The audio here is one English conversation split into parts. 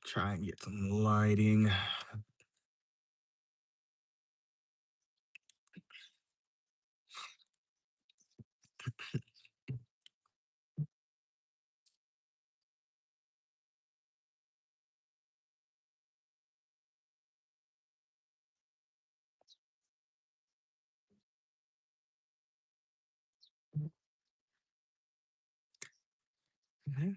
Try and get some lighting. Mhm.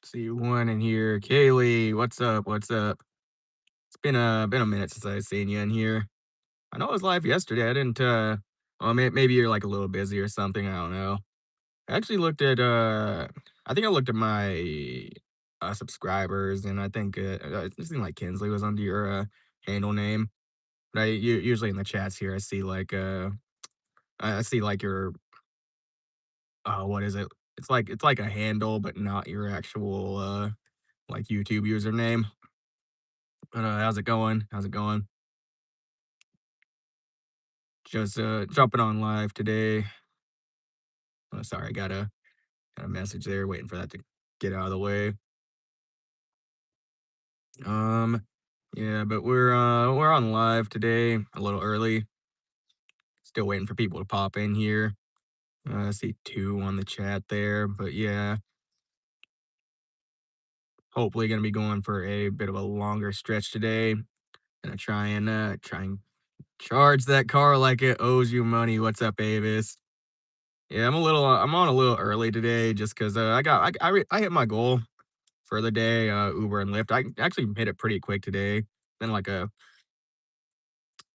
See one in here. Kaylee, what's up? What's up? It's been a minute since I've seen you in here. I know it was live yesterday. I didn't well maybe you're like a little busy or something. I don't know. I actually looked at I think I looked at my subscribers and I think it seemed like Kinsley was under your handle name. But usually in the chats here I see like I see like your what is it? It's like a handle, but not your actual like YouTube username. But how's it going? How's it going? Just jumping on live today. Oh, sorry, got a message there, waiting for that to get out of the way. Um, yeah, but we're on live today, a little early. Still waiting for people to pop in here. I see two on the chat there, but yeah, hopefully gonna be going for a bit of a longer stretch today. Gonna try and charge that car like it owes you money. What's up, Avis? Yeah, I'm on a little early today just because I hit my goal for the day, Uber and Lyft. I actually hit it pretty quick today. Been like a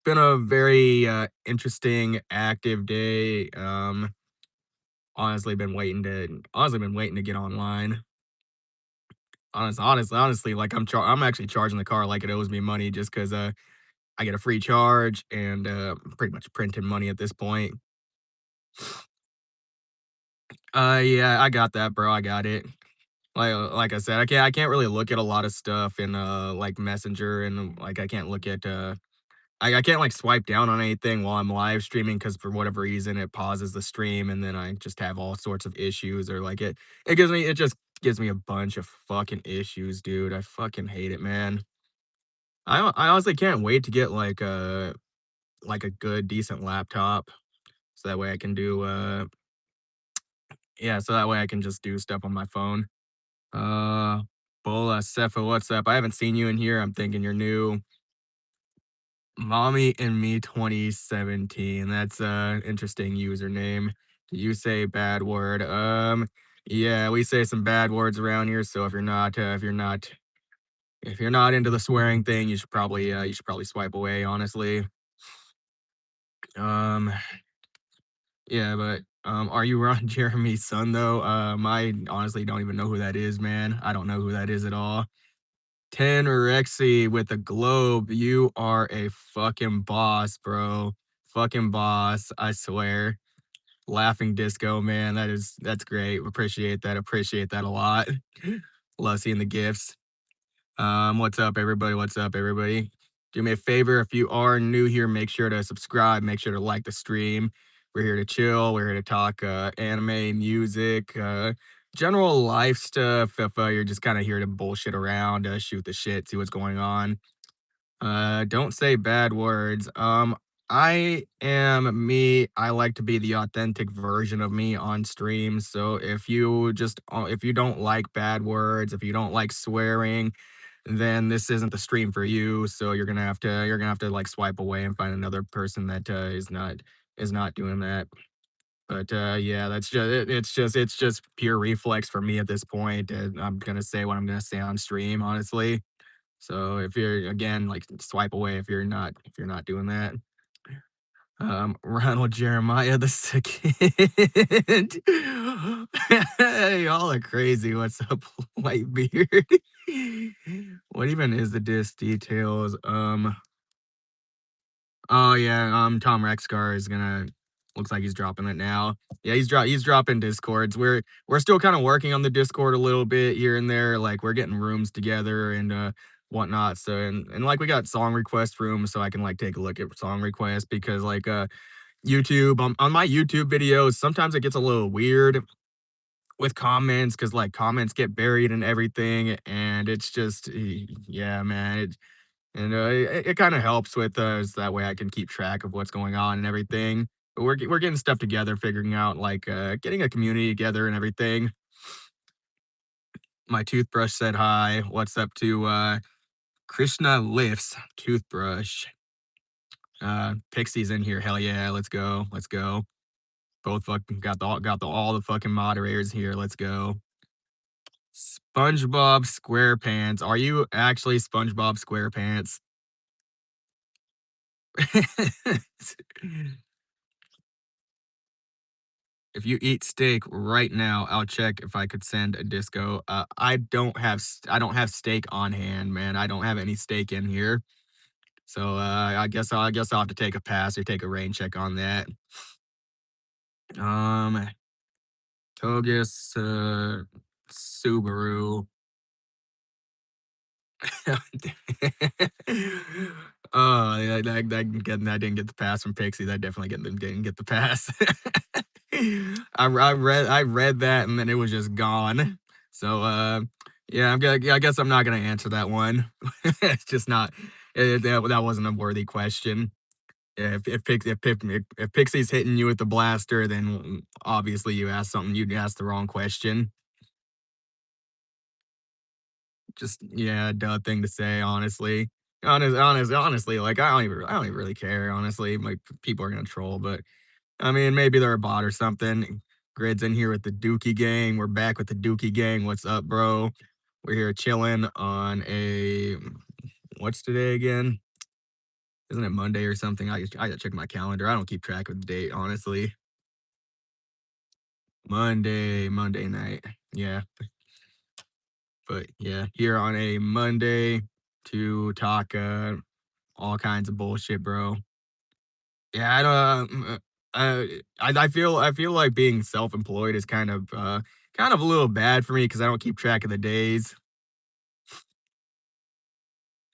been a very interesting, active day. Honestly been waiting to get online. Honestly, like I'm actually charging the car like it owes me money just because I get a free charge and pretty much printing money at this point. Yeah, I got that, bro. I got it. Like I said, I can't really look at a lot of stuff in like Messenger and like I can't look at I can't like swipe down on anything while I'm live streaming because for whatever reason it pauses the stream and then I just have all sorts of issues or like it just gives me a bunch of fucking issues, dude. I fucking hate it, man. I honestly can't wait to get like a good decent laptop so that way I can do yeah, so that way I can just do stuff on my phone. Uh Bola Cepha, what's up? I haven't seen you in here. I'm thinking you're new. Mommy and Me 2017. That's a interesting username. Do you say bad word? Yeah, we say some bad words around here, so if you're not into the swearing thing, you should probably swipe away, honestly. Um, yeah, but are you Ron Jeremy's son though? I honestly don't even know who that is, man. I don't know who that is at all. 10 Rexy with the globe. You are a fucking boss, bro. Fucking boss, I swear. Laughing disco, man. That's great. Appreciate that. Appreciate that a lot. Love seeing the gifts. What's up, everybody? What's up, everybody? Do me a favor if you are new here, make sure to subscribe, make sure to like the stream. We're here to chill, we're here to talk anime, music, general life stuff. If you're just kind of here to bullshit around, shoot the shit, see what's going on. Don't say bad words. I am me. I like to be the authentic version of me on stream. So if you don't like bad words, if you don't like swearing, then this isn't the stream for you. So you're gonna have to like swipe away and find another person that is not doing that. But yeah, it's just pure reflex for me at this point. And I'm gonna say what I'm gonna say on stream, honestly. So if you're again like swipe away if you're not doing that. Ronald Jeremiah the second. Hey, y'all are crazy. What's up, Whitebeard? What even is the disc details? Oh yeah, Tom Rexcar is gonna looks like he's dropping it now. Yeah, he's dropping Discords. We're still kind of working on the Discord a little bit here and there. Like we're getting rooms together and whatnot. So and like we got song request room, so I can like take a look at song requests because like YouTube on my YouTube videos, sometimes it gets a little weird with comments because like comments get buried and everything, and it's just yeah, man. And it kind of helps with so that way I can keep track of what's going on and everything. But we're getting stuff together, figuring out like getting a community together and everything. My toothbrush said hi. What's up to Krishna lifts toothbrush. Pixie's in here. Hell yeah, let's go. Let's go. Both fucking got the all the fucking moderators here. Let's go. SpongeBob SquarePants. Are you actually SpongeBob SquarePants? If you eat steak right now, I'll check if I could send a disco. I don't have steak on hand, man. I don't have any steak in here. So I guess I'll have to take a pass or take a rain check on that. Um Togus Subaru. Oh, yeah, that didn't get the pass from Pixie. That definitely didn't get the pass. I read that and then it was just gone. So yeah, I guess I'm not gonna answer that one. It's just not that wasn't a worthy question. Yeah, if Pixie's hitting you with the blaster, then obviously you asked the wrong question. Just yeah, duh thing to say, honestly. Honestly, like I don't even really care, honestly. Like people are gonna troll, but I mean maybe they're a bot or something. Grid's in here with the Dookie gang. We're back with the Dookie gang. What's up, bro? We're here chilling on a what's today again? Isn't it Monday or something? I gotta check my calendar. I don't keep track of the date, honestly. Monday night. Yeah, but yeah, here on a Monday to talk all kinds of bullshit, bro. Yeah, I don't. I feel like being self-employed is kind of a little bad for me because I don't keep track of the days.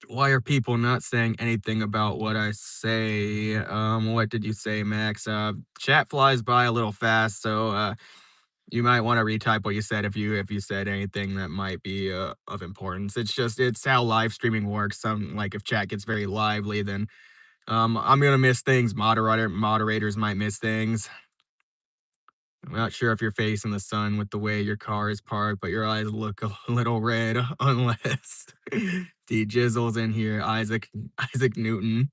Why are people not saying anything about what I say? What did you say, Max? Chat flies by a little fast, so you might want to retype what you said if you said anything that might be of importance. It's how live streaming works. Some like if chat gets very lively, then I'm gonna miss things. Moderators might miss things. I'm not sure if you're facing the sun with the way your car is parked, but your eyes look a little red unless D Jizzle's in here. Isaac Newton.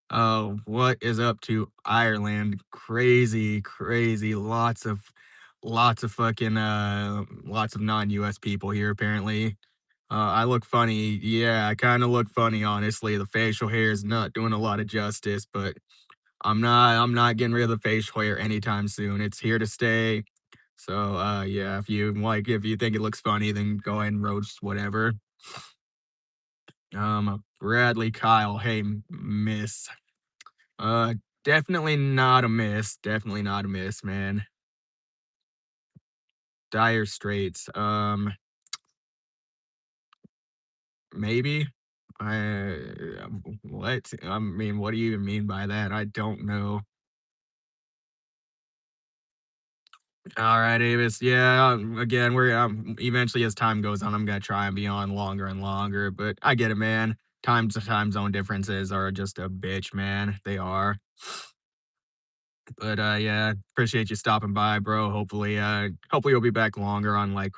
Oh, what is up to Ireland? Crazy, crazy. Lots of fucking lots of non-US people here apparently. I look funny. Yeah, I kind of look funny honestly. The facial hair is not doing a lot of justice, but I'm not getting rid of the facial hair anytime soon. It's here to stay. So yeah, if you think it looks funny, then go ahead and roast whatever. Bradley Kyle, hey miss. Uh definitely not a miss. Definitely not a miss, man. Dire Straits. Maybe. I what? I mean, what do you even mean by that? I don't know. All right, Avis. Yeah, again, we're eventually as time goes on, I'm gonna try and be on longer and longer. But I get it, man. Time zone differences are just a bitch, man. They are. But yeah, appreciate you stopping by, bro. Hopefully you'll be back longer on like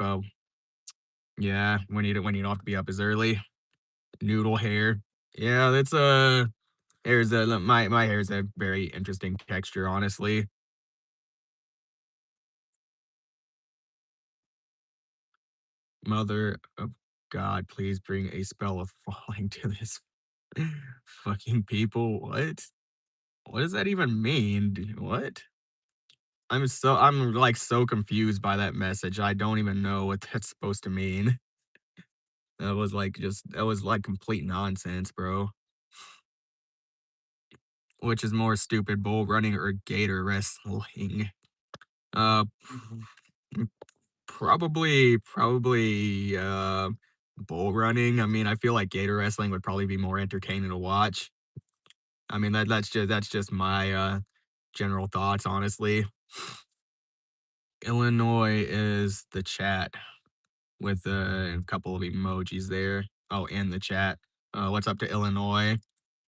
yeah, when you don't have to be up as early. Noodle hair. Yeah, that's hair's a my hair's a very interesting texture, honestly. Mother of God, please bring a spell of falling to this fucking people. What? What does that even mean? What? I'm like so confused by that message. I don't even know what that's supposed to mean. That was like complete nonsense, bro. Which is more stupid, bull running or gator wrestling? Uh, probably bull running. I mean, I feel like gator wrestling would probably be more entertaining to watch. I mean, that's just my, general thoughts, honestly. Illinois is the chat with a couple of emojis there. Oh, in the chat. What's up to Illinois?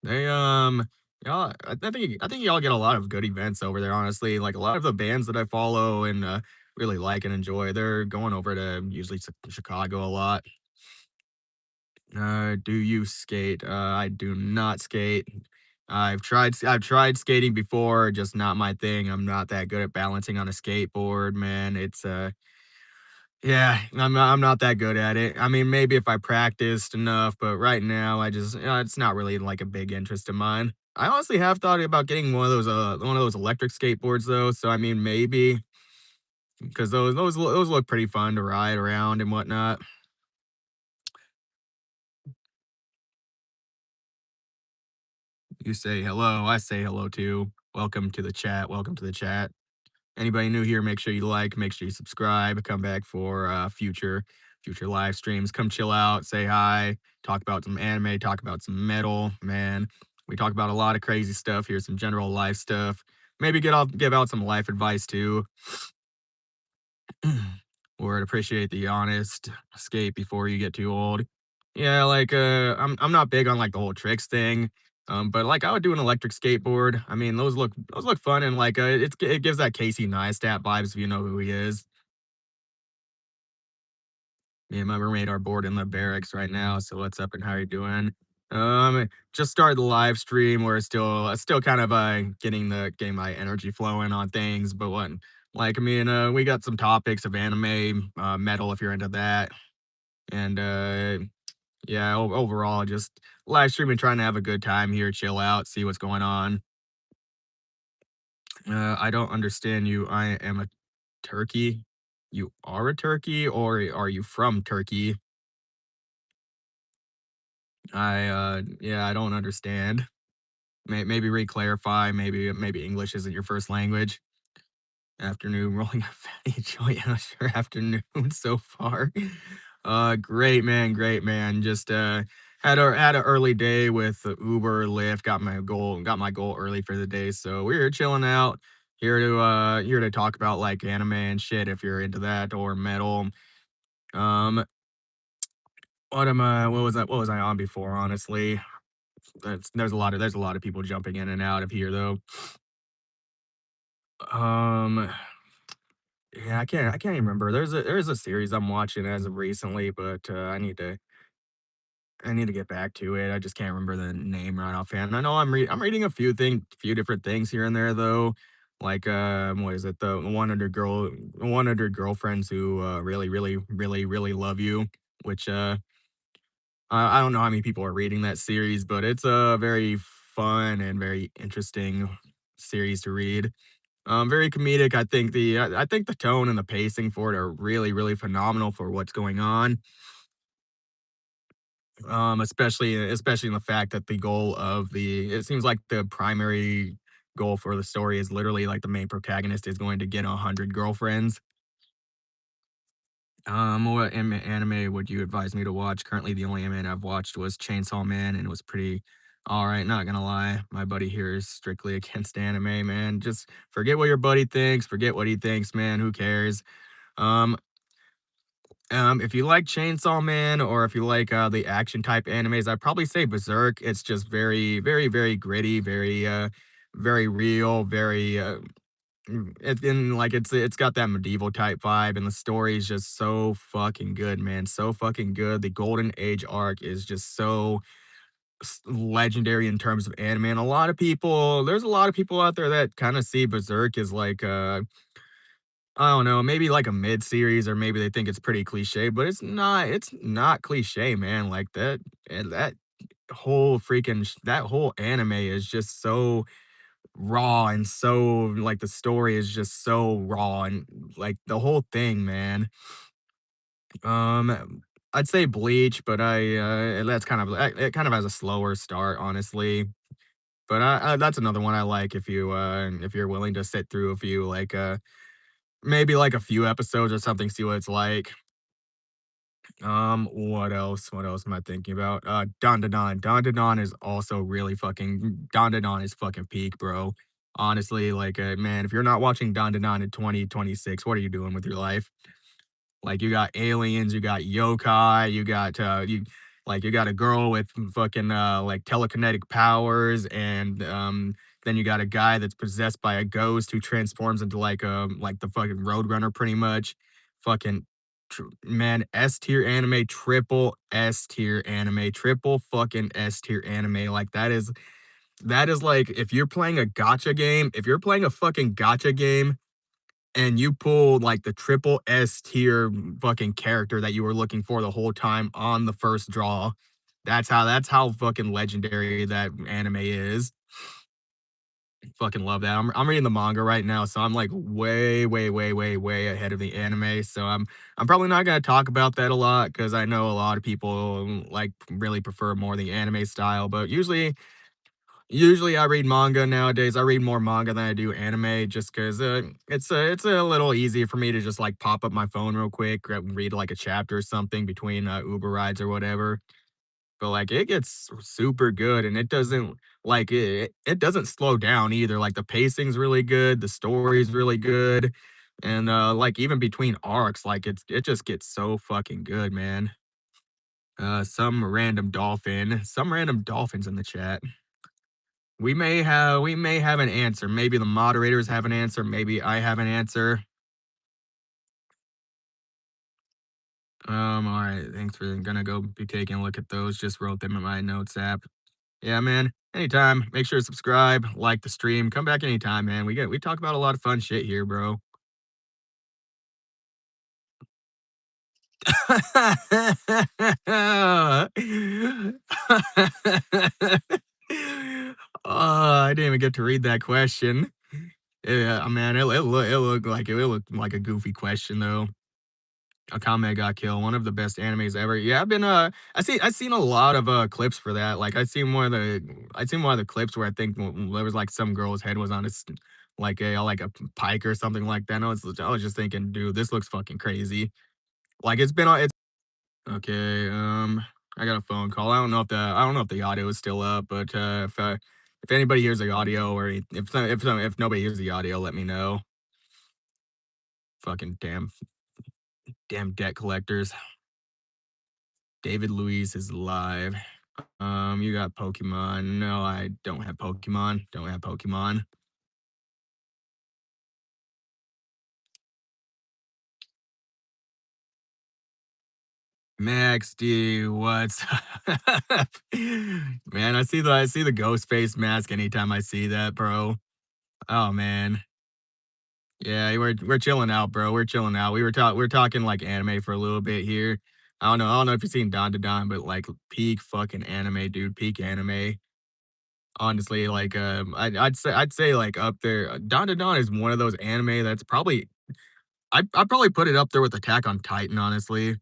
They y'all I think y'all get a lot of good events over there, honestly. Like a lot of the bands that I follow and really like and enjoy, they're going over to usually Chicago a lot. Do you skate? I do not skate. I've tried skating before, just not my thing. I'm not that good at balancing on a skateboard, man. It's yeah, I'm not that good at it. I mean, maybe if I practiced enough, but right now it's not really like a big interest of mine. I honestly have thought about getting one of those electric skateboards though. So I mean, maybe because those look pretty fun to ride around and whatnot. You say hello, I say hello too. Welcome to the chat. Welcome to the chat. Anybody new here, make sure you like, make sure you subscribe, come back for future live streams. Come chill out, say hi, talk about some anime, talk about some metal, man. We talk about a lot of crazy stuff here, some general life stuff. Maybe give out some life advice too. Or I'd appreciate the honest escape before you get too old. Yeah, like I'm not big on like the whole tricks thing. But like I would do an electric skateboard. I mean, those look fun and like it gives that Casey Neistat vibes if you know who he is. Me and my roommate are bored in the barracks right now, so what's up and how you doing? Just started the live stream. We're still kind of getting my energy flowing on things, but what like I mean, we got some topics of anime, metal if you're into that, and yeah, overall, just live streaming, trying to have a good time here, chill out, see what's going on. I don't understand you. I am a turkey. You are a turkey, or are you from Turkey? Yeah, I don't understand. Maybe re-clarify. Maybe English isn't your first language. Afternoon, rolling a fatty joint. Sure, afternoon so far. Great man, great man. Just had an early day with Uber, Lyft. Got my goal early for the day, so we were chilling out. Here to talk about like anime and shit if you're into that or metal. Um, what was I on before? Honestly, there's a lot of people jumping in and out of here though. Um, Yeah, I can't even remember. There's a series I'm watching as of recently, but I need to get back to it. I just can't remember the name right offhand. I know I'm reading few different things here and there though. Like what is it? The 100 girlfriends who really love you, which I don't know how many people are reading that series, but it's a very fun and very interesting series to read. Very comedic. I think the tone and the pacing for it are really phenomenal for what's going on. Especially in the fact that the goal of the it seems like the primary goal for the story is literally like the main protagonist is going to get 100 girlfriends. What anime would you advise me to watch? Currently, the only anime I've watched was Chainsaw Man, and it was pretty all right. Not gonna lie, my buddy here is strictly against anime, man. Just forget what your buddy thinks. Forget what he thinks, man. Who cares? Um, if you like Chainsaw Man or if you like the action type animes, I'd probably say Berserk. It's just very gritty, very real, very it's got that medieval type vibe, and the story is just so fucking good, man. So fucking good. The Golden Age arc is just so legendary in terms of anime, and there's a lot of people out there that kind of see Berserk as like I don't know, maybe like a mid series, or maybe they think it's pretty cliche, but it's not cliche, man. Like that that whole anime is just so raw and so like the story is just so raw and like the whole thing, man. I'd say Bleach, but it kind of has a slower start, honestly. But that's another one I like if you're willing to sit through a few maybe like a few episodes or something, see what it's like. What else? What else am I thinking about? Don Don. Don Don is also really fucking Don Don is fucking peak, bro. Honestly, like, man, if you're not watching Don Don in 2026, what are you doing with your life? Like, you got aliens, you got yokai, you got a girl with fucking, like, telekinetic powers, and, then you got a guy that's possessed by a ghost who transforms into, like, the fucking Roadrunner pretty much. Fucking man, S tier anime, triple S tier anime, triple fucking S tier anime, like, that is like, if you're playing a fucking gacha game and you pull like the triple S tier fucking character that you were looking for the whole time on the first draw. That's how fucking legendary that anime is. Fucking love that. I'm reading the manga right now, so I'm like way, way, way, way, way ahead of the anime. So I'm probably not gonna talk about that a lot because I know a lot of people like really prefer more the anime style. But usually I read manga nowadays. I read more manga than I do anime just 'cause, it's a little easier for me to just, like, pop up my phone real quick, read, like, a chapter or something between, Uber rides or whatever. But, like, it gets super good, and it doesn't slow down either, like, the pacing's really good, the story's really good, and, like, even between arcs, like, it just gets so fucking good, man. Some random dolphins in the chat. We may have an answer. Maybe the moderators have an answer. Maybe I have an answer. All right. Thanks for gonna go be taking a look at those. Just wrote them in my notes app. Yeah, man. Anytime. Make sure to subscribe, like the stream. Come back anytime, man. We talk about a lot of fun shit here, bro. I didn't even get to read that question. Yeah, man, it looked like a goofy question though. Akame got killed, one of the best animes ever. Yeah, I've seen a lot of clips for that. Like I seen one of the clips where I think there was like some girl's head was on like a pike or something like that. And I was just thinking, dude, this looks fucking crazy. Like it's okay. I got a phone call. I don't know if the audio is still up, but if anybody hears the audio or if nobody hears the audio, let me know. Fucking damn debt collectors. David Luiz is live. You got Pokemon. No, I don't have Pokemon. Don't have Pokemon. Max D, what's up? Man, I see the ghost face mask anytime I see that, bro. Oh man. Yeah, we're chilling out, bro. We're chilling out. We're talking like anime for a little bit here. I don't know if you've seen Don to Don, but like peak fucking anime, dude. Peak anime. Honestly, like I'd say like up there. Don to Don is one of those anime that's probably I'd probably put it up there with Attack on Titan, honestly.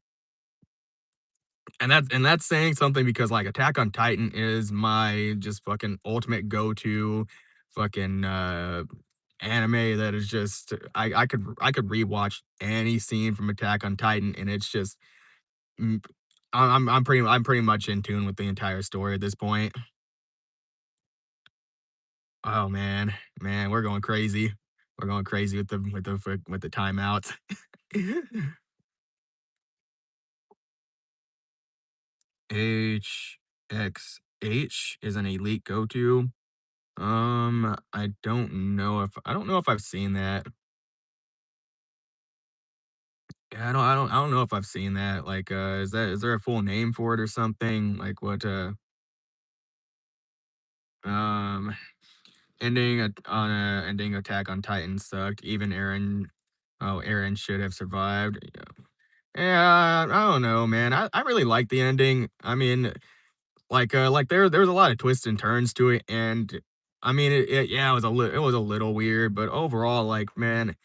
And that's saying something because like Attack on Titan is my just fucking ultimate go-to fucking anime that is just I could rewatch any scene from Attack on Titan and it's just mm, I'm pretty much in tune with the entire story at this point. Oh man, man, we're going crazy. We're going crazy with the timeouts. HXH is an elite go-to. I don't know if I've seen that. Yeah, I don't know if I've seen that. Like, is there a full name for it or something? Like what um ending Attack on Titan sucked. Even Aaron should have survived. Yeah, I don't know, man. I really like the ending. I mean, like there was a lot of twists and turns to it, and I mean yeah, it was a little weird, but overall, like, man,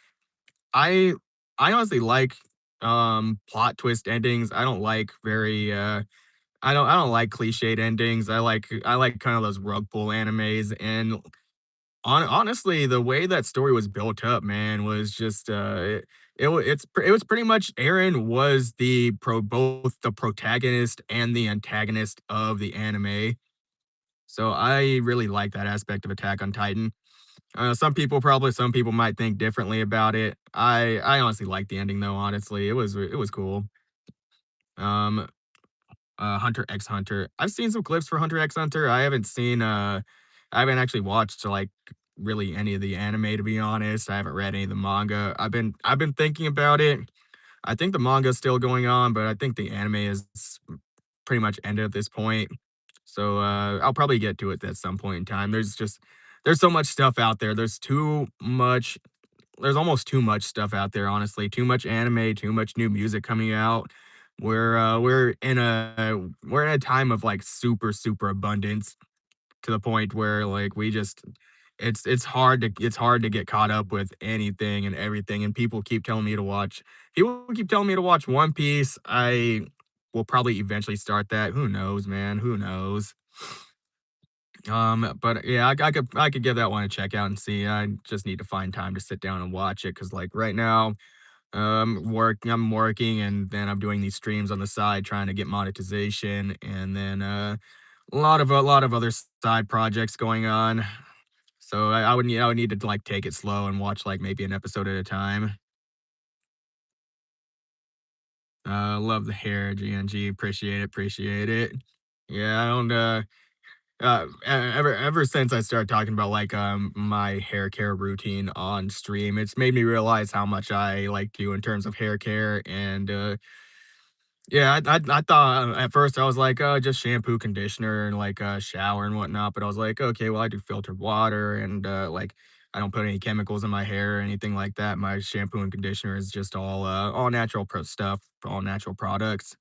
I I honestly like plot twist endings. I don't like cliched endings. I like kind of those rug pull animes, and honestly, the way that story was built up, man, was just it was pretty much Aaron was the both the protagonist and the antagonist of the anime. So I really like that aspect of Attack on Titan. Some people might think differently about it. I honestly like the ending though. Honestly, it was cool. Um, Hunter X Hunter. I've seen some clips for Hunter X Hunter. I haven't actually watched like really any of the anime to be honest. I haven't read any of the manga. I've been thinking about it. I think the manga's still going on, but I think the anime is pretty much ended at this point. So I'll probably get to it at some point in time. There's so much stuff out there. There's almost too much stuff out there, honestly. Too much anime, too much new music coming out. We're in a time of like super abundance to the point where like we just it's hard to get caught up with anything and everything. And people keep telling me to watch One Piece. I will probably eventually start that. Who knows, man? Who knows? But yeah, I could give that one a check out and see. I just need to find time to sit down and watch it because like right now, I'm working and then I'm doing these streams on the side trying to get monetization and then a lot of other side projects going on. So I would need to like take it slow and watch like maybe an episode at a time. Love the hair, GNG. Appreciate it. Appreciate it. Yeah, I don't. Ever since I started talking about like my hair care routine on stream, it's made me realize how much I like to in terms of hair care. And yeah, I thought at first I was like, oh, just shampoo, conditioner, and like shower and whatnot. But I was like, okay, well I do filtered water and like I don't put any chemicals in my hair or anything like that. My shampoo and conditioner is just all natural stuff, all natural products.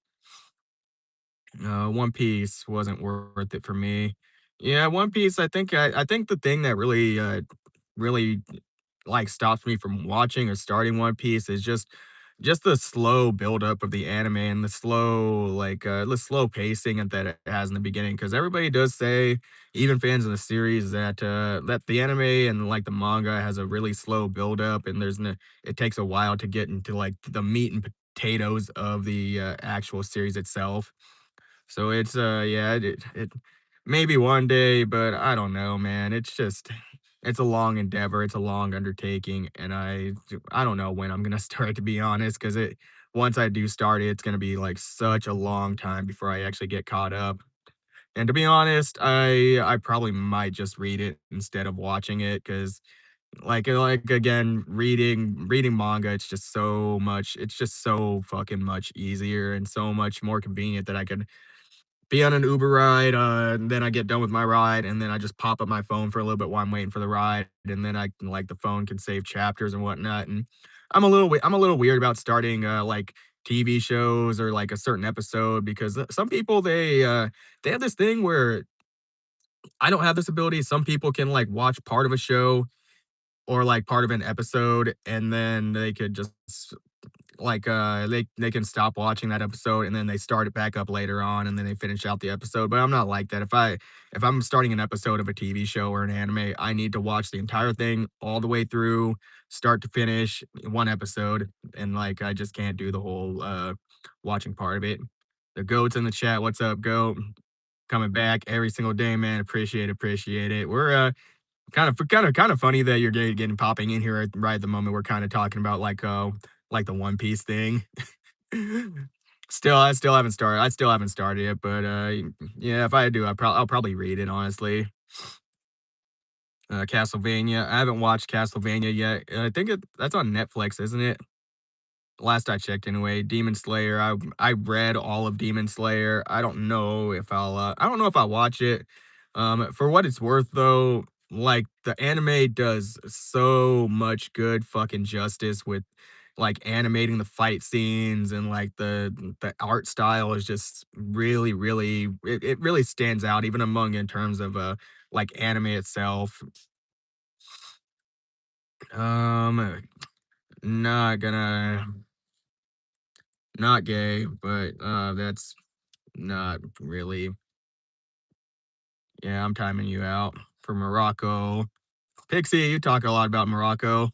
One Piece wasn't worth it for me. Yeah, One Piece, I think the thing that really, like, stops me from watching or starting One Piece is just the slow buildup of the anime and the slow pacing that it has in the beginning. Because everybody does say, even fans of the series, that the anime and, like, the manga has a really slow buildup, and it takes a while to get into, like, the meat and potatoes of the, actual series itself. So it's yeah, it maybe one day, but I don't know, man. It's a long endeavor, it's a long undertaking, and I don't know when I'm gonna start to be honest, because it once I do start it, it's gonna be like such a long time before I actually get caught up. And to be honest, I probably might just read it instead of watching it, because like again, reading manga, it's just so fucking much easier and so much more convenient that I could be on an Uber ride, and then I get done with my ride, and then I just pop up my phone for a little bit while I'm waiting for the ride, and then the phone can save chapters and whatnot. And I'm a little weird about starting like TV shows or like a certain episode because some people they have this thing where I don't have this ability. Some people can like watch part of a show or like part of an episode, and then they could just they can stop watching that episode and then they start it back up later on and then they finish out the episode. But I'm not like that. If I'm starting an episode of a TV show or an anime, I need to watch the entire thing all the way through, start to finish, one episode. And like I just can't do the whole watching part of it. The goats in the chat, what's up, goat? Coming back every single day, man. Appreciate it. We're kind of funny that you're getting popping in here right at the moment. We're kind of talking about like the One Piece thing. I still haven't started it, but yeah, if I do, I'll probably read it honestly. Castlevania. I haven't watched Castlevania yet. I think that's on Netflix, isn't it? Last I checked anyway. Demon Slayer. I read all of Demon Slayer. I don't know if I'll watch it. For what it's worth though, like the anime does so much good fucking justice with like animating the fight scenes and like the art style is just it really stands out even among in terms of like anime itself. Um not gonna not gay, but that's not really. Yeah, I'm timing you out for Morocco. Pixie, you talk a lot about Morocco.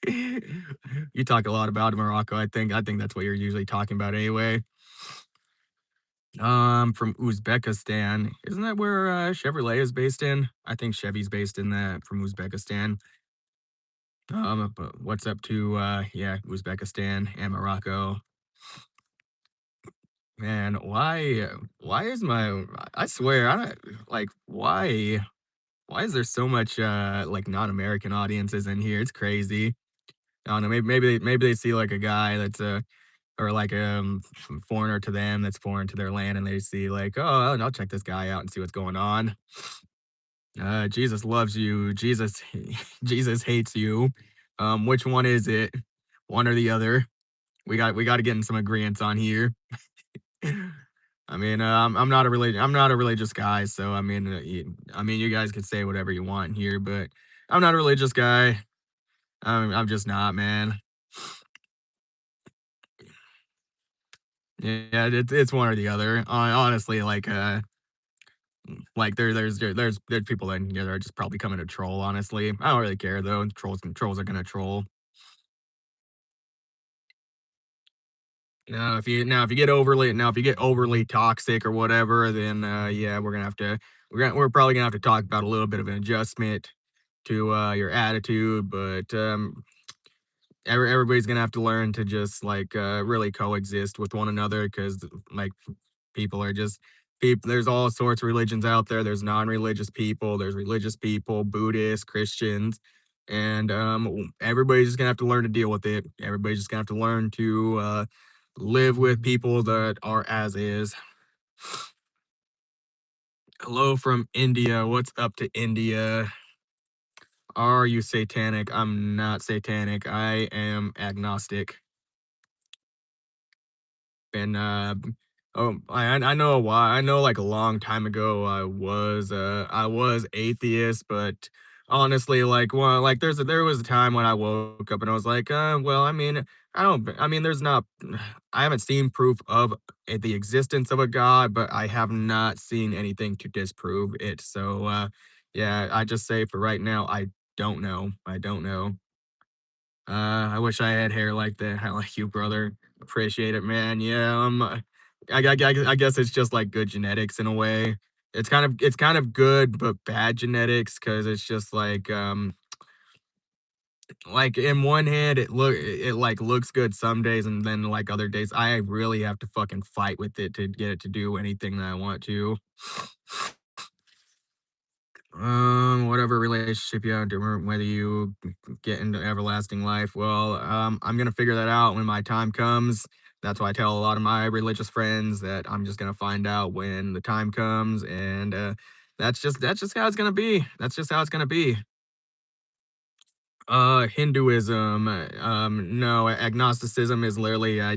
You talk a lot about Morocco. I think that's what you're usually talking about anyway. From Uzbekistan. Isn't that where Chevrolet is based in? I think Chevy's based in that from Uzbekistan. But what's up to yeah, Uzbekistan and Morocco? Man, why is my I swear, I don't like why is there so much like non-American audiences in here? It's crazy. I don't know, maybe they see like a guy that's or like foreigner to them that's foreign to their land and they see like, oh, I'll check this guy out and see what's going on. Jesus loves you. Jesus Jesus hates you. Which one is it? One or the other? We got to get in some agreements on here. I mean, I'm not a religious guy, so I mean, you guys can say whatever you want here, but I'm not a religious guy. I'm just not, man. Yeah, it's one or the other. Honestly, like there's people in here that are just probably coming to troll. Honestly, I don't really care though. Trolls are gonna troll. Now if you get overly toxic or whatever, then yeah, we're probably gonna have to talk about a little bit of an adjustment to your attitude, but everybody's gonna have to learn to just like really coexist with one another because like people are just people. There's all sorts of religions out there. There's non-religious people. There's religious people, Buddhists, Christians, and everybody's just gonna have to learn to deal with it. Everybody's just gonna have to learn to live with people that are as is. Hello from India. What's up to India? Are you satanic? I'm not satanic. I am agnostic. And I know why. I know like a long time ago I was atheist, but honestly, like well, like there was a time when I woke up and I was like, well, I mean, I mean, there's not, I haven't seen proof of the existence of a god, but I have not seen anything to disprove it. So, yeah, I just say for right now, I don't know. I don't know. I wish I had hair like that, like you, brother. Appreciate it, man. Yeah, I guess it's just like good genetics in a way. It's kind of good but bad genetics because it's just like in one hand it like looks good some days and then like other days I really have to fucking fight with it to get it to do anything that I want to. Whatever relationship you have, whether you get into everlasting life, well, I'm gonna figure that out when my time comes. That's why I tell a lot of my religious friends that I'm just gonna find out when the time comes, and that's just how it's gonna be. That's just how it's gonna be. Hinduism, no, agnosticism is literally I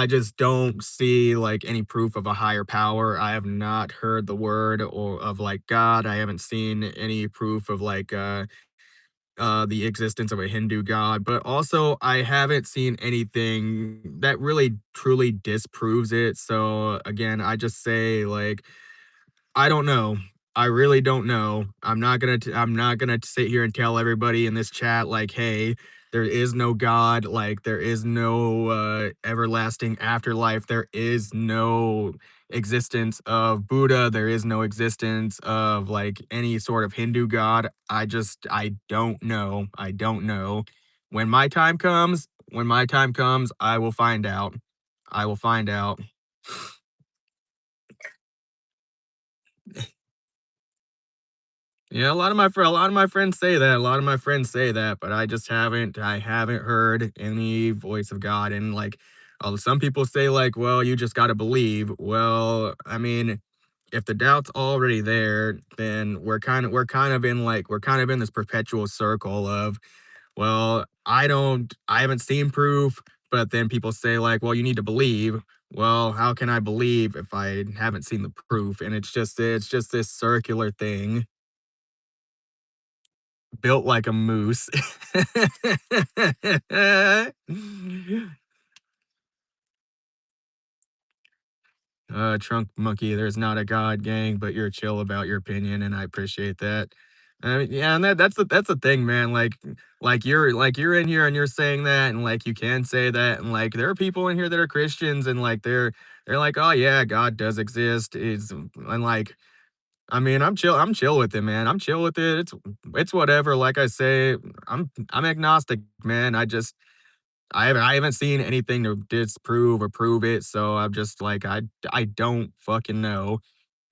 just don't see like any proof of a higher power. I have not heard the word or of like God. I haven't seen any proof of like the existence of a Hindu god, but also I haven't seen anything that really truly disproves it. So again, I just say like I don't know. I really don't know. I'm not gonna sit here and tell everybody in this chat like, "Hey, there is no God, like there is no everlasting afterlife. There is no existence of Buddha. There is no existence of like any sort of Hindu god. I don't know. I don't know. When my time comes, I will find out. I will find out. Yeah, a lot of my friends say that. A lot of my friends say that, but I haven't heard any voice of God. And like, some people say like, well, you just got to believe. Well, I mean, if the doubt's already there, then we're kind of in this perpetual circle of, well, I haven't seen proof, but then people say like, well, you need to believe. Well, how can I believe if I haven't seen the proof? And it's just this circular thing. Built like a moose. Trunk monkey, there's not a god gang, but you're chill about your opinion, and I appreciate that. Yeah, and that's the thing, man. Like you're in here and you're saying that, and like you can say that, and like there are people in here that are Christians, and like they're like, oh yeah, God does exist. Is and like I mean, I'm chill with it, man. I'm chill with it. It's whatever. Like I say, I'm agnostic, man. I haven't seen anything to disprove or prove it, so I'm just like I don't fucking know.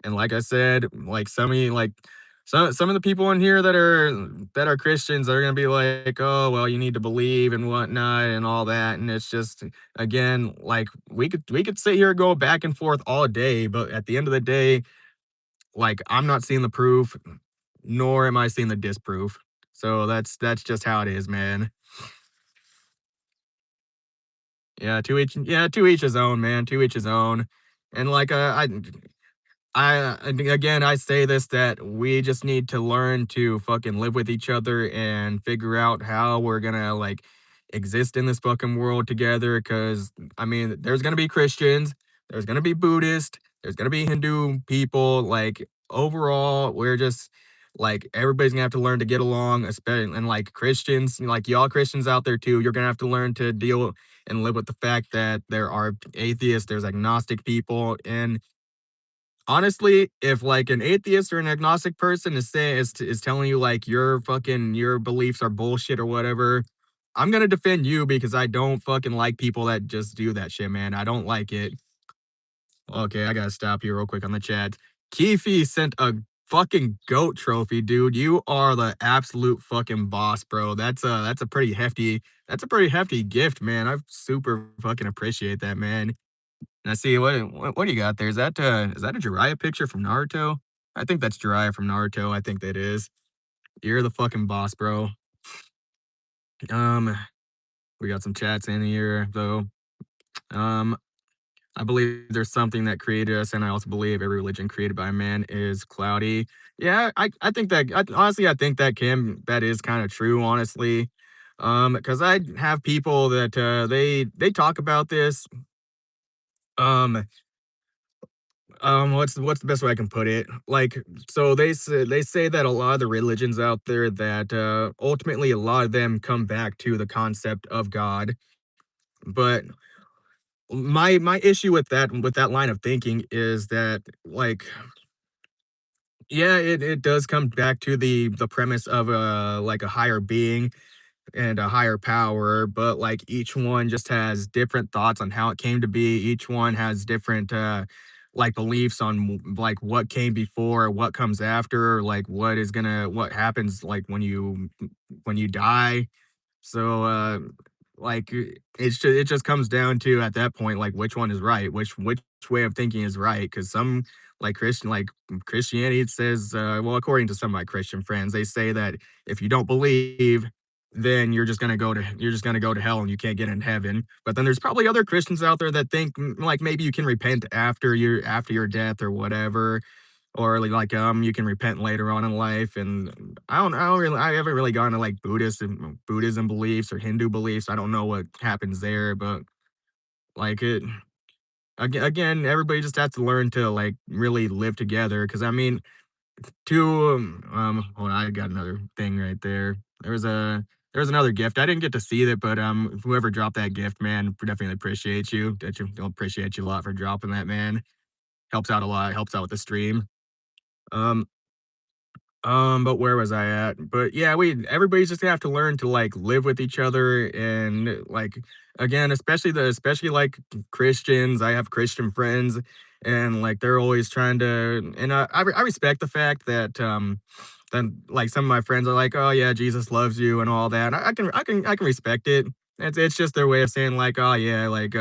And like I said, like some of the people in here that are Christians are gonna be like, oh well, you need to believe and whatnot and all that. And it's just again, like we could sit here and go back and forth all day, but at the end of the day, like I'm not seeing the proof, nor am I seeing the disproof. So that's just how it is, man. To each his own, man. To each his own. And like again, I say this that we just need to learn to fucking live with each other and figure out how we're gonna like exist in this fucking world together. Cause I mean, there's gonna be Christians, there's gonna be Buddhist, there's gonna be Hindu people. Like overall, we're just like everybody's gonna have to learn to get along, especially and like Christians, like y'all Christians out there too, you're gonna have to learn to deal and live with the fact that there are atheists, there's agnostic people, and honestly, if like an atheist or an agnostic person is saying is telling you like your beliefs are bullshit or whatever, I'm gonna defend you because I don't fucking like people that just do that shit, man. I don't like it. Okay, I gotta stop you real quick on the chat. Keefe sent a fucking goat trophy, dude. You are the absolute fucking boss, bro. That's a pretty hefty gift, man. I super fucking appreciate that, man. And I see what do you got there? Is that a Jiraiya picture from Naruto? I think that's Jiraiya from Naruto. I think that is. You're the fucking boss, bro. Um, we got some chats in here though. Um, I believe there's something that created us, and I also believe every religion created by man is cloudy. Yeah, I think that honestly, I think that is kind of true, honestly. Because I have people that they talk about this. Um, what's the best way I can put it? Like, so they say that a lot of the religions out there that ultimately a lot of them come back to the concept of God. But my issue with that line of thinking is that like yeah, it does come back to the premise of like a higher being and a higher power, but like each one just has different thoughts on how it came to be. Each one has different like beliefs on like what came before, what comes after, like what happens like when you die. So like it just comes down to at that point like which one is right, which way of thinking is right because some like Christianity it says well according to some of my Christian friends they say that if you don't believe then you're just going to go to hell and you can't get in heaven. But then there's probably other Christians out there that think like maybe you can repent after your death or whatever or you can repent later on in life. And I haven't really gone to like Buddhism beliefs or Hindu beliefs. I don't know what happens there, but like it again, everybody just has to learn to like really live together. Cause I mean, hold on, I got another thing right there. There was another gift. I didn't get to see it, but whoever dropped that gift, man, definitely appreciate you. Appreciate you a lot for dropping that, man. Helps out a lot. Helps out with the stream. Um, but where was I at? But yeah, we everybody's just gonna have to learn to like live with each other and like again, especially like Christians. I have Christian friends and like they're always trying to and I respect the fact that then like some of my friends are like, oh yeah, Jesus loves you and all that. I can respect it. It's just their way of saying like, oh yeah, like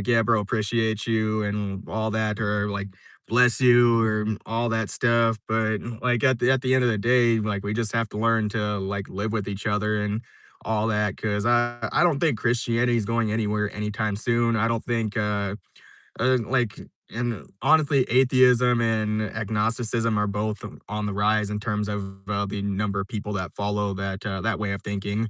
yeah, bro, appreciate you and all that, or like bless you or all that stuff. But like at the end of the day, like we just have to learn to like live with each other and all that. Cause I don't think Christianity is going anywhere anytime soon. I don't think like and honestly, atheism and agnosticism are both on the rise in terms of the number of people that follow that way of thinking.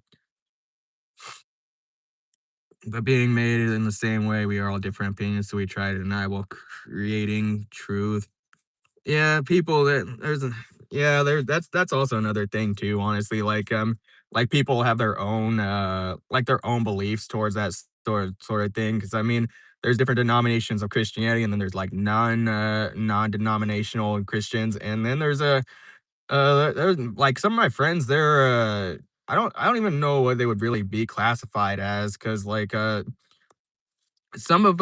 But being made in the same way, we are all different opinions, so we try to deny while creating truth. Yeah, people that there's a Yeah, that's also another thing too, honestly, like people have their own, like their own beliefs towards that sort of thing. Because I mean, there's different denominations of Christianity, and then there's like non-denominational Christians, and then there's like some of my friends, I don't even know what they would really be classified as, because like, some of,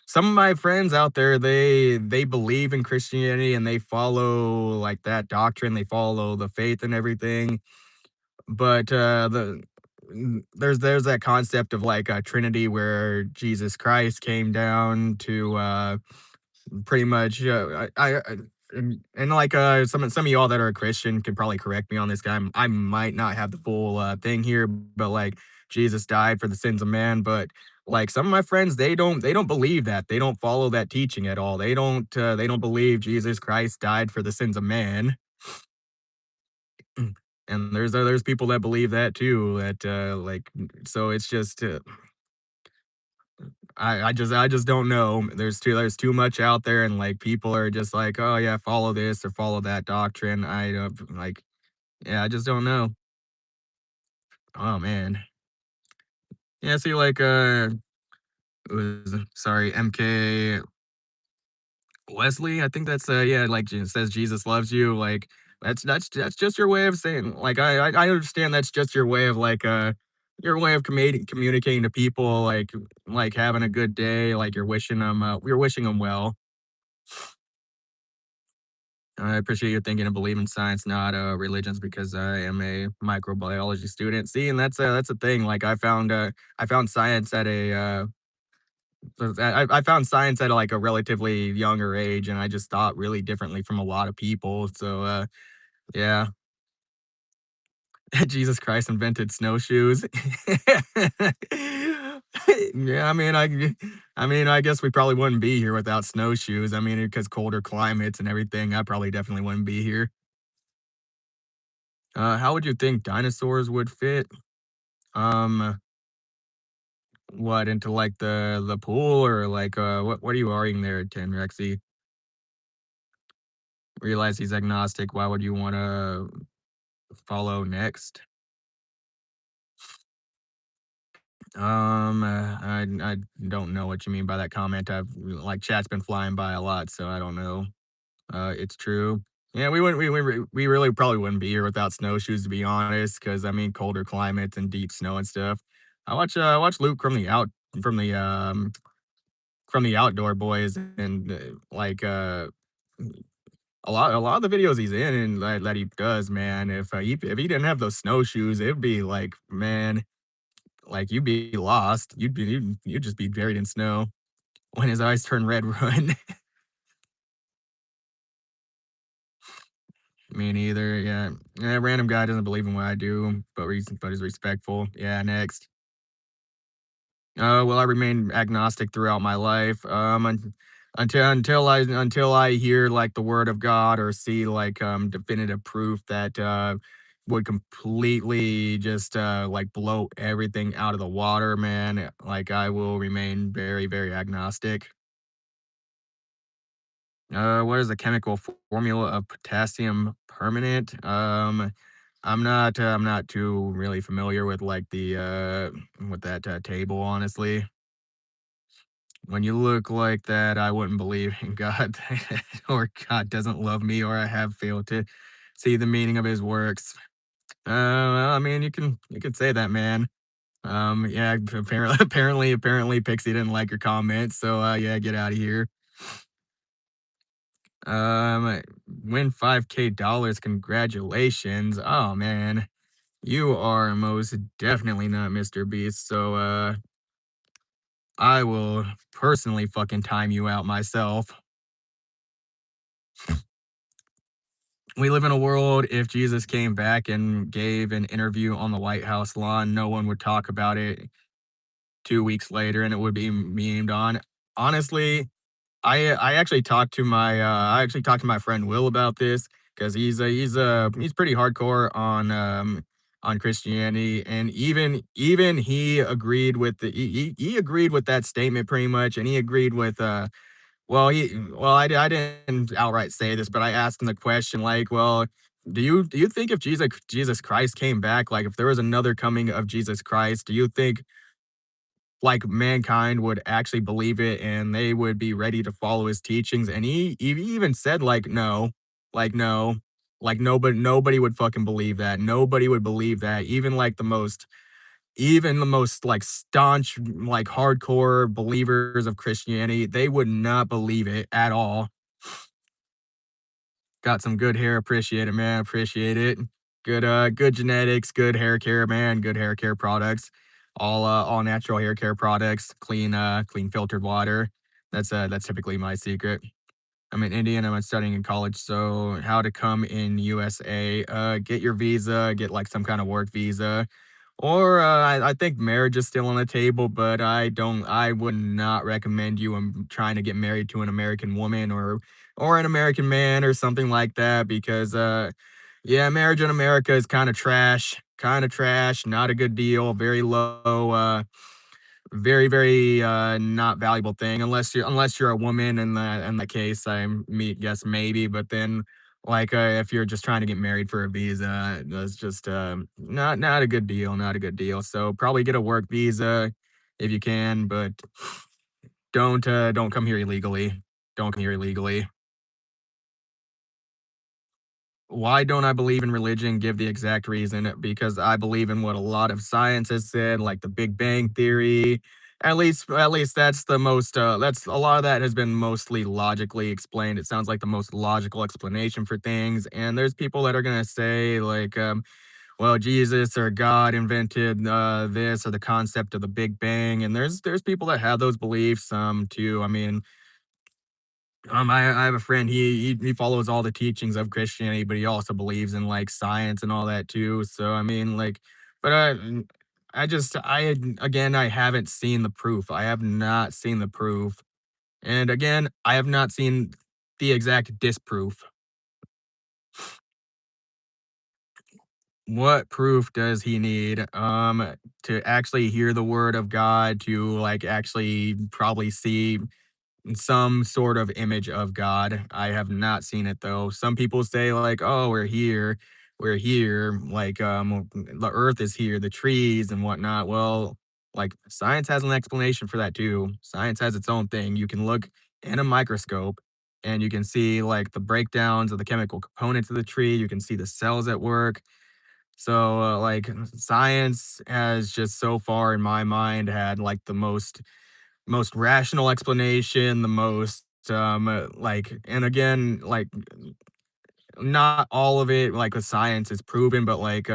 some of my friends out there, they believe in Christianity and they follow like that doctrine, they follow the faith and everything. But there's that concept of like a Trinity where Jesus Christ came down to pretty much, and like, some of y'all that are a Christian could probably correct me on this guy. I might not have the full, thing here, but, like, Jesus died for the sins of man, but, like, some of my friends, they don't believe that. They don't follow that teaching at all. They don't believe Jesus Christ died for the sins of man. And there's people that believe that too, that, so it's just, I just don't know. There's too much out there, and like people are just like, oh yeah, follow this or follow that doctrine. I don't like, yeah, I just don't know. Oh man. Yeah, see like sorry, MK Wesley, I think that's yeah, like says Jesus loves you. Like that's just your way of saying, like, I understand that's just your way of communicating to people, like having a good day, like you're wishing them well. I appreciate your thinking and believe in science, not religions, because I am a microbiology student. See, and that's a thing. Like I found science at a I found science at like a relatively younger age, and I just thought really differently from a lot of people. So yeah, Jesus Christ invented snowshoes. Yeah, I guess we probably wouldn't be here without snowshoes. I mean, because colder climates and everything, I probably definitely wouldn't be here. How would you think dinosaurs would fit? Um, what, into like the pool, or like what are you arguing there, Tenrexy? Realize he's agnostic. Why would you want to follow next? I don't know what you mean by that comment. Like chat's been flying by a lot, so I don't know. It's true. Yeah, we wouldn't we really probably wouldn't be here without snowshoes, to be honest, because I mean colder climates and deep snow and stuff. I watch Luke from the from the Outdoor Boys, and a lot of the videos he's in and that he does, man. If he didn't have those snowshoes, it'd be like, man, like you'd be lost. You'd just be buried in snow when his eyes turn red. Run. Me neither. Yeah. Yeah, random guy doesn't believe in what I do, but he's respectful. Yeah, next. Well, I remain agnostic throughout my life. Until I hear like the word of God, or see like definitive proof that would completely just like blow everything out of the water, man. Like I will remain very, very agnostic. What is the chemical formula of potassium permanent? I'm not too really familiar with like the with that table, honestly. When you look like that, I wouldn't believe in God, or God doesn't love me, or I have failed to see the meaning of his works. Well, I mean, you can say that, man. Yeah, apparently Pixie didn't like your comment, so yeah, get out of here. Win $5K. Congratulations. Oh man, you are most definitely not Mr. Beast. So I will personally fucking time you out myself. We live in a world, if Jesus came back and gave an interview on the White House lawn, no one would talk about it 2 weeks later, and it would be memed on. Honestly, I actually talked to my friend Will about this, because he's pretty hardcore on Christianity, and even he agreed with he agreed with that statement pretty much, and he agreed with I didn't outright say this, but I asked him the question like, well, do you think if Jesus Christ came back, like if there was another coming of Jesus Christ, do you think like mankind would actually believe it and they would be ready to follow his teachings? And he even said like no, like no, like nobody would fucking believe that. Nobody would believe that. Even the most like staunch, like hardcore believers of Christianity, they would not believe it at all. Got some good hair, appreciate it, man, appreciate it. Good genetics, good hair care, man, good hair care products. All natural hair care products, clean filtered water. That's typically my secret. I'm in India and I'm studying in college. So how to come in USA? Get your visa, get like some kind of work visa, or I think marriage is still on the table, but I would not recommend you trying to get married to an American woman or an American man or something like that because yeah, marriage in America is kind of trash, not a good deal, very low. Very not valuable thing unless you're a woman in the case guess maybe, but then like if you're just trying to get married for a visa, that's just not a good deal, not a good deal. So probably get a work visa if you can, but don't come here illegally. Don't come here illegally. Why don't I believe in religion? Give the exact reason. Because I believe in what a lot of science has said, like the Big Bang Theory. At least that's the most, that's a lot of that has been mostly logically explained. It sounds like the most logical explanation for things. And there's people that are gonna say like, well, Jesus or God invented this or the concept of the Big Bang. And there's people that have those beliefs, too. I mean, I have a friend, he follows all the teachings of Christianity, but he also believes in, like, science and all that too, so, I mean, like but, again, I haven't seen the proof, I have not seen the proof, and again, I have not seen the exact disproof. What proof does he need, to actually hear the word of God, to, like, actually probably see some sort of image of God. I have not seen it though. Some people say like, "Oh, we're here, like the earth is here, the trees and whatnot." Well, like science has an explanation for that too. Science has its own thing. You can look in a microscope and you can see like the breakdowns of the chemical components of the tree. You can see the cells at work. So, like science has just so far in my mind had like the most rational explanation, the most like and again, like not all of it like with science is proven, but like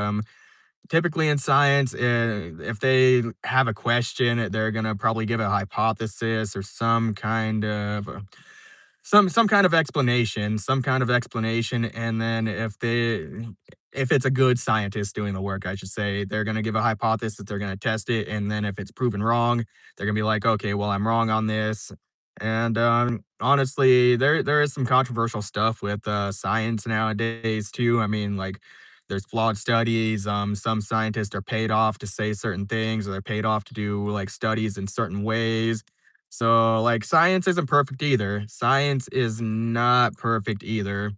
typically in science, if they have a question, they're gonna probably give a hypothesis or some kind of explanation, and then if it's a good scientist doing the work, I should say, they're gonna give a hypothesis, they're gonna test it, and then if it's proven wrong, they're gonna be like, "Okay, well, I'm wrong on this." And, honestly, there is some controversial stuff with, science nowadays too. I mean, like, there's flawed studies, some scientists are paid off to say certain things, or they're paid off to do, like, studies in certain ways. So, like, science isn't perfect either. Science is not perfect either.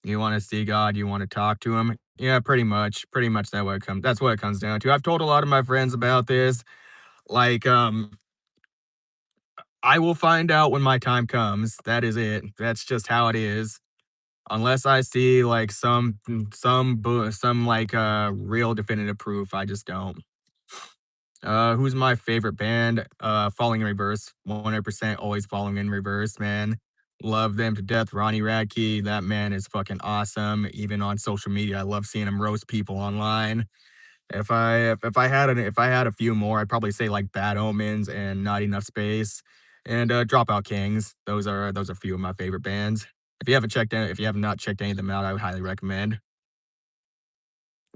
You wanna see God, you wanna talk to him? Yeah, pretty much that's what it comes down to. I've told a lot of my friends about this, like, I will find out when my time comes, that is it. That's just how it is. Unless I see, like, some, like, real definitive proof, I just don't. Who's my favorite band? Falling in Reverse, 100% always Falling in Reverse, man. Love them to death. Ronnie Radke, that man is fucking awesome. Even on social media, I love seeing him roast people online. If I had a few more, I'd probably say like Bad Omens and Not Enough Space and Dropout Kings. Those are a few of my favorite bands. If you have not checked any of them out, I would highly recommend.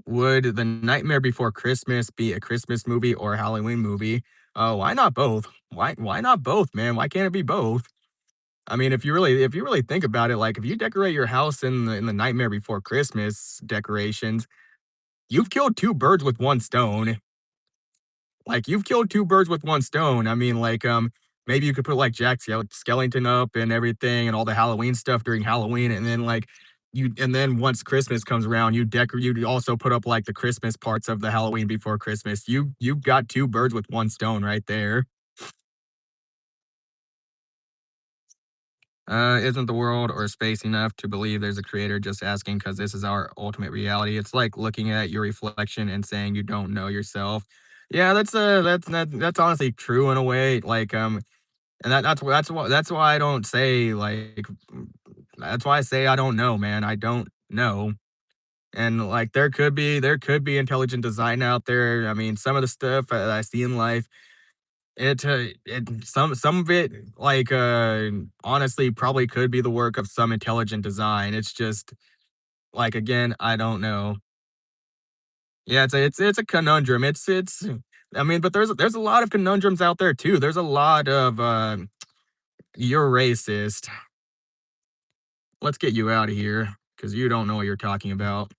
Would The Nightmare Before Christmas be a Christmas movie or a Halloween movie? Why not both? Why not both, man? Why can't it be both? I mean, if you really think about it, like if you decorate your house in the Nightmare Before Christmas decorations, you've killed two birds with one stone. like you've killed two birds with one stone. I mean, like maybe you could put like Jack Skellington up and everything and all the Halloween stuff during Halloween, and then like and then once Christmas comes around, you also put up like the Christmas parts of the Halloween before Christmas. You got two birds with one stone right there. Isn't the world or space enough to believe there's a creator? Just asking because this is our ultimate reality. It's like looking at your reflection and saying you don't know yourself. Yeah, that's honestly true in a way. Like and that's why I don't say like that's why I say I don't know, man. I don't know. And like there could be intelligent design out there. I mean, some of the stuff that I see in life, some of it like honestly probably could be the work of some intelligent design. It's just like again, I don't know. Yeah, it's a conundrum. It's I mean, but there's a lot of conundrums out there too. There's a lot of you're racist. Let's get you out of here because you don't know what you're talking about.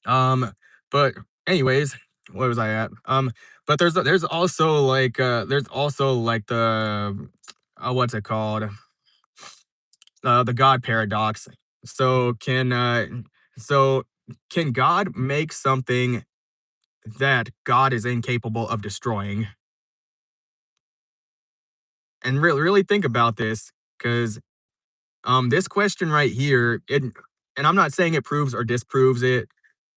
Um, but anyways, where was I at? But there's also like the what's it called? The God paradox. So so can God make something that God is incapable of destroying? And really think about this, because this question right here, and I'm not saying it proves or disproves it,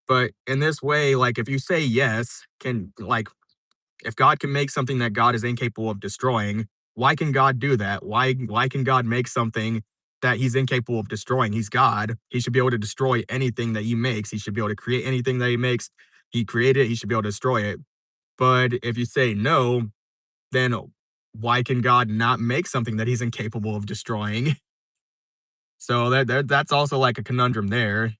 but in this way, like if you say yes, can like if God can make something that God is incapable of destroying, why can God do that? Why can God make something that he's incapable of destroying? He's God. He should be able to destroy anything that he makes. He should be able to create anything that he makes. He created it, he should be able to destroy it. But if you say no, then why can God not make something that he's incapable of destroying? So that's also like a conundrum there.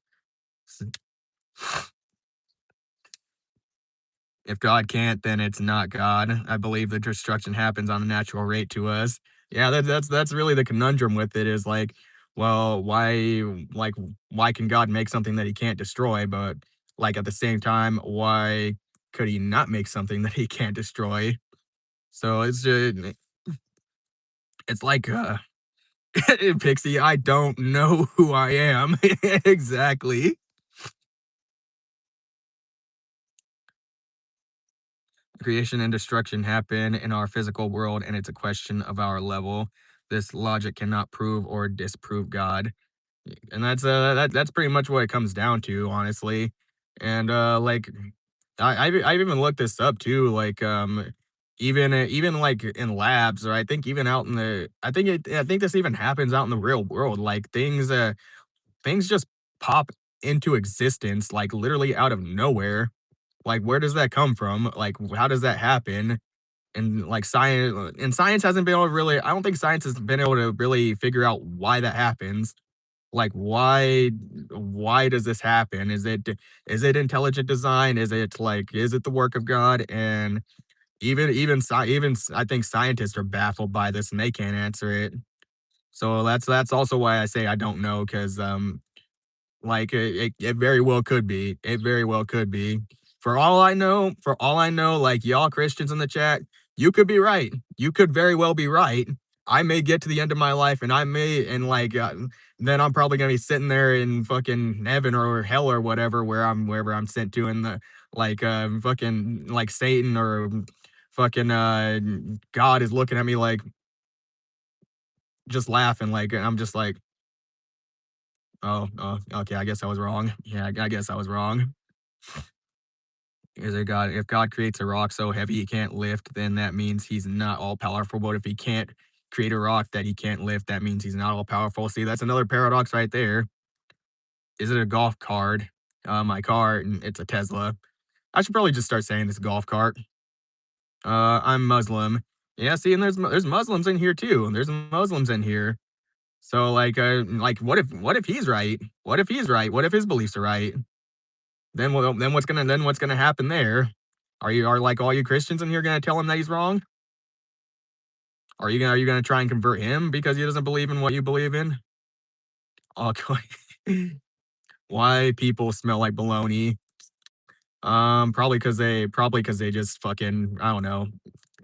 If God can't, then it's not God. I believe the destruction happens on a natural rate to us. Yeah, that's really the conundrum with it is like, well, like why can God make something that he can't destroy, but like at the same time, why could he not make something that he can't destroy? So it's like Pixie, I don't know who I am. Exactly. Creation and destruction happen in our physical world, and it's a question of our level. This logic cannot prove or disprove God. And that's pretty much what it comes down to, honestly. And like I've even looked this up too, like even like in labs, or I think even out in the I think this even happens out in the real world. Like things just pop into existence like literally out of nowhere. Like where does that come from? Like how does that happen? And like science hasn't been able to really, I don't think science has been able to really figure out why that happens. Like why does this happen? Is it intelligent design? Is it the work of God? And I think scientists are baffled by this and they can't answer it. So that's also why I say I don't know, because like it very well could be. It very well could be. For all I know, like y'all Christians in the chat, you could be right. You could very well be right. I may get to the end of my life and I may, and like, then I'm probably gonna be sitting there in fucking heaven or hell or whatever, wherever I'm sent to in the, like, fucking, like Satan or fucking, God is looking at me like, just laughing, like, and I'm just like, oh, okay, I guess I was wrong. Yeah, I guess I was wrong. Is it God? If God creates a rock so heavy he can't lift, then that means he's not all powerful. But if he can't create a rock that he can't lift, that means he's not all powerful. See, that's another paradox right there. Is it a golf cart? My car, it's a Tesla. I should probably just start saying this golf cart. I'm Muslim. Yeah, see, and there's Muslims in here too. There's Muslims in here. So like what if he's right? What if he's right? What if his beliefs are right? Then what's gonna happen there? Are like all you Christians in here gonna tell him that he's wrong? Are you gonna try and convert him because he doesn't believe in what you believe in? Oh, why people smell like baloney? Probably because they just fucking, I don't know,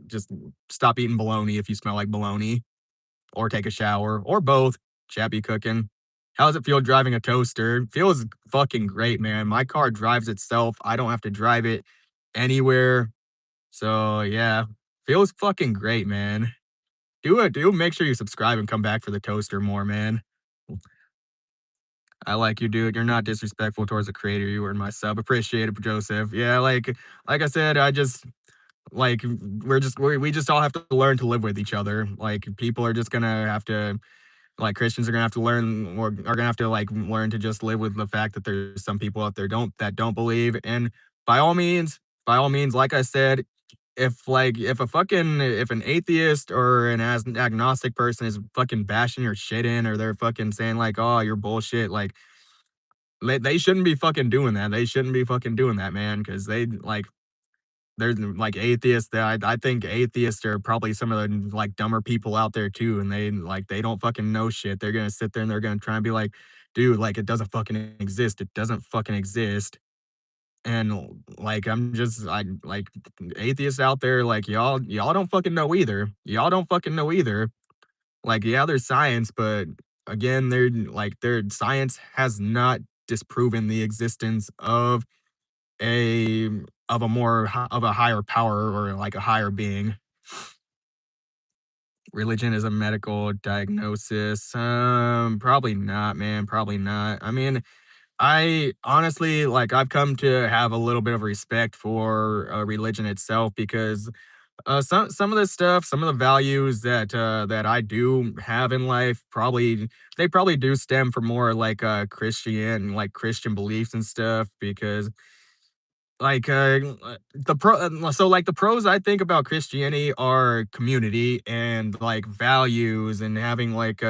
just stop eating bologna if you smell like bologna, or take a shower, or both. Chat be cooking. How does it feel driving a toaster? Feels fucking great, man. My car drives itself. I don't have to drive it anywhere. So yeah, feels fucking great, man. Do it. Do make sure you subscribe and come back for the toaster more, man. I like you, dude. You're not disrespectful towards the creator. You were my sub. Appreciate it, Joseph. Yeah, like I said, I just like we just all have to learn to live with each other. Like people are just gonna have to like Christians are gonna have to learn or are gonna have to like learn to just live with the fact that there's some people out there don't believe. And by by all means, like I said, if an atheist or an agnostic person is fucking bashing your shit in, or they're fucking saying like, oh, you're bullshit, like they shouldn't be fucking doing that. They shouldn't be fucking doing that, man, because they like there's like atheists that I think atheists are probably some of the like dumber people out there too, and they don't fucking know shit. They're gonna sit there and they're gonna try and be like, dude, like it doesn't fucking exist. It doesn't fucking exist. And like I'm just I like atheists out there, like y'all don't fucking know either. Y'all don't fucking know either. Like, yeah, there's science, but again, their science has not disproven the existence a of a of a higher power or like a higher being. Religion is a medical diagnosis. Probably not, man. Probably not. I mean, I honestly like I've come to have a little bit of respect for religion itself because some of the stuff, some of the values that I do have in life probably do stem from more like Christian beliefs and stuff because like the pros I think about Christianity are community and like values and having like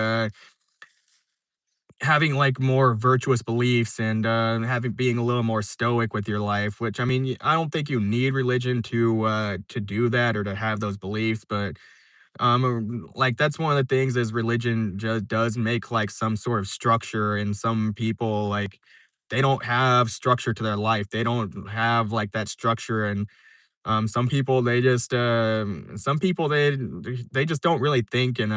more virtuous beliefs and having being a little more stoic with your life, which I mean I don't think you need religion to do that or to have those beliefs, but like that's one of the things is religion just does make like some sort of structure, and some people like they don't have structure to their life. They don't have like that structure, and some people some people they just don't really think in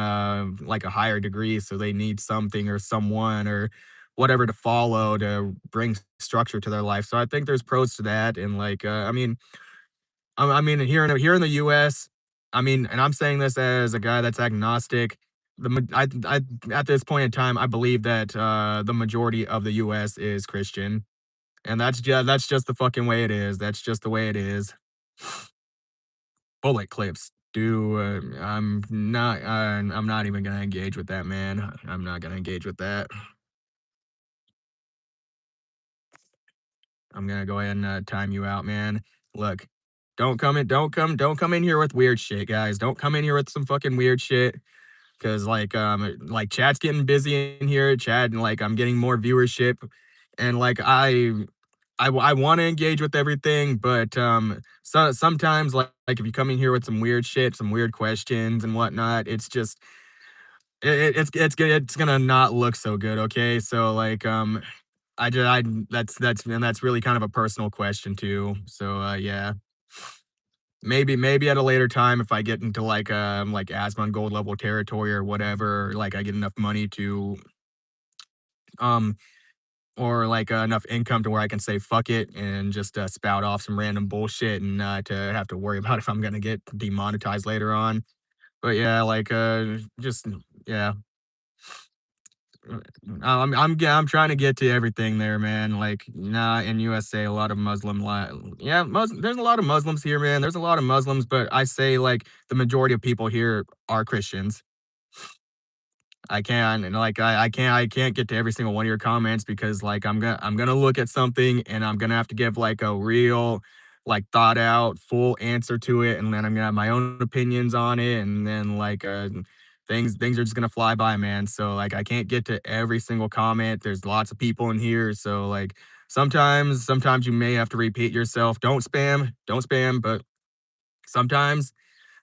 like a higher degree, so they need something or someone or whatever to follow to bring structure to their life. So I think there's pros to that, and like I mean, here in the U.S., I mean, and I'm saying this as a guy that's agnostic. I at this point in time, I believe that the majority of the U.S. is Christian, and that's just the fucking way it is. That's just the way it is. Bullet clips. I'm not even gonna engage with that, man. I'm not gonna engage with that. I'm gonna go ahead and time you out, man. Look, don't come in here with weird shit, guys. Don't come in here with some fucking weird shit. Cause like chat's getting busy in here. Chat and like I'm getting more viewership, and like I want to engage with everything, but sometimes like if you come in here with some weird shit, some weird questions and whatnot, it's just it's gonna not look so good. Okay, so like I just I that's really kind of a personal question too. So yeah, maybe at a later time if I get into like asthma and gold level territory or whatever, like I get enough money to um or like enough income to where I can say fuck it and just spout off some random bullshit and to have to worry about if I'm gonna get demonetized later on. But yeah, like just yeah. I'm trying to get to everything there, man. Like, nah, in USA, a lot of yeah, there's a lot of Muslims here, man. There's a lot of Muslims, but I say like the majority of people here are Christians. I can and like I can't get to every single one of your comments because like I'm gonna look at something and I'm gonna have to give like a real like thought out full answer to it, and then I'm gonna have my own opinions on it, and then like things are just gonna fly by, man. So like I can't get to every single comment. There's lots of people in here, so like sometimes you may have to repeat yourself. Don't spam, but sometimes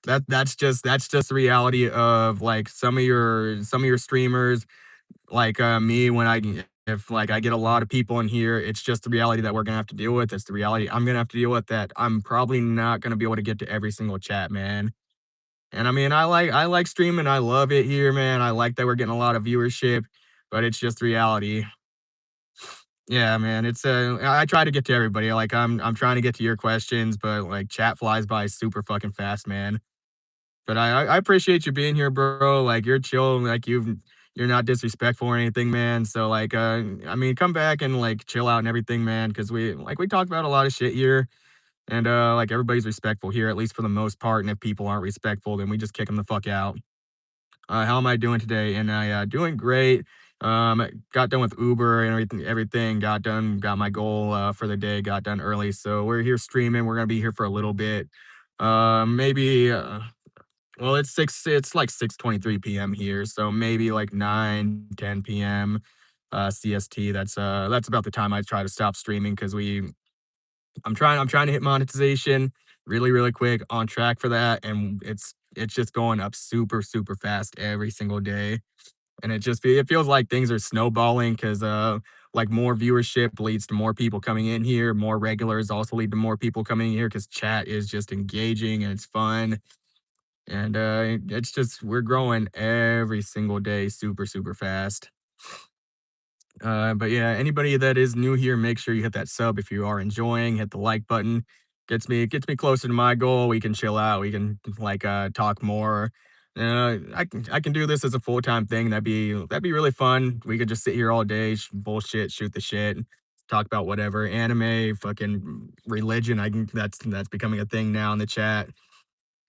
that's just the reality of like some of your streamers like me when if like I get a lot of people in here, it's just the reality that we're gonna have to deal with. It's the reality I'm gonna have to deal with that I'm probably not gonna be able to get to every single chat, man. And I mean, I like streaming. I love it here, man. I like that we're getting a lot of viewership, but it's just reality. Yeah, man. I try to get to everybody. Like I'm trying to get to your questions, but like chat flies by super fucking fast, man. But I appreciate you being here, bro. Like you're chill, like you're not disrespectful or anything, man. So like I mean, come back and like chill out and everything, man, because we talk about a lot of shit here. And like everybody's respectful here, at least for the most part. And if people aren't respectful, then we just kick them the fuck out. How am I doing today? And I doing great. Got done with Uber and everything. Got done. Got my goal for the day. Got done early. So we're here streaming. We're gonna be here for a little bit. Maybe. Well, it's six. It's like 6:23 p.m. here. So maybe like 9, 10 p.m. CST. That's about the time I try to stop streaming because we I'm trying to hit monetization really, really quick, on track for that, and it's just going up super, super fast every single day. And it feels like things are snowballing because like more viewership leads to more people coming in here, more regulars also lead to more people coming in here because chat is just engaging and it's fun. And it's just we're growing every single day super, super fast. But yeah, anybody that is new here, make sure you hit that sub if you are enjoying. Hit the like button. Gets me closer to my goal. We can chill out. We can like talk more. I can do this as a full time thing. That'd be really fun. We could just sit here all day, bullshit, shoot the shit, talk about whatever anime, fucking religion. I can that's becoming a thing now in the chat.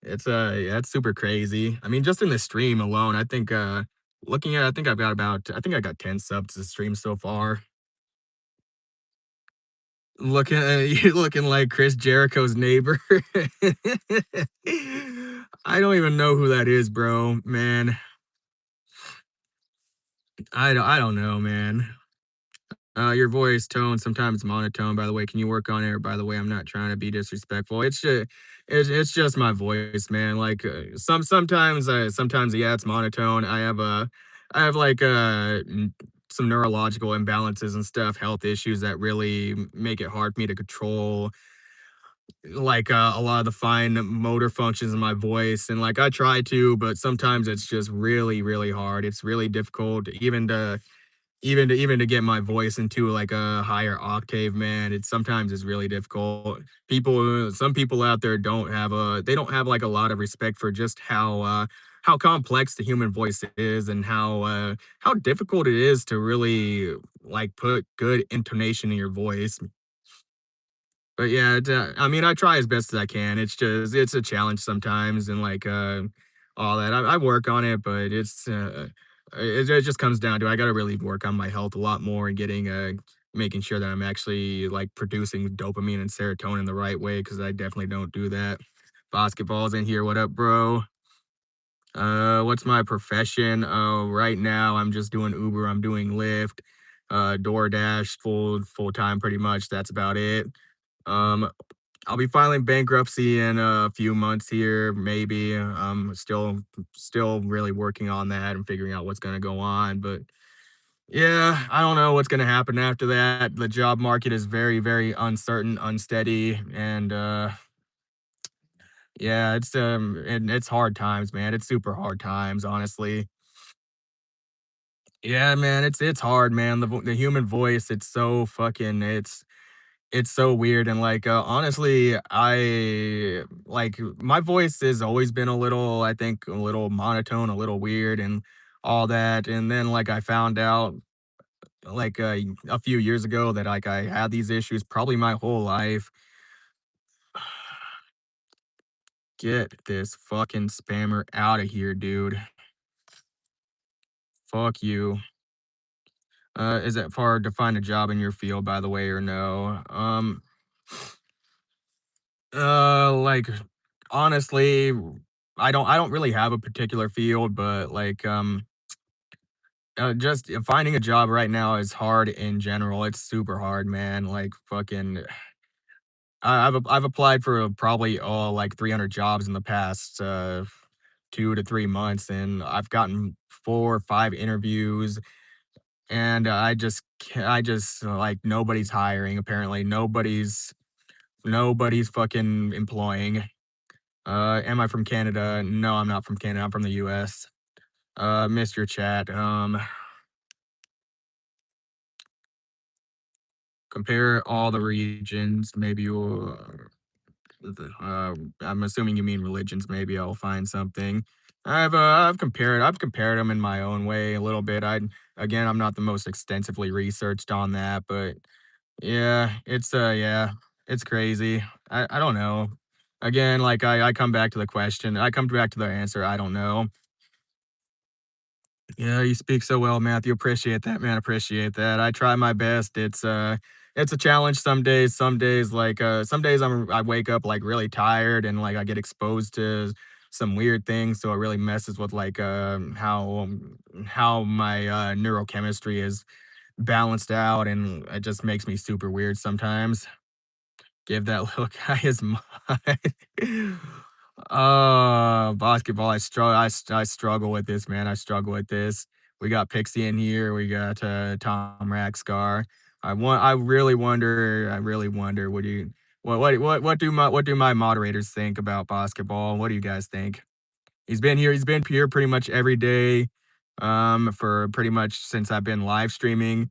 Yeah, it's super crazy. I mean, just in the stream alone, I think looking at I think I've got about I think I got 10 subs to stream so far. Looking at you looking like Chris Jericho's neighbor. I don't even know who that is, bro. Man, I don't know, man. Your voice tone sometimes monotone. By the way, can you work on it? Or by the way, I'm not trying to be disrespectful. It's just my voice, man. Like sometimes yeah, it's monotone. I have like some neurological imbalances and stuff, health issues that really make it hard for me to control like a lot of the fine motor functions in my voice. And like I try to, but sometimes it's just really, really hard. It's really difficult even to get my voice into like a higher octave, man. It's sometimes it's really difficult. Some people out there they don't have like a lot of respect for just how complex the human voice is and how difficult it is to really like put good intonation in your voice. But yeah, I mean, I try as best as I can. It's a challenge sometimes, and like all that. I work on it, but it just comes down to I got to really work on my health a lot more and making sure that I'm actually like producing dopamine and serotonin the right way because I definitely don't do that. Basketball's in here. What up, bro? What's my profession? Right now I'm just doing Uber. I'm doing Lyft, DoorDash, full time, pretty much. That's about it. Um, I'll be filing bankruptcy in a few months here, maybe. Still really working on that and figuring out what's gonna go on. But yeah, I don't know what's gonna happen after that. The job market is very, very uncertain, unsteady, and yeah, and it's hard times, man. It's super hard times, honestly. Yeah, man, it's hard, man. The human voice, it's so weird and like honestly I like my voice has always been a little I think a little monotone, a little weird and all that. And then like I found out like a few years ago that like I had these issues probably my whole life. Get this fucking spammer out of here, dude. Fuck you. Is it hard to find a job in your field, by the way, or no? Like, honestly, I don't really have a particular field, but, like, just finding a job right now is hard in general. It's super hard, man. Like, fucking I've applied for probably, like 300 jobs in the past, 2 to 3 months, and I've gotten 4 or 5 interviews. and I just like nobody's hiring apparently. Nobody's fucking employing. Am I from Canada? No, I'm not from Canada. I'm from the US. Missed your chat. Compare all the regions. Maybe you'll. I'm assuming you mean religions. Maybe I'll find something. I've compared them in my own way a little bit. Again, I'm not the most extensively researched on that, but yeah, it's crazy. I don't know. Again, like I come back to the question. I come back to the answer. I don't know. Yeah, you speak so well, Matthew. Appreciate that, man. Appreciate that. I try my best. It's a challenge some days. Some days I wake up like really tired and like I get exposed to some weird things, so it really messes with like how my neurochemistry is balanced out, and it just makes me super weird sometimes. Give that little guy his mind. Basketball, I struggle with this, man. I struggle with this. We got Pixie in here. We got Tom Rackscar. I really wonder. What do my moderators think about basketball? What do you guys think? He's been here pretty much every day, for pretty much since I've been live streaming.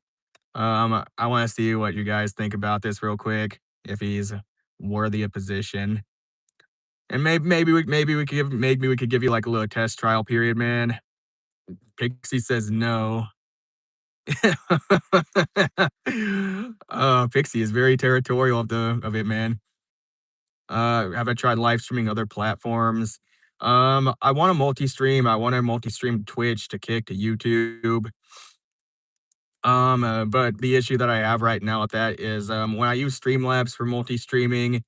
I want to see what you guys think about this real quick. If he's worthy of position, and maybe we could give you like a little test trial period, man. Pixie says no. Pixie is very territorial of it, man. Have I tried live streaming other platforms? I want to multi-stream. I want to multi-stream Twitch to Kick to YouTube. But the issue that I have right now with that is when I use Streamlabs for multi-streaming,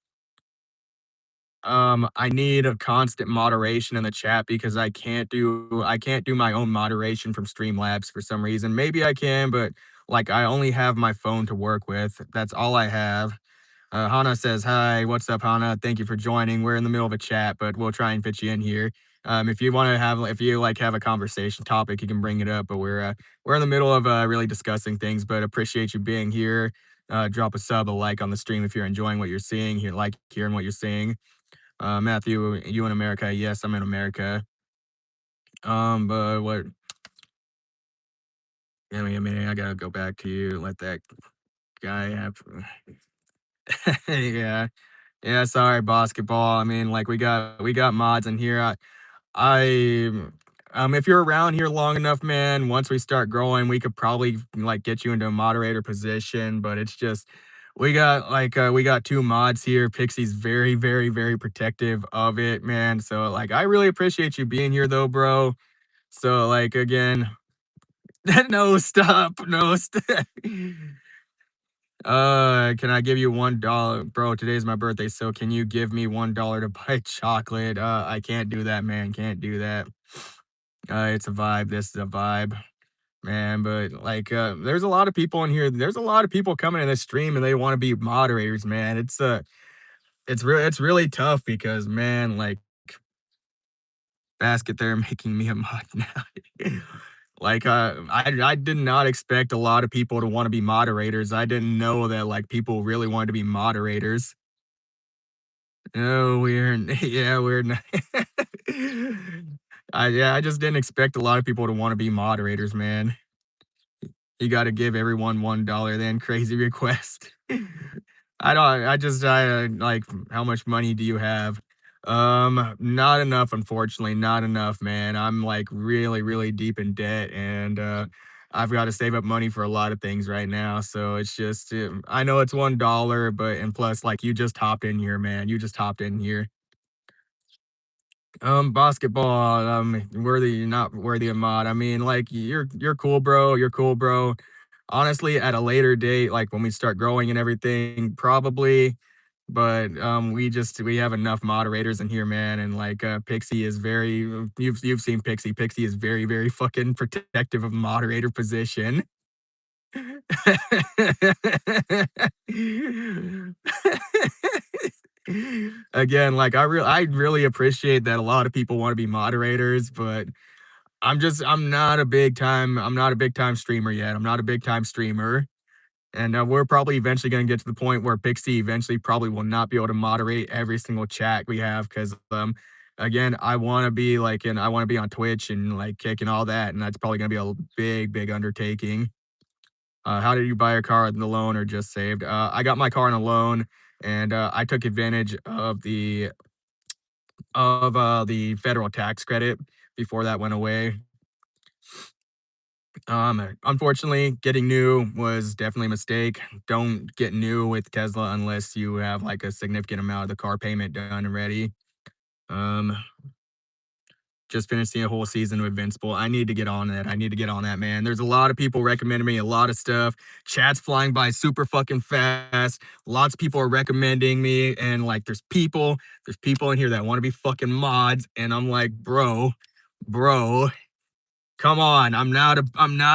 I need a constant moderation in the chat because I can't do my own moderation from Streamlabs for some reason. Maybe I can, but like I only have my phone to work with. That's all I have. Hana says, "Hi, what's up, Hana? Thank you for joining. We're in the middle of a chat, but we'll try and fit you in here. If you like have a conversation topic, you can bring it up. But we're in the middle of really discussing things. But appreciate you being here. Drop a sub, a like on the stream if you're enjoying what you're seeing here, like hearing what you're seeing. Matthew, you in America? Yes, I'm in America. But what? Give me a minute. I gotta go back to you. Let that guy have. Yeah, yeah. Sorry, basketball. I mean, like we got mods in here. I if you're around here long enough, man, once we start growing, we could probably like get you into a moderator position, but it's just we got two mods here. Pixie's very protective of it, man. So like I really appreciate you being here though, bro. So like again, no stop, no stop. Can I give you $1? Bro, today's my birthday, so can you give me $1 to buy chocolate? I can't do that, man. Can't do that. It's a vibe. This is a vibe, man. But like, there's a lot of people in here. There's a lot of people coming in this stream and they want to be moderators, man. It's really tough because, man, like Basket, they're making me a mod now. Like, I did not expect a lot of people to want to be moderators. I didn't know that like people really wanted to be moderators. No, we're yeah, we're not. I just didn't expect a lot of people to want to be moderators, man. You gotta give everyone $1 then, crazy request. I like, how much money do you have? Not enough, unfortunately, not enough, man. I'm, like, really deep in debt, and, I've gotta save up money for a lot of things right now, so it's just, I know it's $1, but and plus, like, you just hopped in here, man, you just hopped in here. Basketball, worthy, not worthy of mod. I mean, like you're cool, bro. You're cool, bro. Honestly, at a later date, like when we start growing and everything, probably. But we have enough moderators in here, man. And like Pixie is very you've seen Pixie. Pixie is very fucking protective of moderator position. Again, like I really appreciate that a lot of people want to be moderators, but I'm not a big time streamer yet. I'm not a big time streamer. And we're probably eventually going to get to the point where Pixie eventually probably will not be able to moderate every single chat we have because, again, I want to be on Twitch and like Kick and all that, and that's probably going to be a big, big undertaking. How did you buy a car on the loan or just saved? I got my car on a loan, and I took advantage of the federal tax credit before that went away. Unfortunately, getting new was definitely a mistake. Don't get new with Tesla unless you have like a significant amount of the car payment done already. Um, just finished a whole season of Invincible. I need to get on that. I need to get on that, man. There's a lot of people recommending me a lot of stuff. Chat's flying by super fucking fast. Lots of people are recommending me, and like there's people in here that want to be fucking mods, and I'm like, bro, come on. I'm not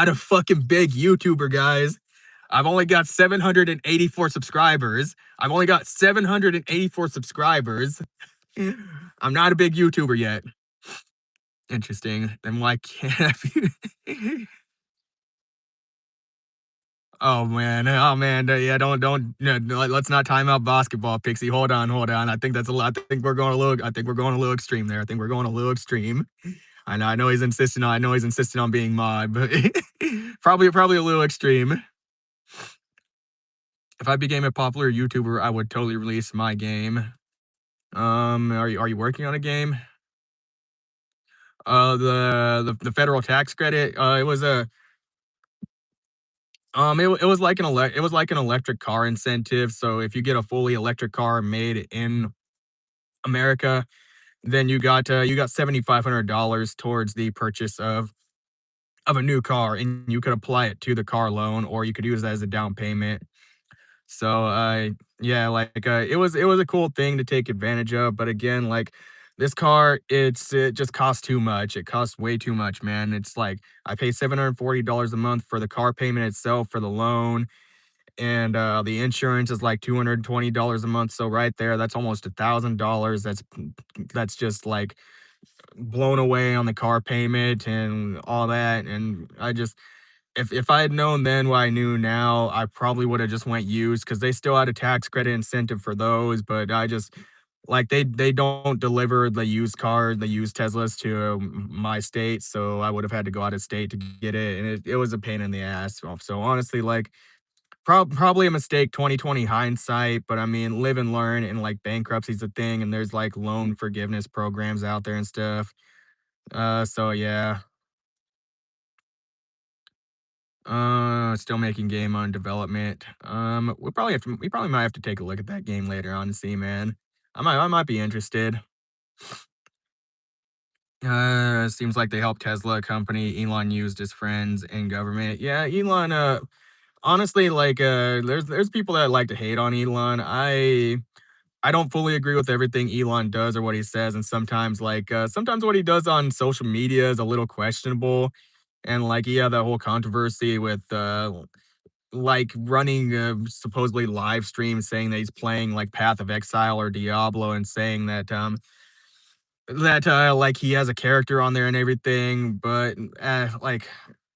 a fucking big YouTuber, guys. I've only got 784 subscribers. I've only got 784 subscribers. I'm not a big YouTuber yet. Interesting. Then why can't I be? Oh man, yeah, don't, no, no, let's not time out basketball, Pixie. Hold on. I think that's a lot. I think we're going a little extreme there. I think we're going a little extreme. I know he's insisting on being mod, but probably a little extreme. If I became a popular YouTuber, I would totally release my game. Are you working on a game? The federal tax credit. It was like it was like an electric car incentive. So if you get a fully electric car made in America, then you got $7,500 towards the purchase of a new car, and you could apply it to the car loan, or you could use that as a down payment. So, yeah, like, it was a cool thing to take advantage of, but again, like, this car, it just costs too much. It costs way too much, man. It's like, I pay $740 a month for the car payment itself for the loan, and, the insurance is like $220 a month, so right there, that's almost $1,000. That's just, like, blown away on the car payment and all that, and I just if I had known then what I knew now, I probably would have just went used because they still had a tax credit incentive for those. But I just like they don't deliver the used Teslas to my state, so I would have had to go out of state to get it, and it was a pain in the ass. So honestly, like probably a mistake, 2020 hindsight. But I mean, live and learn, and like bankruptcy's a thing, and there's like loan forgiveness programs out there and stuff. So yeah. Still making game on development. We probably might have to take a look at that game later on to see, man. I might be interested. Seems like they helped Tesla company. Elon used his friends in government. Yeah, Elon. Honestly, like, there's people that like to hate on Elon. I don't fully agree with everything Elon does or what he says, and sometimes what he does on social media is a little questionable. And like, he had that whole controversy with like running supposedly live stream saying that he's playing like Path of Exile or Diablo and saying that like he has a character on there and everything, but like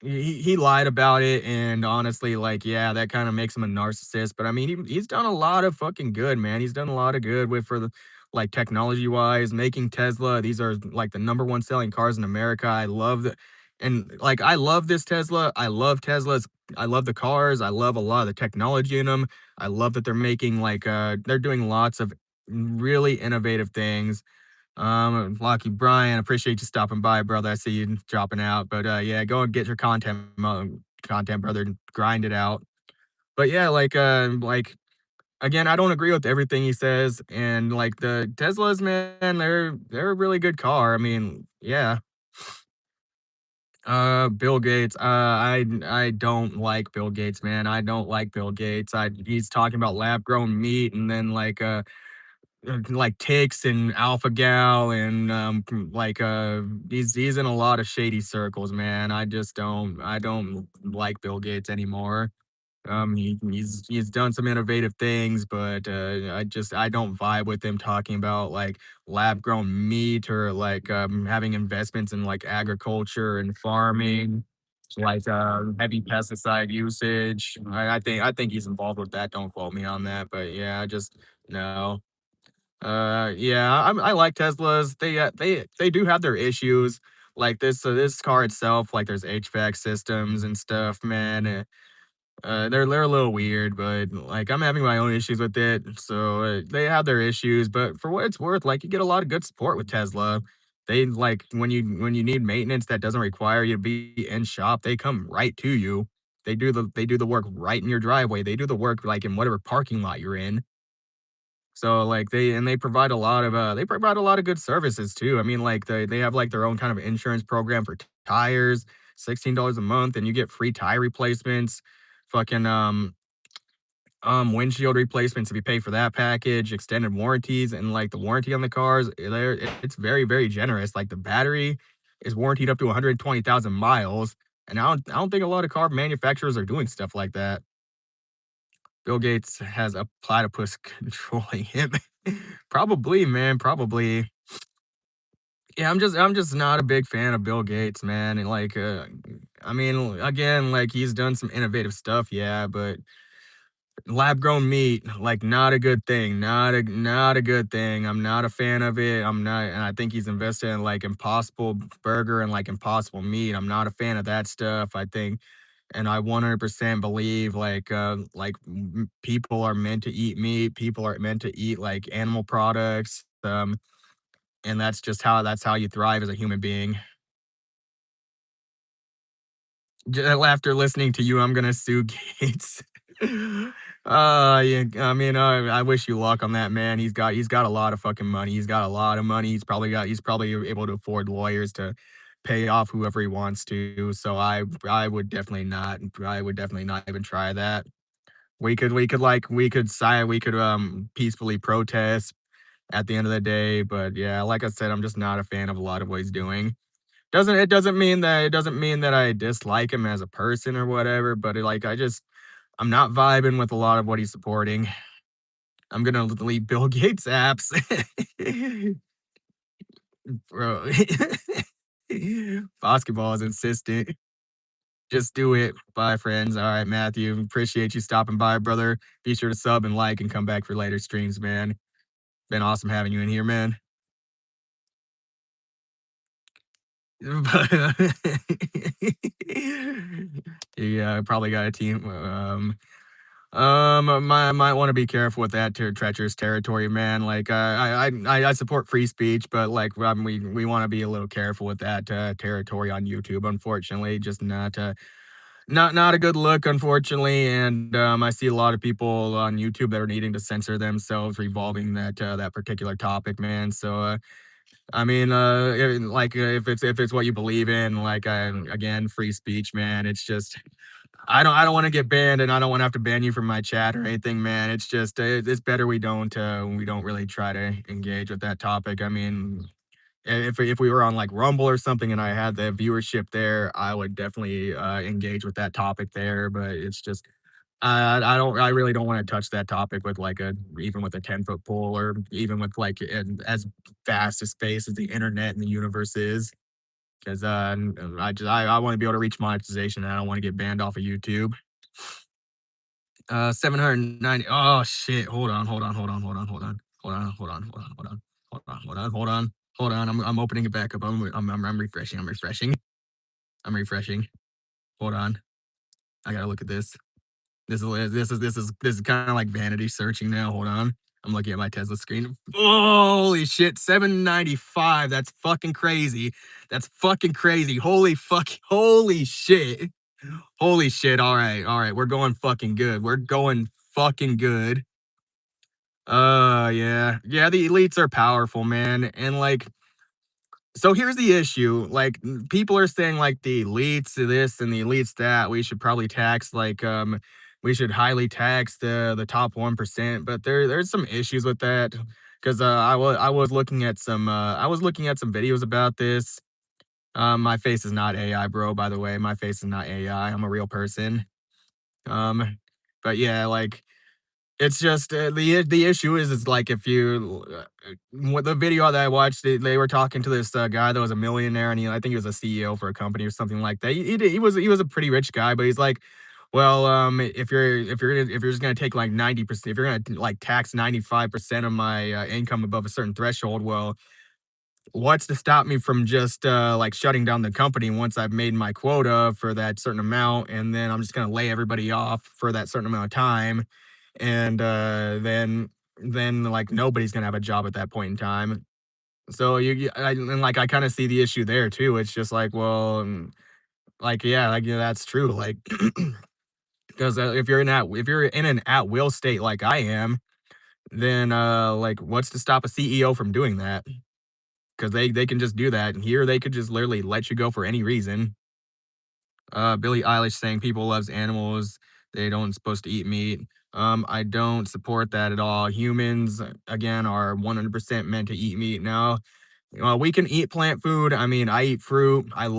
he lied about it, and honestly, like, yeah, that kind of makes him a narcissist. But I mean, he's done a lot of fucking good, man. He's done a lot of good with for the like technology wise, making Tesla. These are like the number one selling cars in America. I love the and like I love this Tesla. I love Teslas. I love the cars. I love a lot of the technology in them. I love that they're making like they're doing lots of really innovative things. Lucky Brian, appreciate you stopping by, brother. I see you dropping out, but yeah, go and get your content, brother, and grind it out. But yeah, like again, I don't agree with everything he says, and like the Teslas, man, they're a really good car. I mean, yeah. Bill Gates. I don't like Bill Gates, man. I don't like Bill Gates. He's talking about lab grown meat, and then like Takes and Alpha Gal and he's in a lot of shady circles, man. I don't like Bill Gates anymore. He's done some innovative things, but I don't vibe with him talking about like lab grown meat or like having investments in like agriculture and farming, like heavy pesticide usage. I think he's involved with that. Don't quote me on that, but yeah, I just no. Yeah, I like Teslas. They do have their issues. Like this car itself, like there's HVAC systems and stuff, man. They're a little weird, but like I'm having my own issues with it. So they have their issues, but for what it's worth, like you get a lot of good support with Tesla. They like when you need maintenance that doesn't require you to be in shop, they come right to you. They do the work right in your driveway. They do the work like in whatever parking lot you're in. So like they provide a lot of good services too. I mean like they have like their own kind of insurance program for tires, $16 a month, and you get free tire replacements, fucking windshield replacements if you pay for that package, extended warranties, and like the warranty on the cars, it's very, very generous. Like the battery is warranted up to 120,000 miles. And I don't think a lot of car manufacturers are doing stuff like that. Bill Gates has a platypus controlling him. Probably, man, probably. Yeah, I'm just not a big fan of Bill Gates, man. And like I mean, again, like he's done some innovative stuff, yeah, but lab grown meat, like not a good thing. Not a good thing. I'm not a fan of it. I'm not, and I think he's invested in like Impossible Burger and like Impossible Meat. I'm not a fan of that stuff. I think and I 100% believe people are meant to eat meat, people are meant to eat like animal products, and that's how you thrive as a human being. After listening to you, I'm gonna sue Gates. Yeah, I mean, I wish you luck on that, man. He's got a lot of fucking money. He's got a lot of money. He's probably able to afford lawyers to pay off whoever he wants to. So I would definitely not. I would definitely not even try that. We could peacefully protest at the end of the day, but yeah, like I said, I'm just not a fan of a lot of what he's doing. It doesn't mean that I dislike him as a person or whatever, but like I'm not vibing with a lot of what he's supporting. I'm gonna delete Bill Gates apps. Bro. Basketball is insistent. Just do it. Bye, friends. All right, Matthew. Appreciate you stopping by, brother. Be sure to sub and like and come back for later streams, man. Been awesome having you in here, man. Yeah, probably got a team. might want to be careful with that treacherous territory, man. Like, I support free speech, but like, we want to be a little careful with that territory on YouTube. Unfortunately, just not a good look, unfortunately. And I see a lot of people on YouTube that are needing to censor themselves revolving that particular topic, man. So, I mean, if it's what you believe in, like, again, free speech, man. It's just I don't want to get banned, and I don't want to have to ban you from my chat or anything, man. It's just it's better we don't really try to engage with that topic. I mean, if we were on like Rumble or something and I had the viewership there, I would definitely engage with that topic there. But it's just I really don't want to touch that topic with like a even with a 10-foot pole or even with like as vast a space as the internet and the universe is. Because I want to be able to reach monetization and I don't want to get banned off of YouTube. 790. Oh shit. Hold on. I'm opening it back up. I'm refreshing. I'm refreshing. Hold on. I gotta look at this. This is kind of like vanity searching now. Hold on. I'm looking at my Tesla screen. Holy shit, 795. That's fucking crazy. That's fucking crazy. Holy shit. Holy shit. All right. We're going fucking good. We're going fucking good. Yeah. Yeah, the elites are powerful, man. And like so here's the issue. Like people are saying like the elites this and the elites that. We should probably tax we should highly tax the top 1%, but there's some issues with that because I was looking at some videos about this. My face is not AI, bro, by the way. My face is not AI. I'm a real person. Um But yeah, like it's just the issue is like if you what the video that I watched, they were talking to this guy that was a millionaire, and I think he was a CEO for a company or something like that. He was a pretty rich guy, but he's like, well, if you're just gonna take like 90%, if you're gonna like tax 95% of my income above a certain threshold, well, what's to stop me from just like shutting down the company once I've made my quota for that certain amount, and then I'm just gonna lay everybody off for that certain amount of time, and then like nobody's gonna have a job at that point in time. So and like I kind of see the issue there too. It's just like, well, like yeah, like yeah, that's true. Like because if you're in an at will state like I am, then like what's to stop a CEO from doing that? Because they can just do that. And here they could just literally let you go for any reason. Billie Eilish saying people loves animals, they don't supposed to eat meat. I don't support that at all. Humans, again, are 100% meant to eat meat. Now, we can eat plant food. I mean, I eat fruit. I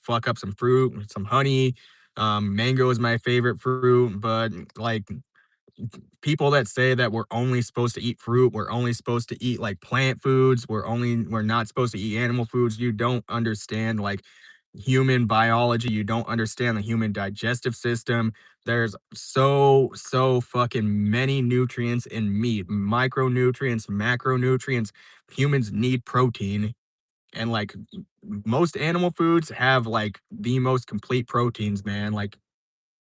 fuck up some fruit, some honey. Mango is my favorite fruit, but like people that say that we're only supposed to eat fruit, we're only supposed to eat like plant foods, we're not supposed to eat animal foods. You don't understand like human biology, you don't understand the human digestive system. There's so fucking many nutrients in meat, micronutrients, macronutrients. Humans need protein, and like most animal foods have like the most complete proteins, man. Like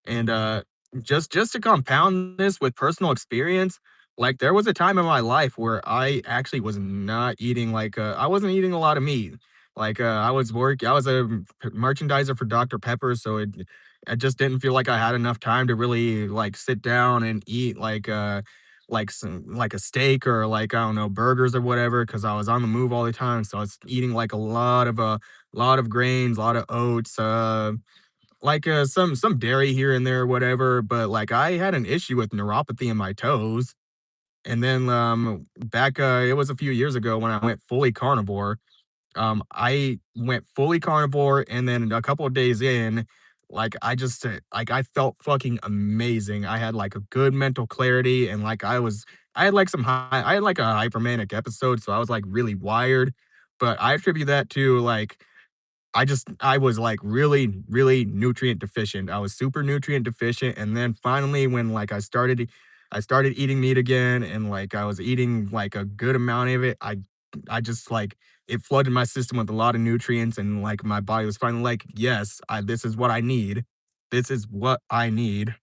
and just to compound this with personal experience, like there was a time in my life where I actually was not eating like I wasn't eating a lot of meat. Like I was a merchandiser for Dr. Pepper, so it just didn't feel like I had enough time to really like sit down and eat like some like a steak or like I don't know burgers or whatever because I was on the move all the time. So I was eating like a lot of grains, a lot of oats, like, some dairy here and there or whatever, but, like, I had an issue with neuropathy in my toes, and then, it was a few years ago when I went fully carnivore. I went fully carnivore, and then a couple of days in, like, like, I felt fucking amazing. I had, like, a good mental clarity, and, like, I had, like, I had, like, a hypermanic episode, so I was, like, really wired, but I attribute that to, like, I was, like, really nutrient deficient. I was super nutrient deficient, and then finally when, like, I started eating meat again and, like, I was eating, like, a good amount of it, I just, like it flooded my system with a lot of nutrients, and, like, my body was finally like, "Yes, this is what I need. This is what I need."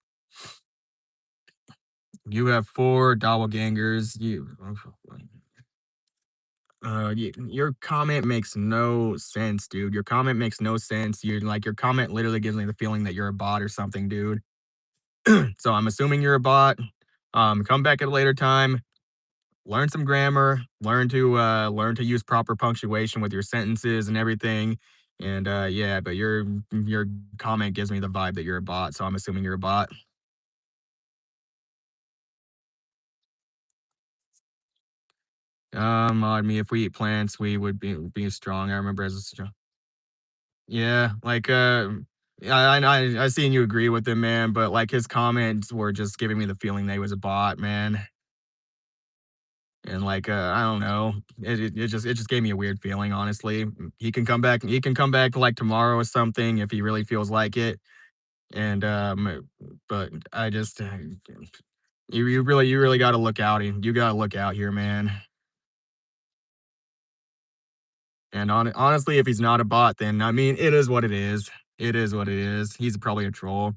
You have 4 doppelgangers. Your comment makes no sense, dude. Your comment makes no sense. Your comment literally gives me the feeling that you're a bot or something, dude. So I'm assuming you're a bot. Come back at a later time, learn some grammar, learn to use proper punctuation with your sentences and everything. And yeah, but your comment gives me the vibe that you're a bot, so I'm assuming you're a bot. I mean, if we eat plants, we would be strong. I remember as a yeah, like, I seen you agree with him, man, but, like, his comments were just giving me the feeling that he was a bot, man, and, like, I don't know, it just gave me a weird feeling, honestly. He can come back, like, tomorrow or something if he really feels like it, and, but I just, you really gotta look out, you gotta look out here, man, and honestly, if he's not a bot, then, I mean, it is what it is. It is what it is. He's probably a troll.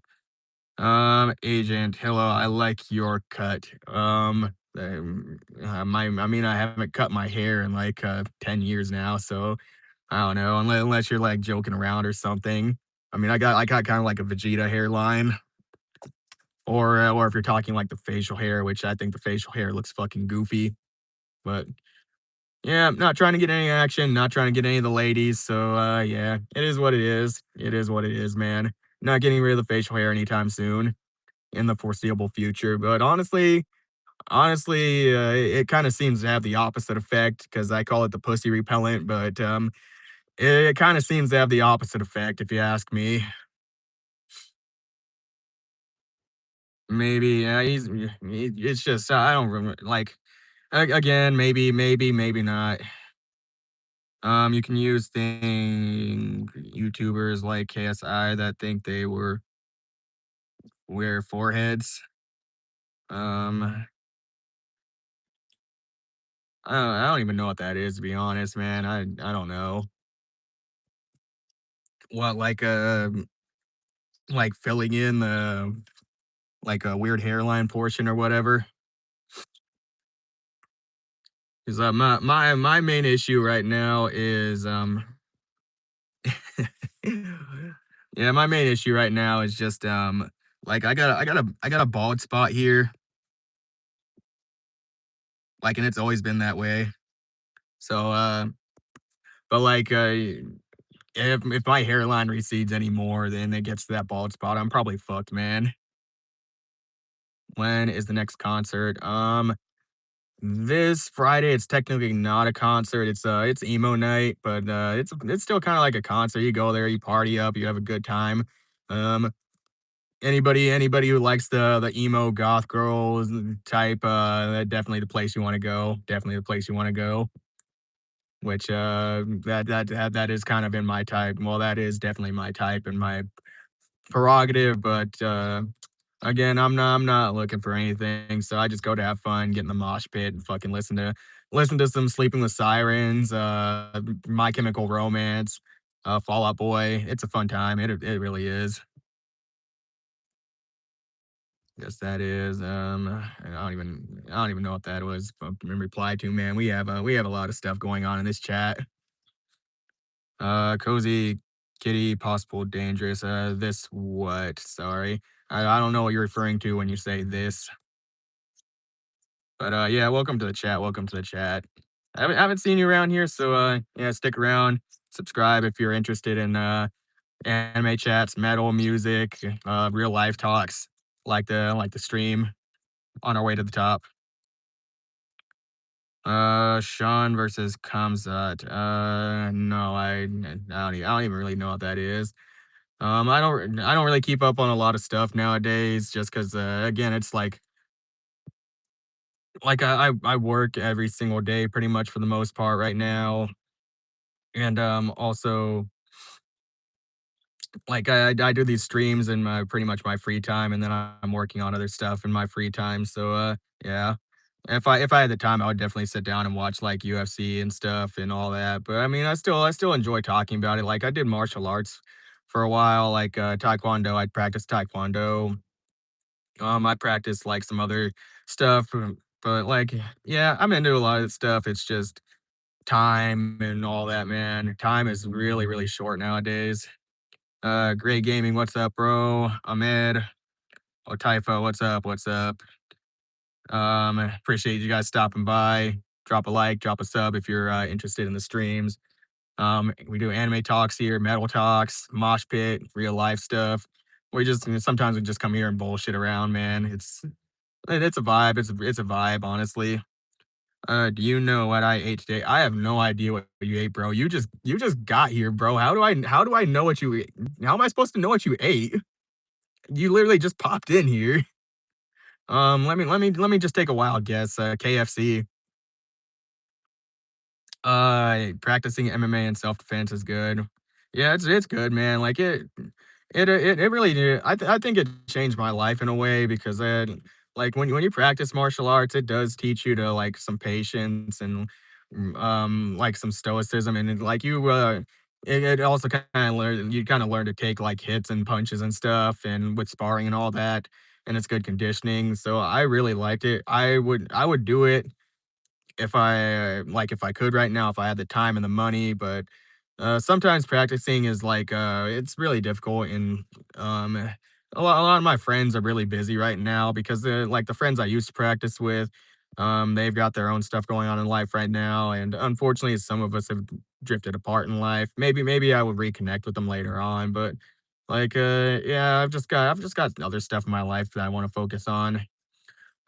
Agent, hello, I like your cut. I mean, I haven't cut my hair in like 10 years now, so I don't know, unless you're like joking around or something. I mean, I got kind of like a Vegeta hairline, or if you're talking like the facial hair, which I think the facial hair looks fucking goofy. But yeah, I'm not trying to get any action, not trying to get any of the ladies. So yeah, it is what it is. It is what it is, man. Not getting rid of the facial hair anytime soon in the foreseeable future. But honestly, it kind of seems to have the opposite effect because I call it the pussy repellent, but it kind of seems to have the opposite effect if you ask me. maybe, yeah, it's just, I don't remember, like, again, maybe not. You can use YouTubers like KSI that think they wear foreheads. Um, I don't even know what that is, to be honest, man. I don't know. What, like filling in the like a weird hairline portion or whatever. 'Cause, my main issue right now is, yeah, my main issue right now is just, like, I got a bald spot here, like, and it's always been that way. So, but, like, if my hairline recedes anymore, then it gets to that bald spot, I'm probably fucked, man. When is the next concert? This Friday, it's technically not a concert. It's emo night, but it's still kind of like a concert. You go there, you party up, you have a good time. Um, anybody who likes the emo goth girls type, definitely the place you want to go. Definitely the place you want to go. Which that is kind of in my type. Well, that is definitely my type and my prerogative, but again, I'm not looking for anything, so I just go to have fun, get in the mosh pit, and fucking listen to some Sleeping with Sirens, My Chemical Romance, Fall Out Boy. It's a fun time. It really is. Guess that is. I don't even know what that was. In reply to, man, we have a lot of stuff going on in this chat. Cozy Kitty, possible dangerous. This what? Sorry. I don't know what you're referring to when you say this. But yeah, welcome to the chat. Welcome to the chat. I haven't seen you around here, so yeah, stick around. Subscribe if you're interested in anime chats, metal music, real life talks, like the stream on our way to the top. Sean versus Kamzat. No, I don't even really know what that is. I don't really keep up on a lot of stuff nowadays, just because again, it's like I work every single day pretty much for the most part right now, and also like I do these streams in my pretty much my free time, and then I'm working on other stuff in my free time. So yeah, if I had the time, I would definitely sit down and watch like UFC and stuff and all that. But I mean, I still enjoy talking about it. Like I did martial arts for a while, like taekwondo. I'd practice taekwondo. I practice like some other stuff, but like yeah, I'm into a lot of stuff. It's just time and all that, man. Time is really short nowadays. Great gaming. What's up, bro? Ahmed. Oh, Typho. What's up? What's up? Appreciate you guys stopping by. Drop a like, drop a sub if you're interested in the streams. We do anime talks here, metal talks, mosh pit, real life stuff. We just sometimes we just come here and bullshit around, man. It's a vibe. It's a vibe, honestly. Do you know what I ate today? I have no idea what you ate, bro. You just got here, bro. How do I know what you ate? How am I supposed to know what you ate? You literally just popped in here. Let me just take a wild guess. KFC. Practicing MMA and self defense is good. Yeah, it's good, man. Like it really did. I think it changed my life in a way because like when you practice martial arts, it does teach you to like some patience and like some stoicism and like it also kind of learn to take like hits and punches and stuff and with sparring and all that and it's good conditioning. So I really liked it. I would do it if I could right now, if I had the time and the money, but sometimes practicing is like it's really difficult and um a lot of my friends are really busy right now because like the friends I used to practice with, they've got their own stuff going on in life right now, and unfortunately some of us have drifted apart in life. Maybe I would reconnect with them later on, but like yeah, I've just got other stuff in my life that I want to focus on.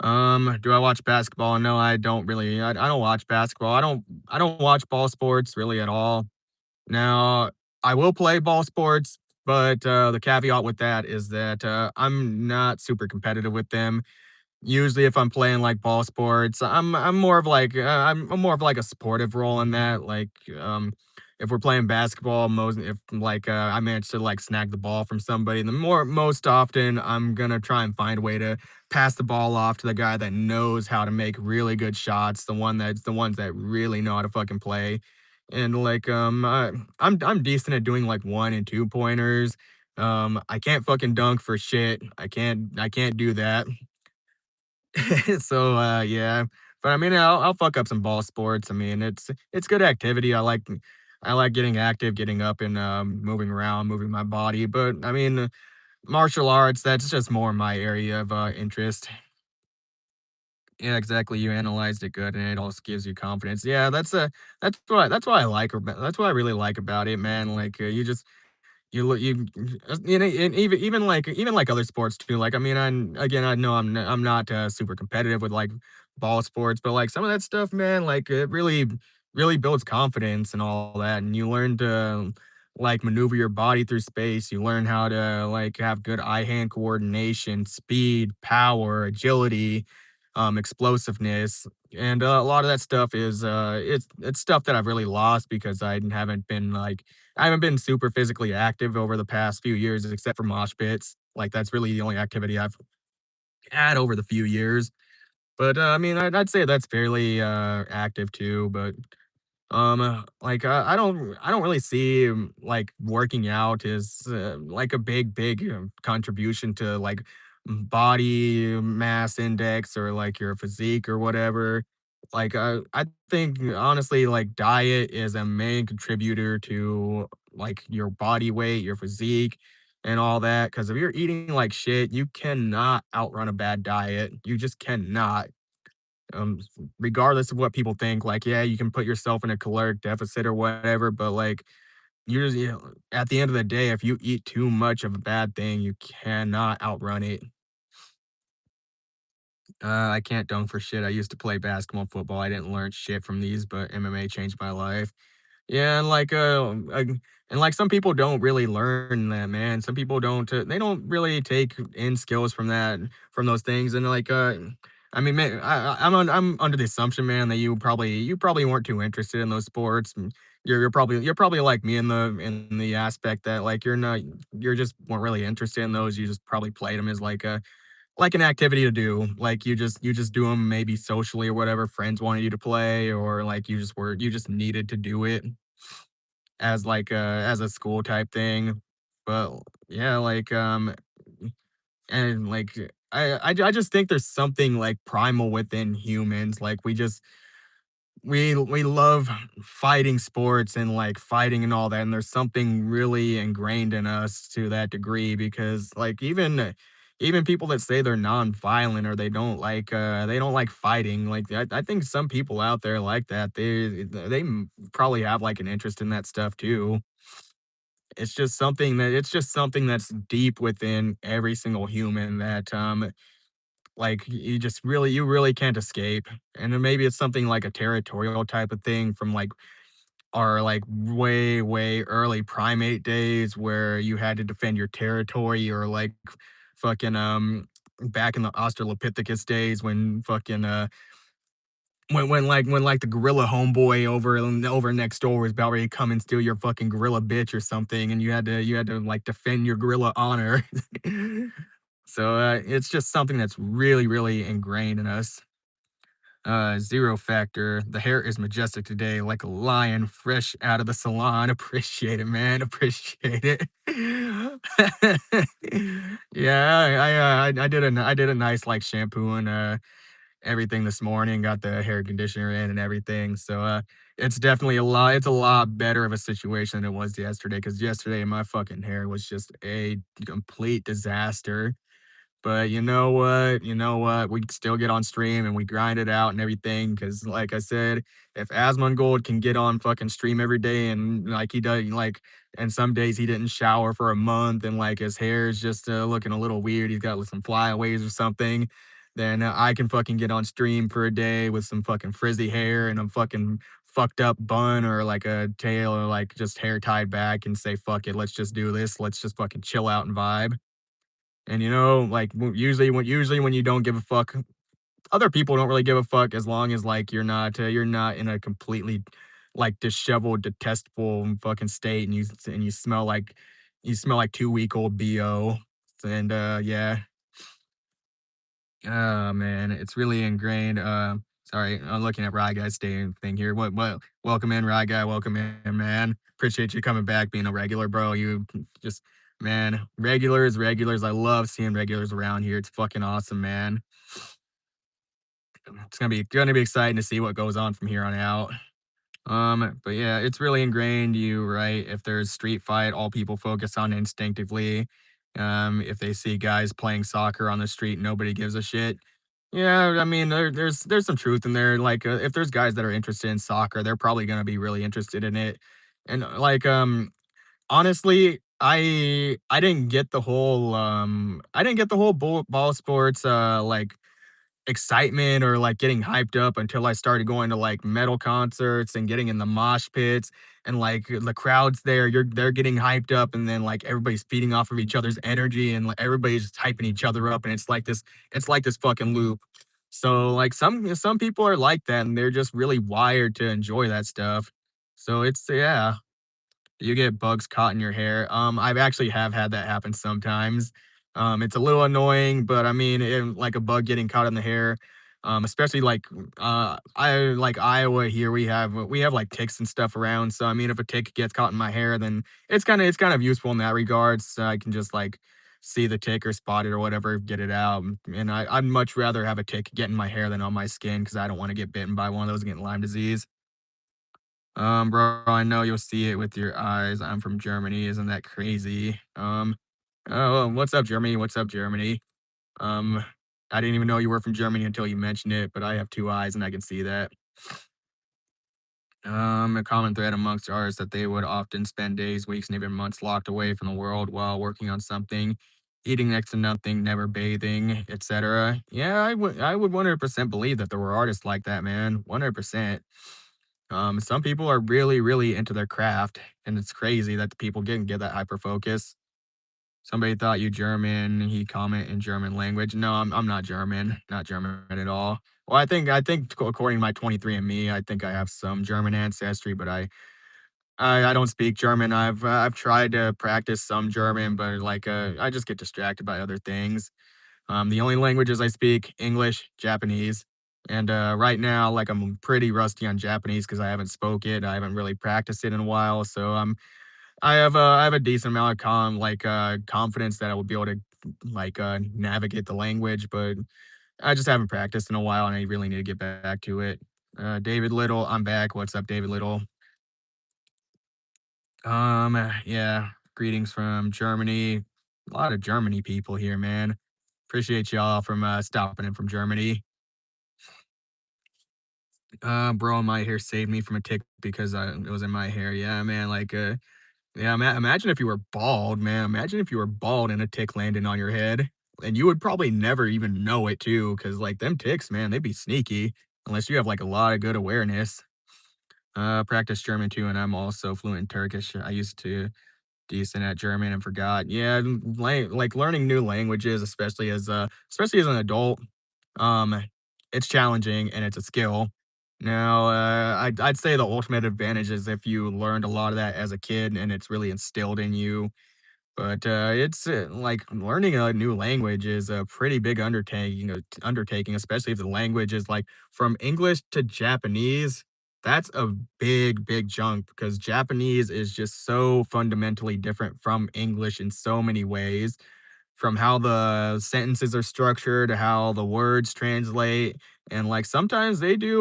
Do I watch basketball? No, I don't really. I don't watch basketball. I don't watch ball sports really at all. Now, I will play ball sports But, the caveat with that is that, I'm not super competitive with them. Usually, if I'm playing, like, ball sports, I'm more of like, I'm more of like a supportive role in that, like, if we're playing basketball, most if, like, I manage to, like, snag the ball from somebody, the most often, I'm gonna try and find a way to pass the ball off to the guy that knows how to make really good shots, the ones that really know how to fucking play, and, like, I'm decent at doing, like, 1 and 2 pointers, I can't fucking dunk for shit, I can't do that. So, yeah, but I mean, I'll fuck up some ball sports. I mean, it's good activity. I like getting active, getting up and moving around, moving my body. But I mean, martial arts, that's just more my area of interest. Yeah, exactly. You analyzed it good, and it also gives you confidence. Yeah, that's what I like. That's what I really like about it, man. Like, you look you know, and even like other sports too, like, I mean, I know I'm not, super competitive with, like, ball sports, but, like, some of that stuff, man, like, it really builds confidence and all that, and you learn to, like, maneuver your body through space, you learn how to, like, have good eye-hand coordination, speed, power, agility, explosiveness, and, a lot of that stuff is, it's stuff that I've really lost because I haven't been super physically active over the past few years except for mosh pits. Like, that's really the only activity I've had over the few years. But, I mean, I'd say that's fairly, active too, but like, I don't really see, like, working out as, like, a big, contribution to, like, body mass index or, like, your physique or whatever. Like, I think, honestly, like, diet is a main contributor to, like, your body weight, your physique, and all that. Because if you're eating like shit, you cannot outrun a bad diet. You just cannot um, regardless of what people think, like, yeah, you can put yourself in a caloric deficit or whatever, but like, at the end of the day, if you eat too much of a bad thing, you cannot outrun it. I can't dunk for shit. I used to play basketball, football. I didn't learn shit from these, but MMA changed my life. Yeah, and like some people don't really learn that, man. Some people don't. They don't really take in skills from those things. And like, I mean, man, I'm under the assumption, man, that you probably weren't too interested in those sports. And you're probably like me in the aspect that like you're just weren't really interested in those. You just probably played them as like an activity to do. Like you just do them maybe socially or whatever. Friends wanted you to play, or like you just needed to do it as a school type thing. But yeah, like and like I just think there's something like primal within humans. Like we love fighting sports and like fighting and all that, and there's something really ingrained in us to that degree because like even people that say they're non-violent or they don't like fighting, like I think some people out there like that they probably have like an interest in that stuff too. It's just something that's deep within every single human that like you really can't escape. And then maybe it's something like a territorial type of thing from like our like way early primate days where you had to defend your territory, or like fucking back in the Australopithecus days when fucking when the gorilla homeboy over next door was about ready to come and steal your fucking gorilla bitch or something, and you had to like defend your gorilla honor. So it's just something that's really ingrained in us. Zero factor. The hair is majestic today, like a lion fresh out of the salon. Appreciate it, man. Appreciate it. Yeah, I did a nice like shampoo and everything this morning. Got the hair conditioner in and everything. So it's definitely a lot. It's a lot better of a situation than it was yesterday. Because yesterday my fucking hair was just a complete disaster. But you know what? You know what? We can still get on stream and we grind it out and everything. Cause like I said, if Asmongold can get on fucking stream every day and like he does, like, and some days he didn't shower for a month and like his hair is just looking a little weird, he's got like, some flyaways or something, then I can fucking get on stream for a day with some fucking frizzy hair and a fucking fucked up bun or like a tail or like just hair tied back and say, "Fuck it, let's just do this. Let's just fucking chill out and vibe." And like usually when you don't give a fuck, other people don't really give a fuck as long as like you're not in a completely like disheveled, detestable fucking state, and you smell like 2-week-old bo. And yeah, oh man, it's really ingrained. Sorry, I'm looking at Rye Guy's thing here. What? Welcome in, Rye Guy. Welcome in, man. Appreciate you coming back, being a regular, bro. You just, man, regulars, regulars. I love seeing regulars around here. It's fucking awesome, man. It's gonna be exciting to see what goes on from here on out. But yeah, it's really ingrained you, right? If there's street fight, all people focus on instinctively. If they see guys playing soccer on the street, nobody gives a shit. Yeah, I mean, there's some truth in there. Like, if there's guys that are interested in soccer, they're probably gonna be really interested in it. And honestly, I didn't get the whole ball sports like excitement or like getting hyped up until I started going to like metal concerts and getting in the mosh pits, and like the crowds there, they're getting hyped up, and then like everybody's feeding off of each other's energy, and like everybody's just hyping each other up, and it's like this fucking loop. So like some people are like that, and they're just really wired to enjoy that stuff. So it's, yeah, you get bugs caught in your hair. I've actually have had that happen sometimes. It's a little annoying, but I mean, like a bug getting caught in the hair, especially like I like Iowa here. We have like ticks and stuff around. So I mean, if a tick gets caught in my hair, then it's kind of useful in that regard. So I can just like see the tick or spot it or whatever, get it out. And I'd much rather have a tick get in my hair than on my skin, because I don't want to get bitten by one of those and get Lyme disease. Bro, I know you'll see it with your eyes. I'm from Germany. Isn't that crazy? Oh, what's up, Germany? What's up, Germany? Um, I didn't even know you were from Germany until you mentioned it, but I have two eyes and I can see that. A common thread amongst artists that they would often spend days, weeks, and even months locked away from the world while working on something, eating next to nothing, never bathing, etc. Yeah, I would 100% believe that there were artists like that, man. 100%. Some people are really, really into their craft, and it's crazy that the people can get that hyper focus. Somebody thought you German. He comment in German language. No, I'm not German. Not German at all. Well, I think according to my 23andMe, I think I have some German ancestry, but I don't speak German. I've tried to practice some German, but like I just get distracted by other things. The only languages I speak: English, Japanese, and right now, like I'm pretty rusty on Japanese because I haven't spoke it. I haven't really practiced it in a while, so I have a decent amount of confidence that I will be able to like navigate the language, but I just haven't practiced in a while, and I really need to get back to it. David Little, I'm back. What's up, David Little? Yeah. Greetings from Germany. A lot of Germany people here, man. Appreciate y'all from stopping in from Germany. Bro, my hair saved me from a tick because it was in my hair. Yeah, man. Like, yeah. Imagine if you were bald, man. Imagine if you were bald and a tick landed on your head, and you would probably never even know it too, because like them ticks, man, they'd be sneaky unless you have like a lot of good awareness. Practice German too, and I'm also fluent in Turkish. I used to decent at German and forgot. Yeah, like learning new languages, especially as an adult, um, it's challenging and it's a skill. Now, I'd say the ultimate advantage is if you learned a lot of that as a kid and it's really instilled in you, but, it's, like, learning a new language is a pretty big undertaking, especially if the language is, like, from English to Japanese. That's a big, big jump because Japanese is just so fundamentally different from English in so many ways, from how the sentences are structured to how the words translate. And like sometimes they do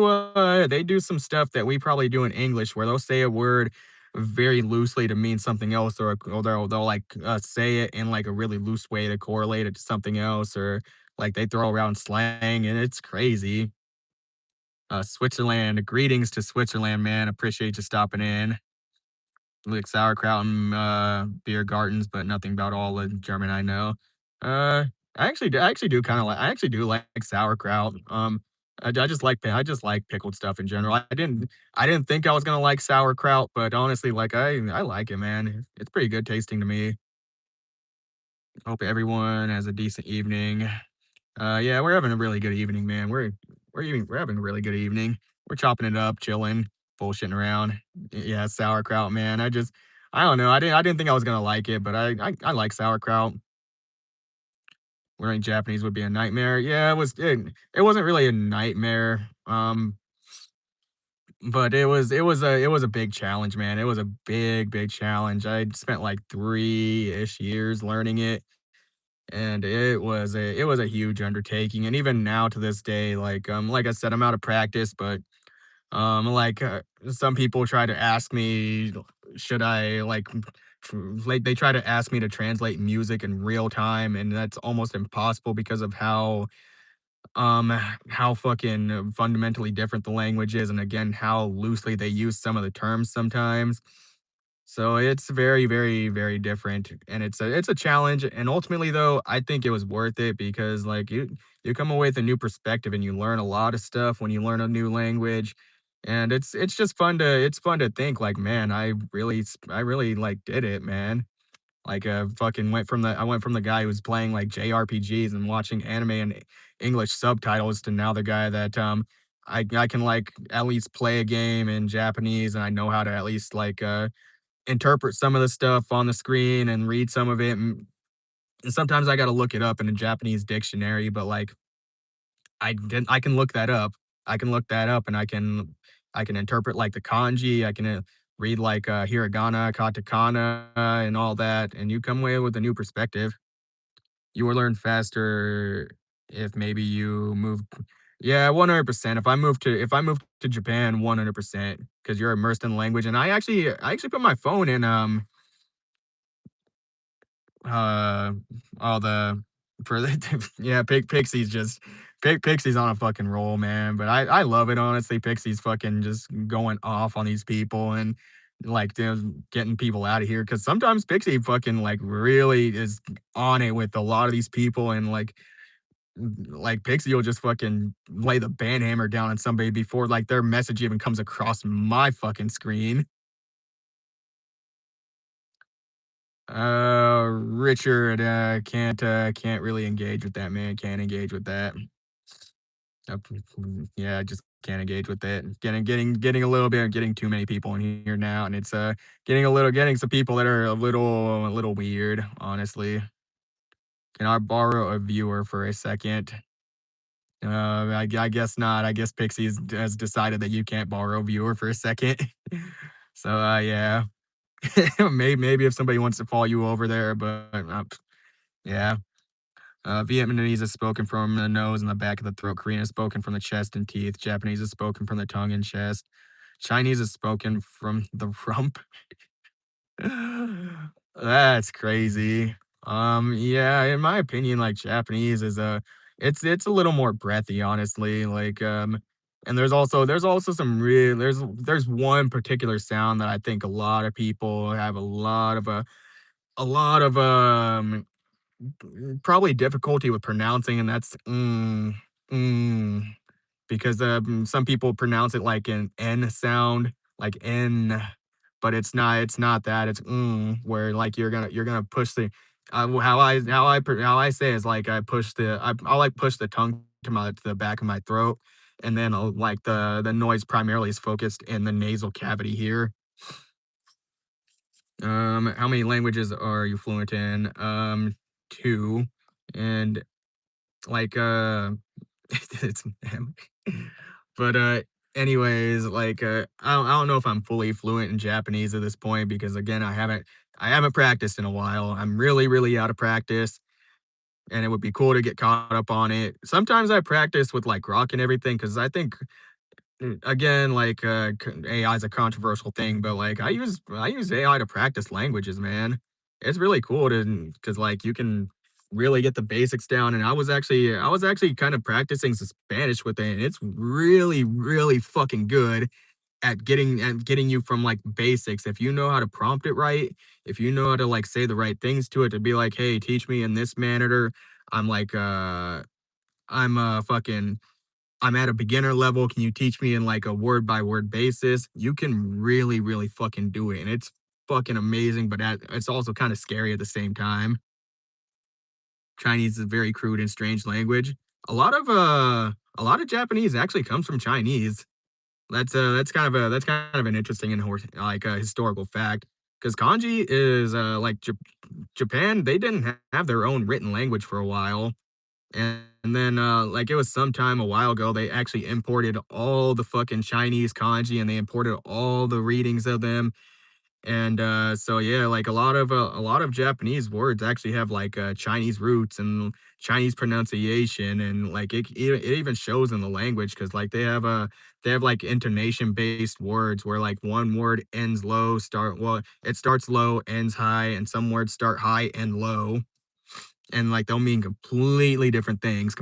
some stuff that we probably do in English where they'll say a word very loosely to mean something else, or they'll like say it in like a really loose way to correlate it to something else, or like they throw around slang, and it's crazy. Switzerland, greetings to Switzerland, man. Appreciate you stopping in. Like sauerkraut and beer gardens, but nothing about all the German I know. I actually do kind of like I actually do like sauerkraut. I just like pickled stuff in general. I didn't think I was gonna like sauerkraut, but honestly, like I like it, man. It's pretty good tasting to me. Hope everyone has a decent evening. Yeah, we're having a really good evening, man. We're having a really good evening. We're chopping it up, chilling, bullshitting around. Yeah, sauerkraut, man. I don't know. I didn't think I was gonna like it, but I like sauerkraut. Learning Japanese would be a nightmare. Yeah, it wasn't really a nightmare. But it was a big challenge, man. It was a big challenge. I spent like 3-ish years learning it, and it was a huge undertaking. And even now to this day, like I said, I'm out of practice, but some people try to ask me, should I like they try to ask me to translate music in real time, and that's almost impossible because of um, how fucking fundamentally different the language is, and again, how loosely they use some of the terms sometimes. So it's very different, and it's a challenge. And ultimately, though, I think it was worth it because you come away with a new perspective, and you learn a lot of stuff when you learn a new language, and it's just fun to think like, man, I really like did it, man. Fucking I went from the guy who was playing, like, JRPGs and watching anime and English subtitles to now the guy that, I can, like, at least play a game in Japanese, and I know how to at least, interpret some of the stuff on the screen and read some of it, and sometimes I gotta look it up in a Japanese dictionary, but, I can look that up. I can look that up, and I can interpret, like, the kanji, I can, read, hiragana, katakana, and all that, and you come away with a new perspective. You will learn faster if maybe you move. Yeah, 100%. If I move to Japan, 100%, because 'cause you're immersed in the language, and I actually put my phone in, Uh, all the for the yeah, Pixie's on a fucking roll, man, but I love it, honestly. Pixie's fucking just going off on these people and, getting people out of here. Because sometimes Pixie fucking, really is on it with a lot of these people, and, Pixie will just fucking lay the banhammer down on somebody before, their message even comes across my fucking screen. Richard, can't really engage with that, man. Can't engage with that. Yeah, I just can't engage with it. Getting a little bit, getting too many people in here now, and it's getting some people that are a little weird, honestly. Can I borrow a viewer for a second? I guess not. I guess has decided that you can't borrow a viewer for a second. So, yeah. Maybe if somebody wants to follow you over there, but yeah. Vietnamese is spoken from the nose and the back of the throat. Korean is spoken from the chest and teeth. Japanese is spoken from the tongue and chest. Chinese is spoken from the rump. That's crazy. Yeah, in my opinion, Japanese is it's a little more breathy, honestly. And there's also some real there's one particular sound that I think a lot of people have a lot of probably difficulty with pronouncing, and that's mm, because some people pronounce it like an N sound, like N, but it's not that. It's where you're gonna push the how I say is I'll like push the tongue to the back of my throat, and then the noise primarily is focused in the nasal cavity here. How many languages are you fluent in? Two, and like it's but anyways, I don't know if I'm fully fluent in Japanese at this point because again, I haven't practiced in a while. I'm really out of practice, and it would be cool to get caught up on it. Sometimes I practice with like rock and everything because I think again, AI is a controversial thing, but I use AI to practice languages, man. It's really cool to because you can really get the basics down. And I was actually kind of practicing some Spanish with it, and it's really fucking good at getting you from basics. If you know how to prompt it right, if you know how to say the right things to it to be like, hey, teach me in this manner. I'm like I'm fucking I'm at a beginner level. Can you teach me in like a word by word basis? You can really, really fucking do it. And it's fucking amazing, but it's also kind of scary at the same time. Chinese is a very crude and strange language. A lot of Japanese actually comes from Chinese. That's kind of an interesting and like a historical fact because kanji is like Japan. They didn't have their own written language for a while, and then like it was sometime a while ago they actually imported all the fucking Chinese kanji and they imported all the readings of them and so yeah, like a lot of Japanese words actually have like Chinese roots and Chinese pronunciation, and like it even shows in the language because like they have like intonation based words where like one word ends low, it starts low, ends high, and some words start high and low, and like they'll mean completely different things.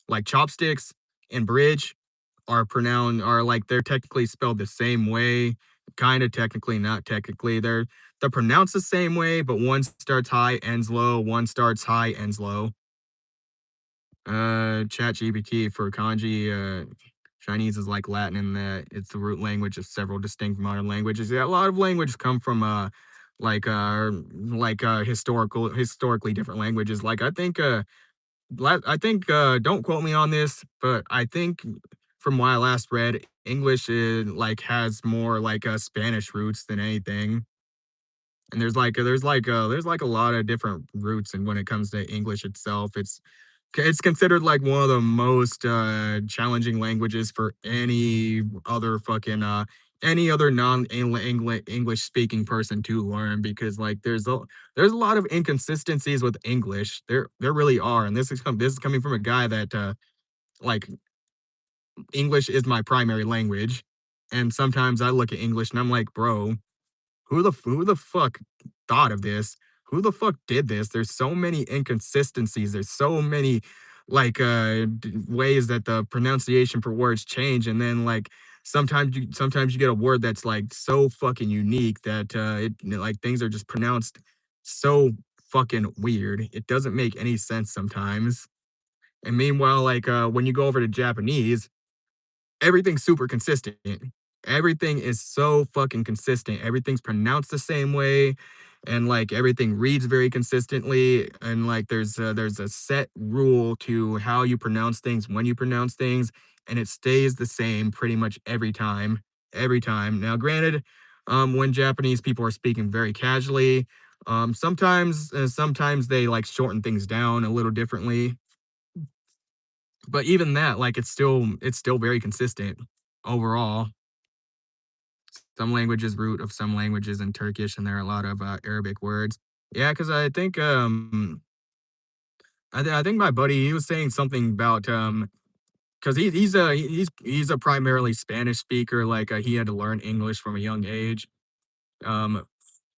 Like chopsticks and bridge are like they're technically spelled the same way, kind of technically, not technically. They're pronounced the same way, but one starts high, ends low. One starts high, ends low. Chat GPT for kanji. Chinese is like Latin in that it's the root language of several distinct modern languages. Yeah, a lot of languages come from historically different languages. Like I think don't quote me on this, but I think from what I last read, English like has more like Spanish roots than anything. And there's like a lot of different roots, and when it comes to English itself, it's considered like one of the most challenging languages for any other non English speaking person to learn because like there's a lot of inconsistencies with English. There really are, and this is coming from a guy that like English is my primary language, and sometimes I look at English and I'm like, bro, who the fuck thought of this? Who the fuck did this? There's so many inconsistencies. There's so many like ways that the pronunciation for words change, and then like sometimes you get a word that's like so fucking unique that like things are just pronounced so fucking weird. It doesn't make any sense sometimes. And meanwhile, like when you go over to Japanese, everything's super consistent. Everything is so fucking consistent. Everything's pronounced the same way, and like everything reads very consistently. And like there's a set rule to how you pronounce things when you pronounce things, and it stays the same pretty much every time. Every time. Now, granted, when Japanese people are speaking very casually, sometimes they like shorten things down a little differently, but even that, like it's still very consistent overall. Some languages root of some languages in Turkish, and there are a lot of Arabic words. Yeah, because I think my buddy he was saying something about because he's a primarily Spanish speaker. Like he had to learn English from a young age. Um,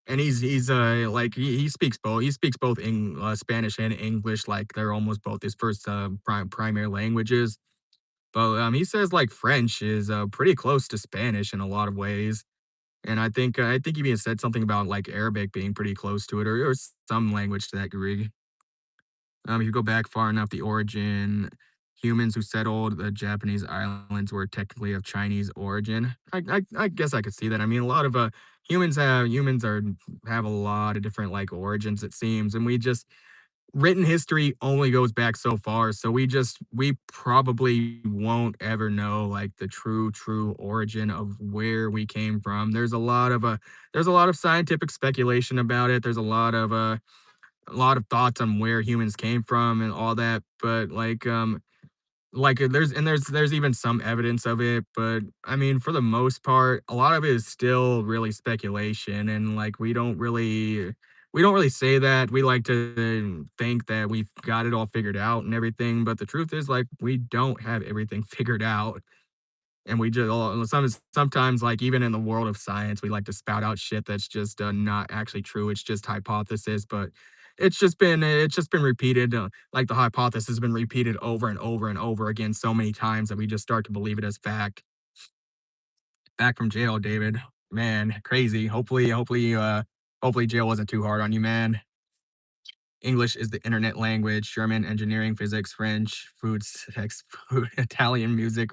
and he's like he speaks both. He speaks both in Spanish and English. Like they're almost both his first primary languages. But he says like French is pretty close to Spanish in a lot of ways. And I think you even said something about like Arabic being pretty close to it, or some language to that degree. If you go back far enough, the origin humans who settled the Japanese islands were technically of Chinese origin. I guess I could see that. I mean, a lot of humans are have a lot of different like origins it seems, and we just written history only goes back so far, so we probably won't ever know like the true origin of where we came from. There's a lot of scientific speculation about it. There's a lot of thoughts on where humans came from and all that, but there's even some evidence of it, but I mean, for the most part, a lot of it is still really speculation, and like we don't really say that. We like to think that we've got it all figured out and everything, but the truth is like we don't have everything figured out. And we just sometimes like even in the world of science, we like to spout out shit that's just not actually true. It's just hypothesis, but it's just been repeated. Like the hypothesis has been repeated over and over and over again so many times that we just start to believe it as fact. Back from jail, David. Man, crazy. Hopefully jail wasn't too hard on you, man. English is the internet language, German engineering, physics, French, food, sex, food, Italian music,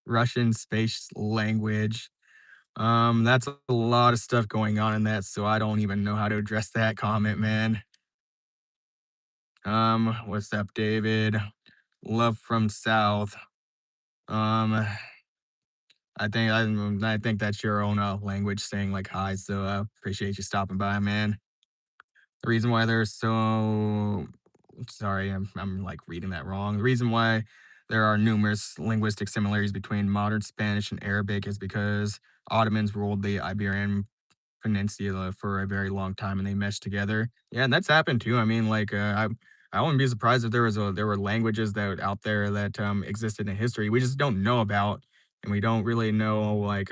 Russian space language. That's a lot of stuff going on in that, so I don't even know how to address that comment, man. What's up, David? Love from South. Um, I think that's your own language saying like hi, so appreciate you stopping by, man. The reason why there's so sorry, I'm like reading that wrong. The reason why there are numerous linguistic similarities between modern Spanish and Arabic is because Ottomans ruled the Iberian Peninsula for a very long time and they meshed together. Yeah, and that's happened too. I mean, like I wouldn't be surprised if there were languages that out there that existed in history we just don't know about, and we don't really know like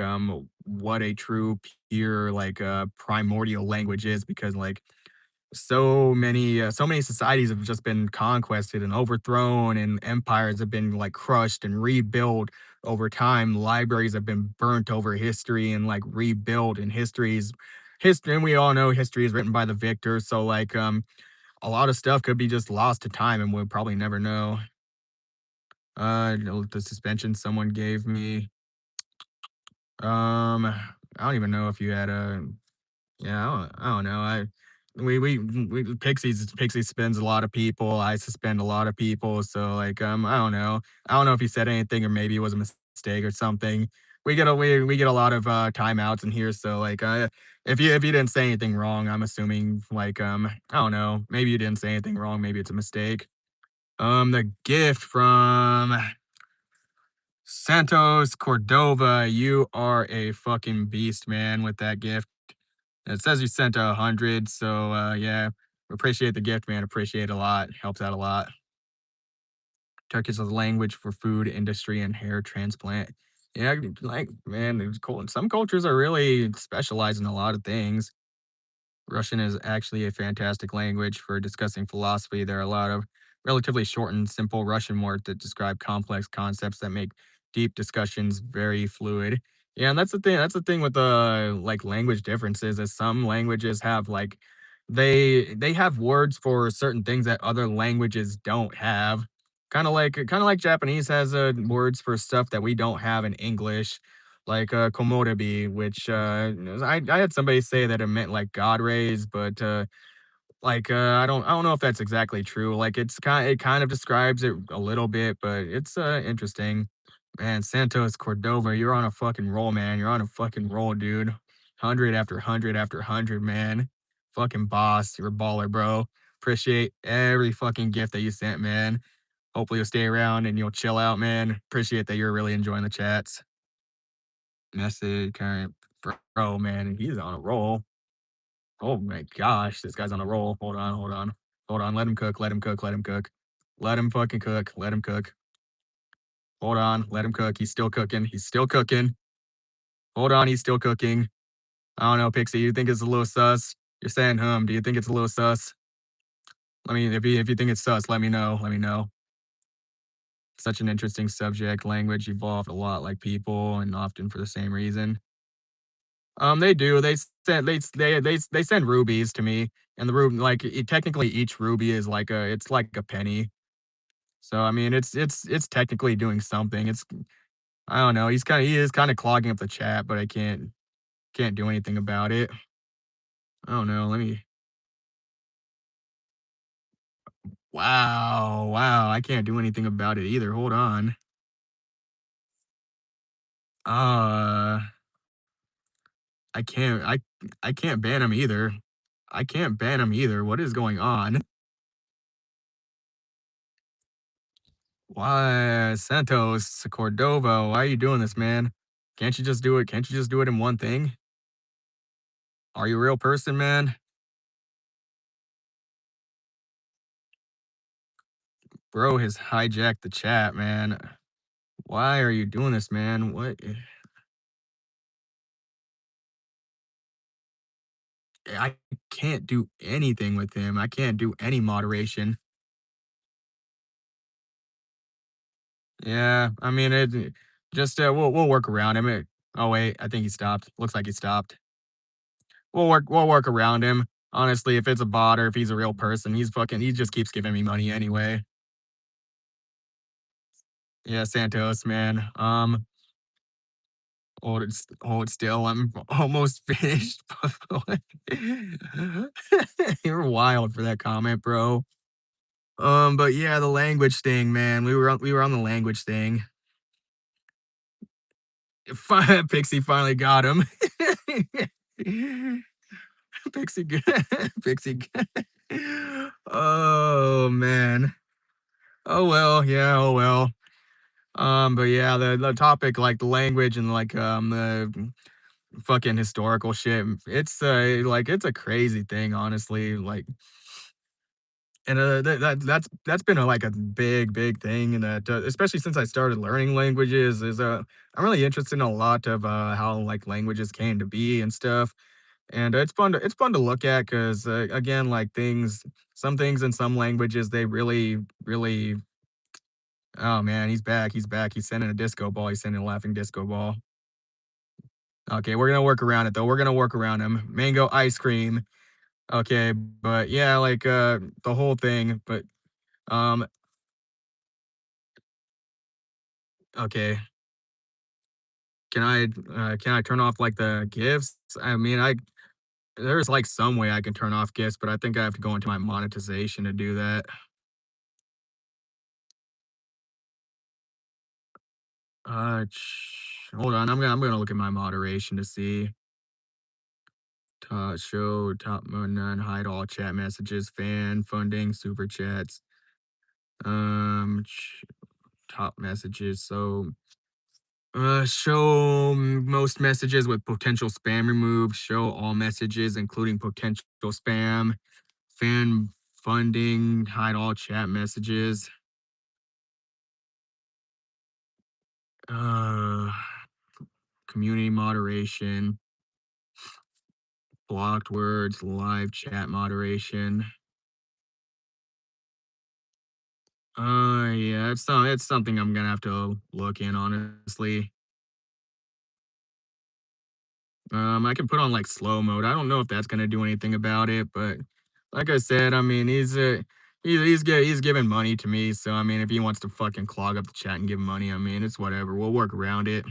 what a true pure like primordial language is because like so many societies have just been conquested and overthrown and empires have been like crushed and rebuilt over time. Libraries have been burnt over history and like rebuilt, and history, and we all know history is written by the victor, so like a lot of stuff could be just lost to time and we'll probably never know. The suspension someone gave me, I don't even know if you had a yeah, I don't know. We Pixie spends a lot of people. I suspend a lot of people. So like I don't know. I don't know if he said anything or maybe it was a mistake or something. We get a lot of timeouts in here. So like if you didn't say anything wrong, I'm assuming like I don't know. Maybe you didn't say anything wrong. Maybe it's a mistake. The gift from Santos Cordova. You are a fucking beast, man, with that gift. It says you sent 100, so yeah, appreciate the gift, man. Appreciate it a lot. Helps out a lot. Turkish is a language for food industry and hair transplant. Yeah, like man, it's cool. Some cultures are really specialized in a lot of things. Russian is actually a fantastic language for discussing philosophy. There are a lot of relatively short and simple Russian words that describe complex concepts that make deep discussions very fluid. Yeah, and that's the thing. That's the thing with like language differences is some languages have like they have words for certain things that other languages don't have. Kind of like Japanese has words for stuff that we don't have in English like komodobi, which I had somebody say that it meant like God rays, but I don't know if that's exactly true. Like it kind of describes it a little bit, but it's interesting. Man, Santos Cordova, you're on a fucking roll, man. You're on a fucking roll, dude. 100 after 100 after 100, man. Fucking boss. You're a baller, bro. Appreciate every fucking gift that you sent, man. Hopefully you'll stay around and you'll chill out, man. Appreciate that you're really enjoying the chats. Message current bro, man, he's on a roll. Oh my gosh, this guy's on a roll. Hold on, hold on. Hold on, let him cook, let him cook, let him cook. Let him fucking cook, let him cook. Hold on, let him cook. He's still cooking. He's still cooking. Hold on, he's still cooking. I don't know, Pixie, you think it's a little sus? You're saying do you think it's a little sus? Let me if you think it's sus, let me know. Let me know. Such an interesting subject. Language evolved a lot like people and often for the same reason. They do. They send rubies to me, and the ruby like technically each ruby is like a penny. So I mean, it's technically doing something. It's I don't know. He is kind of clogging up the chat, but I can't do anything about it. I don't know. Let me. Wow. I can't do anything about it either. Hold on. Uh, I can't ban him either. I can't ban him either. What is going on? Why, Santos, Cordova, why are you doing this, man? Can't you just do it? Can't you just do it in one thing? Are you a real person, man? Bro has hijacked the chat, man. Why are you doing this, man? What? I can't do anything with him. I can't do any moderation. Yeah, I mean, just we'll work around him. Oh wait, I think he stopped. Looks like he stopped. We'll work around him. honestly, if it's a bot or if he's a real person, he just keeps giving me money anyway. Yeah, Santos, man. Hold still. I'm almost finished. You're wild for that comment, bro. But yeah, the language thing, man. We were on the language thing. Pixie finally got him. Pixie, Pixie. Oh man. Oh well. Yeah. Oh well. But yeah, the topic, like the language and like the fucking historical shit. It's like it's a crazy thing, honestly. Like, and that's been like a big thing, and that especially since I started learning languages, is I'm really interested in a lot of how like languages came to be and stuff. And it's fun to look at because again, like some things in some languages, they really. Oh man, he's back. He's sending a disco ball. He's sending a laughing disco ball. Okay, we're gonna work around it though. We're gonna work around him. Mango ice cream. Okay, but yeah, like the whole thing. But um, okay, can I turn off like the gifts? I mean, I there's like some way I can turn off gifts, but I think I have to go into my monetization to do that. Hold on, I'm gonna look at my moderation to see. Show top none, hide all chat messages, fan funding, super chats. Top messages. So show most messages with potential spam removed. Show all messages, including potential spam. Fan funding. Hide all chat messages. Uh, community moderation. Blocked words. Live chat moderation. Yeah, it's something I'm gonna have to look in, honestly. I can put on like slow mode. I don't know if that's gonna do anything about it, but like I said, I mean, he's giving money to me, so I mean, if he wants to fucking clog up the chat and give money, I mean, it's whatever. We'll work around it.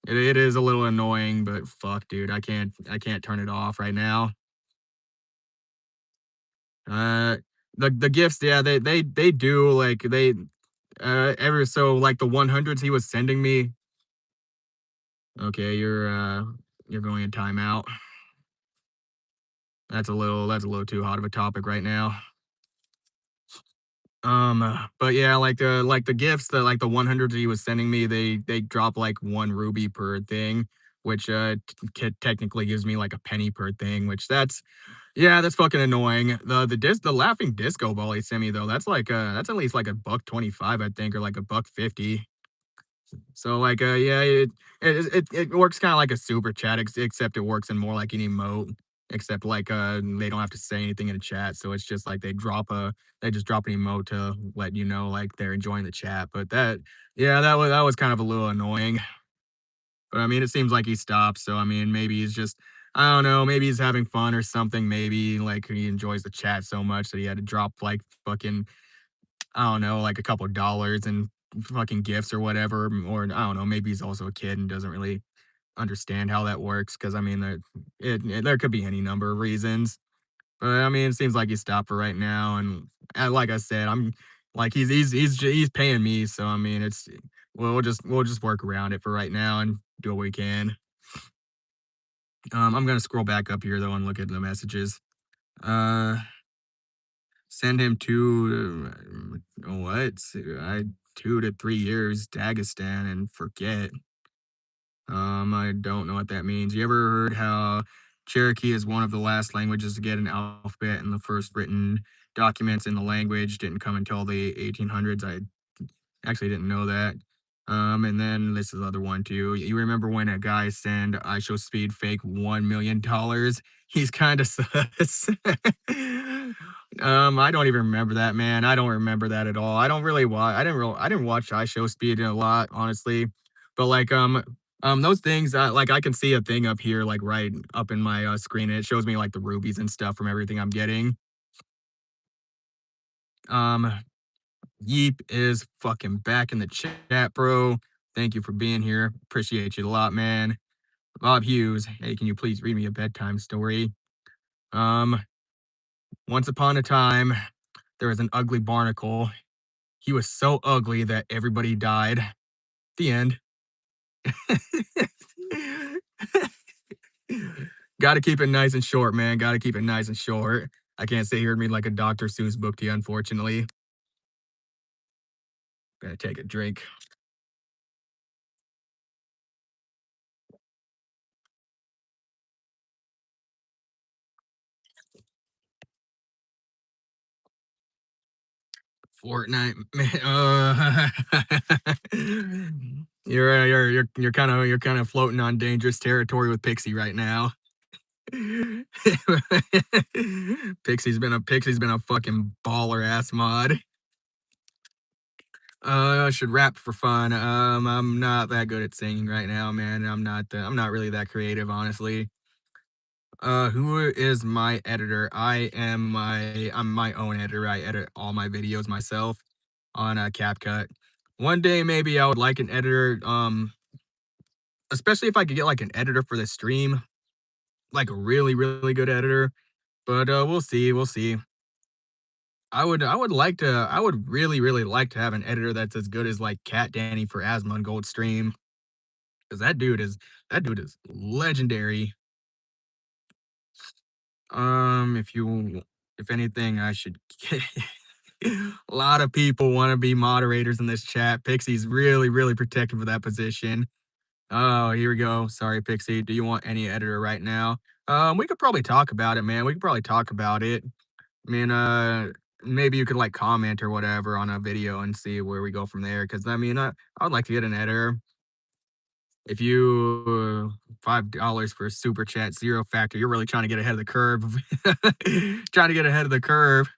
It is a little annoying, but fuck, dude, I can't turn it off right now. Uh, the gifts, yeah, they do like they ever so like the 100s he was sending me. Okay, you're going in timeout. That's a little too hot of a topic right now. But yeah, like the gifts that like the 100s he was sending me, they drop like 1 ruby per thing, which technically gives me like a penny per thing, which that's fucking annoying. The laughing disco ball he sent me though, that's at least like a buck 25, I think, or like a buck 50. So like yeah, it works kind of like a super chat, except it works in more like an emote. Except like they don't have to say anything in the chat, so it's just like they just drop an emote to let you know like they're enjoying the chat. But yeah, that was kind of a little annoying. But I mean, it seems like he stopped, so I mean, maybe he's just I don't know, maybe he's having fun or something. Maybe like he enjoys the chat so much that he had to drop like fucking I don't know, like a couple of dollars and fucking gifts or whatever, or I don't know, maybe he's also a kid and doesn't really understand how that works. Because I mean, there could be any number of reasons, but I mean, it seems like he stopped for right now, and like I said, I'm like he's paying me, so I mean, we'll just work around it for right now and do what we can. I'm gonna scroll back up here though and look at the messages. Uh, Send him what? I 2 to 3 years, Dagestan, and forget. I don't know what that means. You ever heard how Cherokee is one of the last languages to get an alphabet and the first written documents in the language didn't come until the 1800s? I actually didn't know that. And then this is the other one too. You remember when a guy sent I show speed fake $1 million? He's kind of sus. I don't even remember that, man. I don't remember that at all. I don't really watch. I didn't watch I show speed a lot, honestly. But like Those things, like, I can see a thing up here, like, right up in my, screen, and it shows me, like, the rubies and stuff from everything I'm getting. Um, Yeep is fucking back in the chat, bro. Thank you for being here. Appreciate you a lot, man. Bob Hughes, hey, can you please read me a bedtime story? Um, Once upon a time, there was an ugly barnacle. He was so ugly that everybody died. The end. Gotta keep it nice and short, man. Gotta keep it nice and short. I can't sit here and read like a Dr. Seuss book to you, unfortunately. Gotta take a drink. Fortnite, man. You're kind of floating on dangerous territory with Pixie right now. Pixie's been a fucking baller ass mod. I should rap for fun. I'm not that good at singing right now, man. I'm not really that creative, honestly. Who is my editor? I'm my own editor. I edit all my videos myself on CapCut. One day maybe I would like an editor, especially if I could get like an editor for the stream, like a really, really good editor. But we'll see, we'll see. I would really, really like to have an editor that's as good as like Cat Danny for Asthma and Gold Stream. Because that dude is legendary. If anything, I should get a lot of people want to be moderators in this chat. Pixie's really, really protective of that position. Oh, here we go. Sorry, Pixie. Do you want any editor right now? We could probably talk about it, man. We could probably talk about it. I mean, maybe you could like comment or whatever on a video and see where we go from there. Because I mean, I would like to get an editor. If you $5 for a super chat, zero factor, you're really trying to get ahead of the curve. Trying to get ahead of the curve.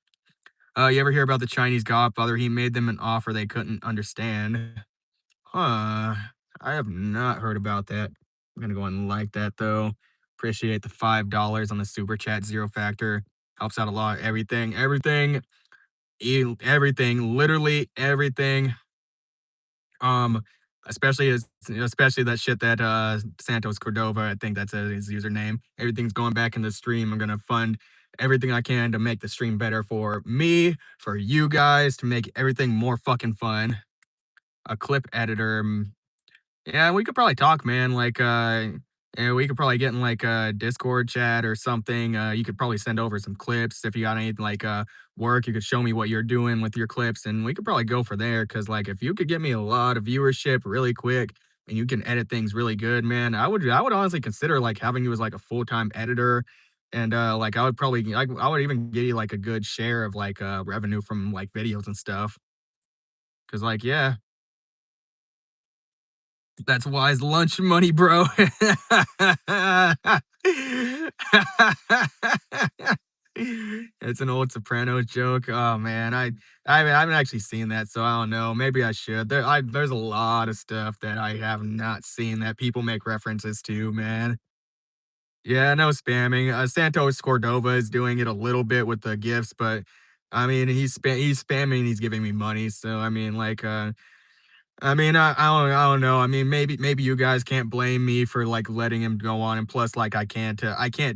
You ever hear about the Chinese Godfather? He made them an offer they couldn't understand. Huh. I have not heard about that. I'm gonna go and like that though. Appreciate the $5 on the super chat, zero factor. Helps out a lot. Everything, literally everything. Um, especially that shit that Santos Cordova, I think that's his username. Everything's going back in the stream. I'm gonna fund everything I can to make the stream better for me, for you guys, to make everything more fucking fun. A clip editor, yeah, we could probably talk, man. Like, yeah, we could probably get in like a Discord chat or something. You could probably send over some clips if you got any like work. You could show me what you're doing with your clips, and we could probably go for there. Cause like, if you could get me a lot of viewership really quick, and you can edit things really good, man, I would honestly consider like having you as like a full time editor. And like, I would even give you like a good share of like revenue from like videos and stuff. Cause like, yeah, that's wise lunch money, bro. It's an old Sopranos joke. Oh man, I haven't actually seen that, so I don't know. Maybe I should. There's a lot of stuff that I have not seen that people make references to, man. Yeah, no spamming. Santos Cordova is doing it a little bit with the gifts, but I mean, he's spamming. He's giving me money, so I mean, like, I don't know. I mean, maybe you guys can't blame me for like letting him go on. And plus, like, I can't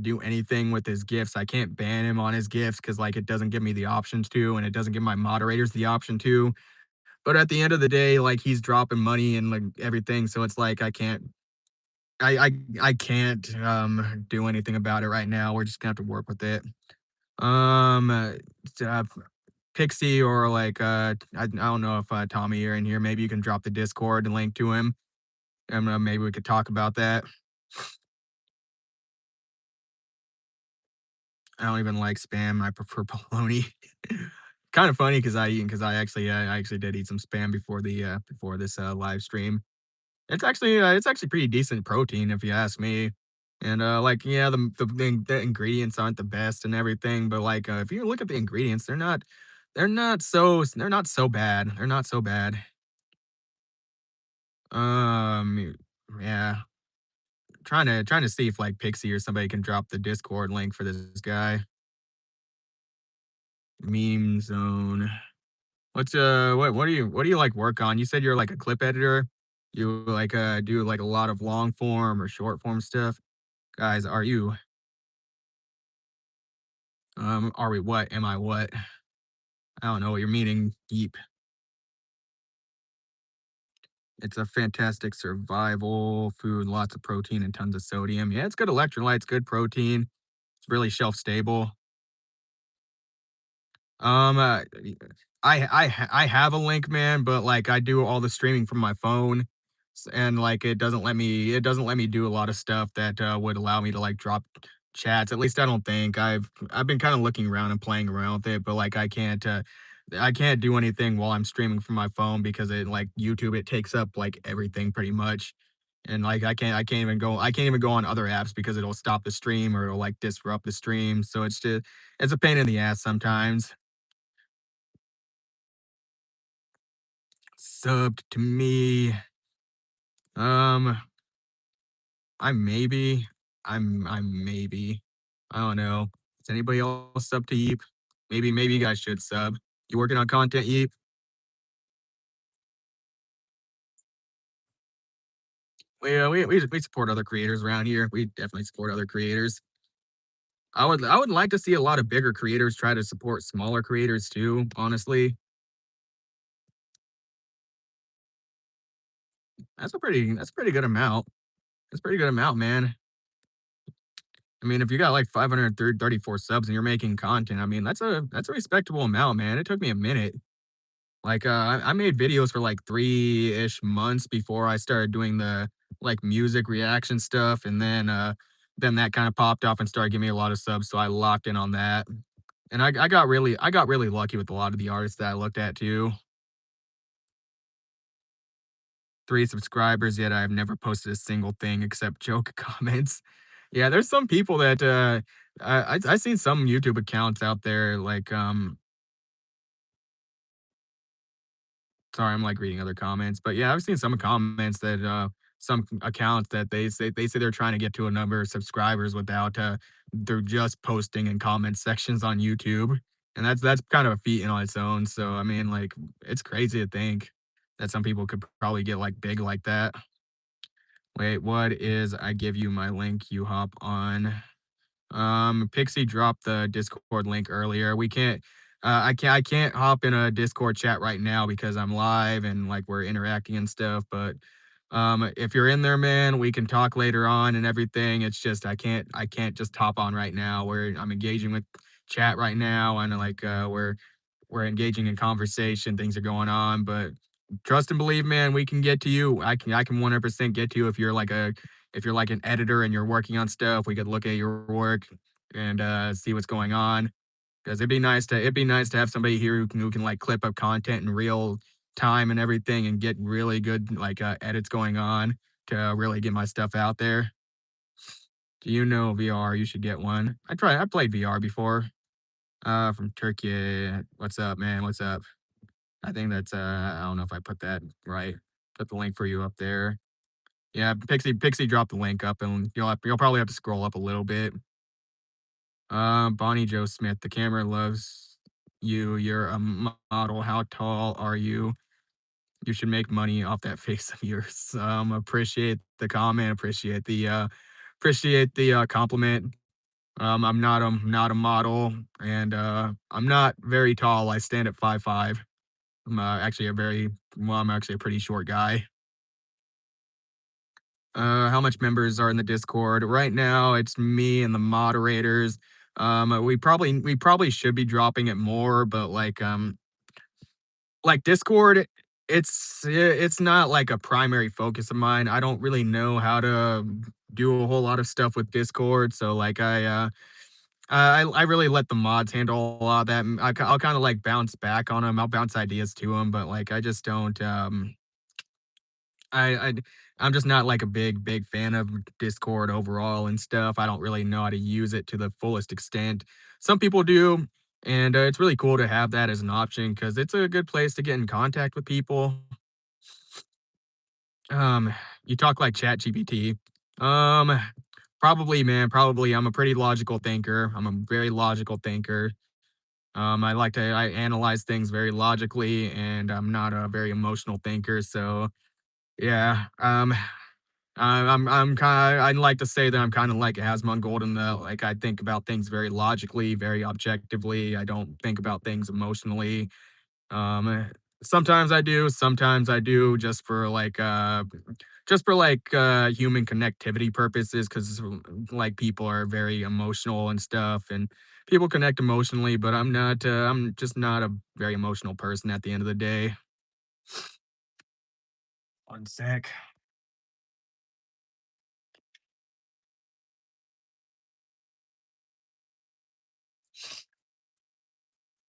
do anything with his gifts. I can't ban him on his gifts because like it doesn't give me the options to, and it doesn't give my moderators the option to. But at the end of the day, like he's dropping money and like everything, so it's like I can't do anything about it right now. We're just gonna have to work with it. Um, uh, Pixie or like I don't know if Tommy are in here. Maybe you can drop the Discord and link to him, and maybe we could talk about that. I don't even like spam. I prefer bologna. Kind of funny because I actually did eat some spam before this live stream. It's actually pretty decent protein if you ask me. And like yeah, the ingredients aren't the best and everything, but like if you look at the ingredients, they're not so bad. They're not so bad. Um, Yeah, trying to see if like Pixie or somebody can drop the Discord link for this guy. Meme zone. What do you like work on? You said you're like a clip editor. You like do like a lot of long form or short form stuff. Guys, are we what? Am I what? I don't know what you're meaning. Deep. It's a fantastic survival food, lots of protein and tons of sodium. Yeah, it's good electrolytes, good protein. It's really shelf stable. Um, uh, I have a link, man, but like I do all the streaming from my phone, and like it doesn't let me do a lot of stuff that would allow me to like drop chats. At least I don't think. I've been kind of looking around and playing around with it, but like I can't do anything while I'm streaming from my phone because it like YouTube it takes up like everything pretty much. And like I can't even go on other apps because it'll stop the stream or it'll like disrupt the stream. So it's a pain in the ass sometimes. Subbed to me. Um, I maybe. I'm maybe. I don't know. Is anybody else sub to Yeep? Maybe you guys should sub. You working on content, Yeep? We support other creators around here. We definitely support other creators. I would like to see a lot of bigger creators try to support smaller creators too, honestly. That's a pretty good amount. That's a pretty good amount, man. I mean, if you got like 534 subs and you're making content, I mean, that's a respectable amount, man. It took me a minute. Like, I made videos for like 3-ish months before I started doing the like music reaction stuff, and then that kind of popped off and started giving me a lot of subs, so I locked in on that. And I got really lucky with a lot of the artists that I looked at too. 3 subscribers, yet I've never posted a single thing except joke comments. Yeah, there's some people that I seen some YouTube accounts out there like sorry, I'm like reading other comments, but yeah, I've seen some comments that some accounts that they say they're trying to get to a number of subscribers without they're just posting in comment sections on YouTube. And that's kind of a feat in on its own. So I mean like it's crazy to think that some people could probably get like big like that. Wait, what is I give you my link, you hop on. Pixie dropped the Discord link earlier. We can't I can't hop in a Discord chat right now because I'm live and like we're interacting and stuff, but if you're in there, man, we can talk later on and everything. It's just I can't just hop on right now. Where I'm engaging with chat right now and like we're engaging in conversation, things are going on, but trust and believe, man, we can get to you. I can 100% get to you if you're like an editor and you're working on stuff. We could look at your work and see what's going on. Because it'd be nice to have somebody here who can like clip up content in real time and everything and get really good like edits going on to really get my stuff out there. Do you know VR? You should get one. I played VR before. From Turkey. What's up, man? What's up? I think that's I don't know if I put that right. Put the link for you up there. Yeah, Pixie dropped the link up and you'll probably have to scroll up a little bit. Bonnie Joe Smith, the camera loves you. You're a model. How tall are you? You should make money off that face of yours. Appreciate the comment. Appreciate the compliment. I'm not a model, and I'm not very tall. I stand at 5'5". I'm actually a pretty short guy. How much members are in the Discord? Right now, it's me and the moderators. We probably should be dropping it more, but like Discord, it's not like a primary focus of mine. I don't really know how to do a whole lot of stuff with Discord, so like I really let the mods handle a lot of that. I'll kind of like bounce back on them. I'll bounce ideas to them, but like I just don't. I I'm just not like a big fan of Discord overall and stuff. I don't really know how to use it to the fullest extent. Some people do, and it's really cool to have that as an option because it's a good place to get in contact with people. Um, you talk like ChatGPT. Um, Probably, man, probably. I'm a pretty logical thinker. I'm a very logical thinker. I analyze things very logically, and I'm not a very emotional thinker. So yeah, I'm kind. I'd like to say that I'm kind of like Asmongold in the like I think about things very logically, very objectively. I don't think about things emotionally. Um, sometimes I do just for human connectivity purposes, because like people are very emotional and stuff, and people connect emotionally, but I'm just not a very emotional person at the end of the day. One sec.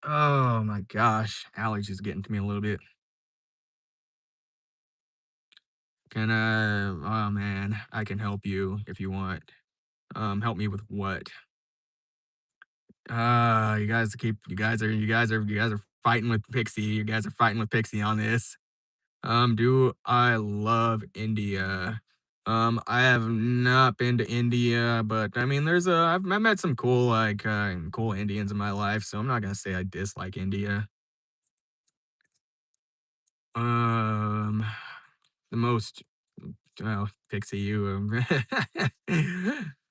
Oh my gosh, allergies getting to me a little bit. Oh man, I can help you if you want. Help me with what? You guys are fighting with Pixie. You guys are fighting with Pixie on this. Do I love India? I have not been to India, but I mean, I've met some cool Indians in my life, so I'm not gonna say I dislike India. Um, the most, well, Pixie,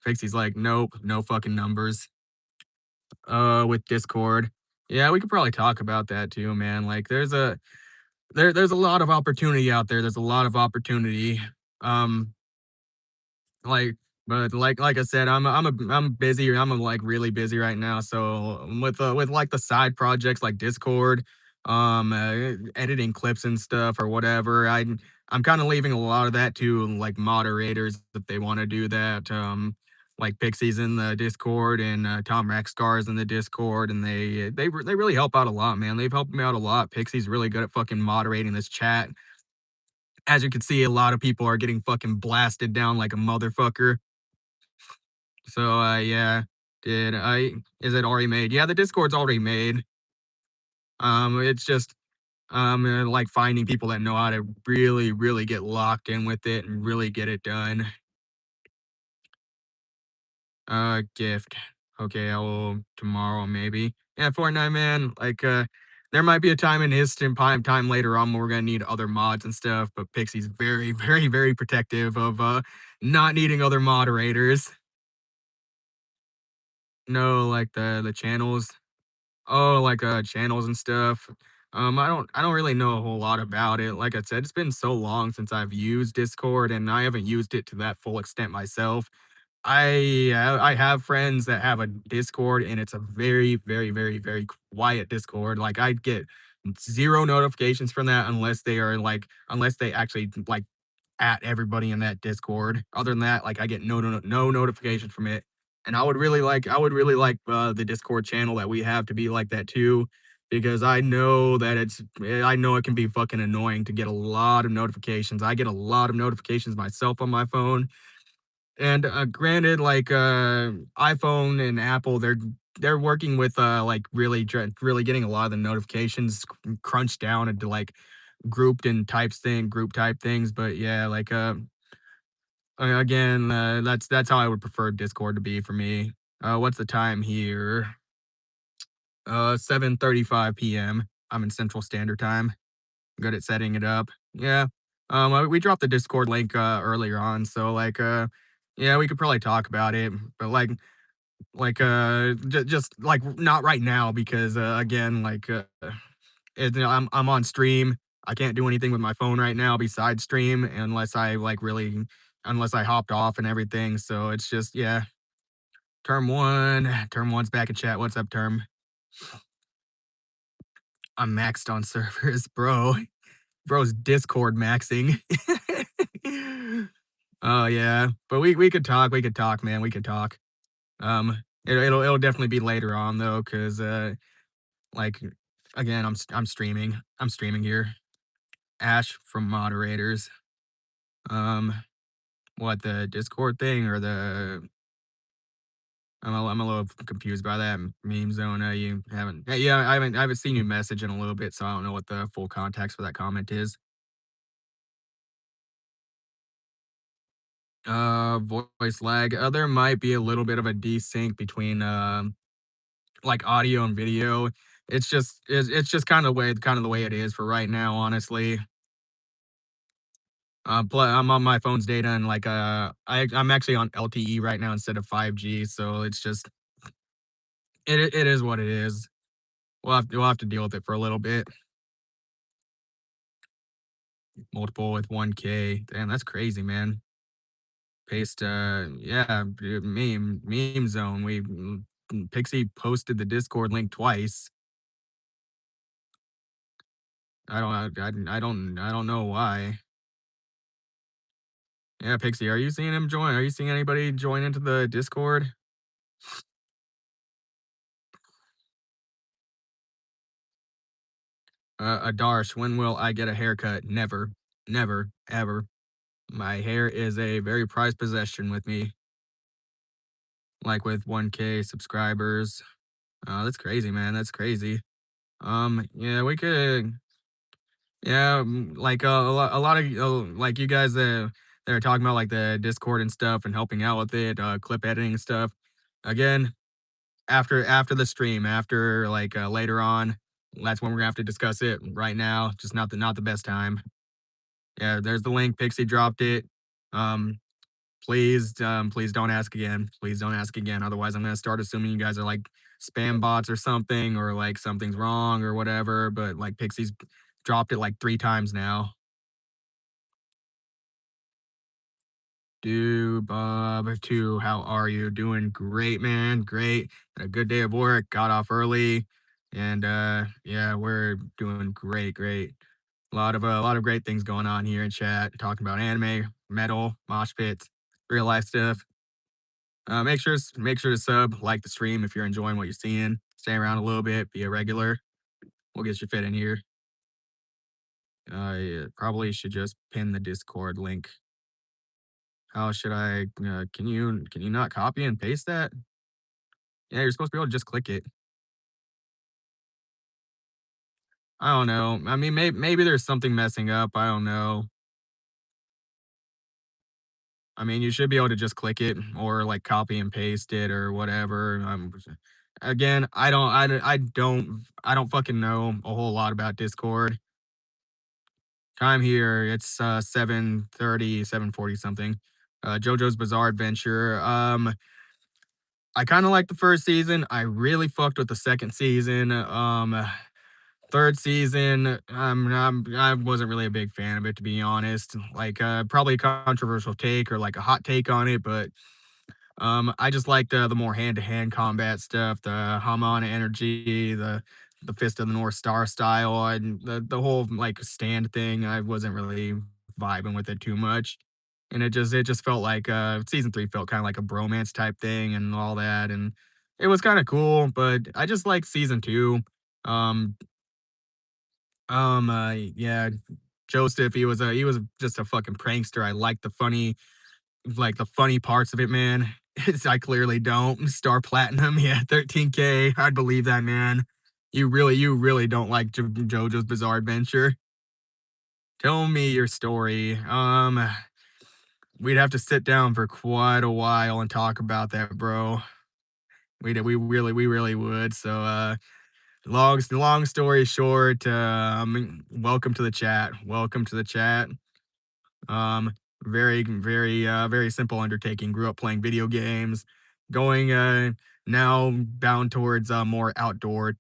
Pixie's like, nope, no fucking numbers. With Discord. Yeah, we could probably talk about that too, man. Like there's a lot of opportunity out there. There's a lot of opportunity. Um like like I said, I'm busy. Like really busy right now. So with like the side projects like Discord, editing clips and stuff or whatever, I'm kind of leaving a lot of that to like moderators if they want to do that. Like Pixie's in the Discord and Tom Rexcar's in the Discord, and they really help out a lot, man. They've helped me out a lot. Pixie's really good at fucking moderating this chat. As you can see, a lot of people are getting fucking blasted down like a motherfucker. So, yeah. Is it already made? Yeah, the Discord's already made. It's just, like finding people that know how to really, really get locked in with it and really get it done. Gift. Okay, I will tomorrow maybe. Yeah, Fortnite, man. There might be a time in time later on where we're gonna need other mods and stuff, but Pixie's very, very, very protective of not needing other moderators. No, like the channels. Oh, like, channels and stuff. I don't really know a whole lot about it. Like I said, it's been so long since I've used Discord, and I haven't used it to that full extent myself. I have friends that have a Discord, and it's a very, very, very, very quiet Discord. Like, I get 0 notifications from that unless they actually, like, at everybody in that Discord. Other than that, like I get no notification from it. And I would really like the Discord channel that we have to be like that too, because I know it can be fucking annoying to get a lot of notifications. I get a lot of notifications myself on my phone. And granted, iPhone and Apple, they're working with really getting a lot of the notifications crunched down into like group type things. But yeah, again, that's how I would prefer Discord to be for me. What's the time here? 7:35 p.m. I'm in Central Standard Time. Good at setting it up. Yeah. We dropped the Discord link earlier on, so yeah, we could probably talk about it, but just like not right now because again, I'm on stream. I can't do anything with my phone right now besides stream unless I hopped off and everything. So it's just yeah. Term one's back in chat. What's up, Term? I'm maxed on servers, bro. Bro's Discord maxing. Oh yeah, but we could talk. We could talk, man. We could talk. It'll definitely be later on though, cause like again, I'm streaming. I'm streaming here. Ash from moderators. Um, what the Discord thing or the I'm a little confused by that meme zone. You haven't, yeah, I haven't seen you message in a little bit, so I don't know what the full context for that comment is. Voice lag. There might be a little bit of a desync between like audio and video. It's just kind of the way it is for right now, honestly. I'm on my phone's data and like I'm actually on LTE right now instead of 5G, so it's just it is what it is. We'll have to deal with it for a little bit. Multiple with 1K. Damn, that's crazy, man. Paste yeah, meme zone. Pixie posted the Discord link twice. I don't know why. Yeah, Pixie, are you seeing him join? Are you seeing anybody join into the Discord? Adarsh, when will I get a haircut? Never, never, ever. My hair is a very prized possession with me. Like with 1K subscribers. That's crazy, man. That's crazy. Yeah, we could. Yeah, like a lot of like you guys that are talking about like the Discord and stuff and helping out with it, clip editing and stuff. Again, after the stream, after like later on, that's when we're gonna have to discuss it. Right now, just not the best time. Yeah, there's the link. Pixie dropped it. Um, please don't ask again. Please don't ask again. Otherwise, I'm gonna start assuming you guys are like spam bots or something, or like something's wrong or whatever. But like Pixie's dropped it like 3 times now. Dude, Bob, too. How are you? Doing great, man. Great. Had a good day of work. Got off early, and yeah, we're doing great, great. A lot of great things going on here in chat. Talking about anime, metal, mosh pits, real life stuff. Make sure to sub, like the stream if you're enjoying what you're seeing. Stay around a little bit, be a regular. We'll get you fit in here. Yeah, probably should just pin the Discord link. How should I? Can you not copy and paste that? Yeah, you're supposed to be able to just click it. I don't know. I mean, maybe there's something messing up. I don't know. I mean, you should be able to just click it or like copy and paste it or whatever. Again, I don't fucking know a whole lot about Discord. Time here, it's 7:30, 7:40 something. JoJo's Bizarre Adventure. I kind of like the first season. I really fucked with the second season. Third season, I wasn't really a big fan of it, to be honest. Like, probably a controversial take or like a hot take on it, but I just liked the more hand-to-hand combat stuff, the Hamon energy, the Fist of the North Star style, and the whole like stand thing. I wasn't really vibing with it too much, and it just felt like season 3 felt kind of like a bromance type thing and all that, and it was kind of cool. But I just like season 2. Um, yeah, Joseph, he was just a fucking prankster. I like the funny parts of it, man. I clearly don't. Star Platinum, yeah, 13K. I'd believe that, man. You really don't like JoJo's Bizarre Adventure. Tell me your story. We'd have to sit down for quite a while and talk about that, bro. We really would. So, long story short, welcome to the chat. Welcome to the chat. Um, very simple undertaking. Grew up playing video games, going now bound towards more outdoor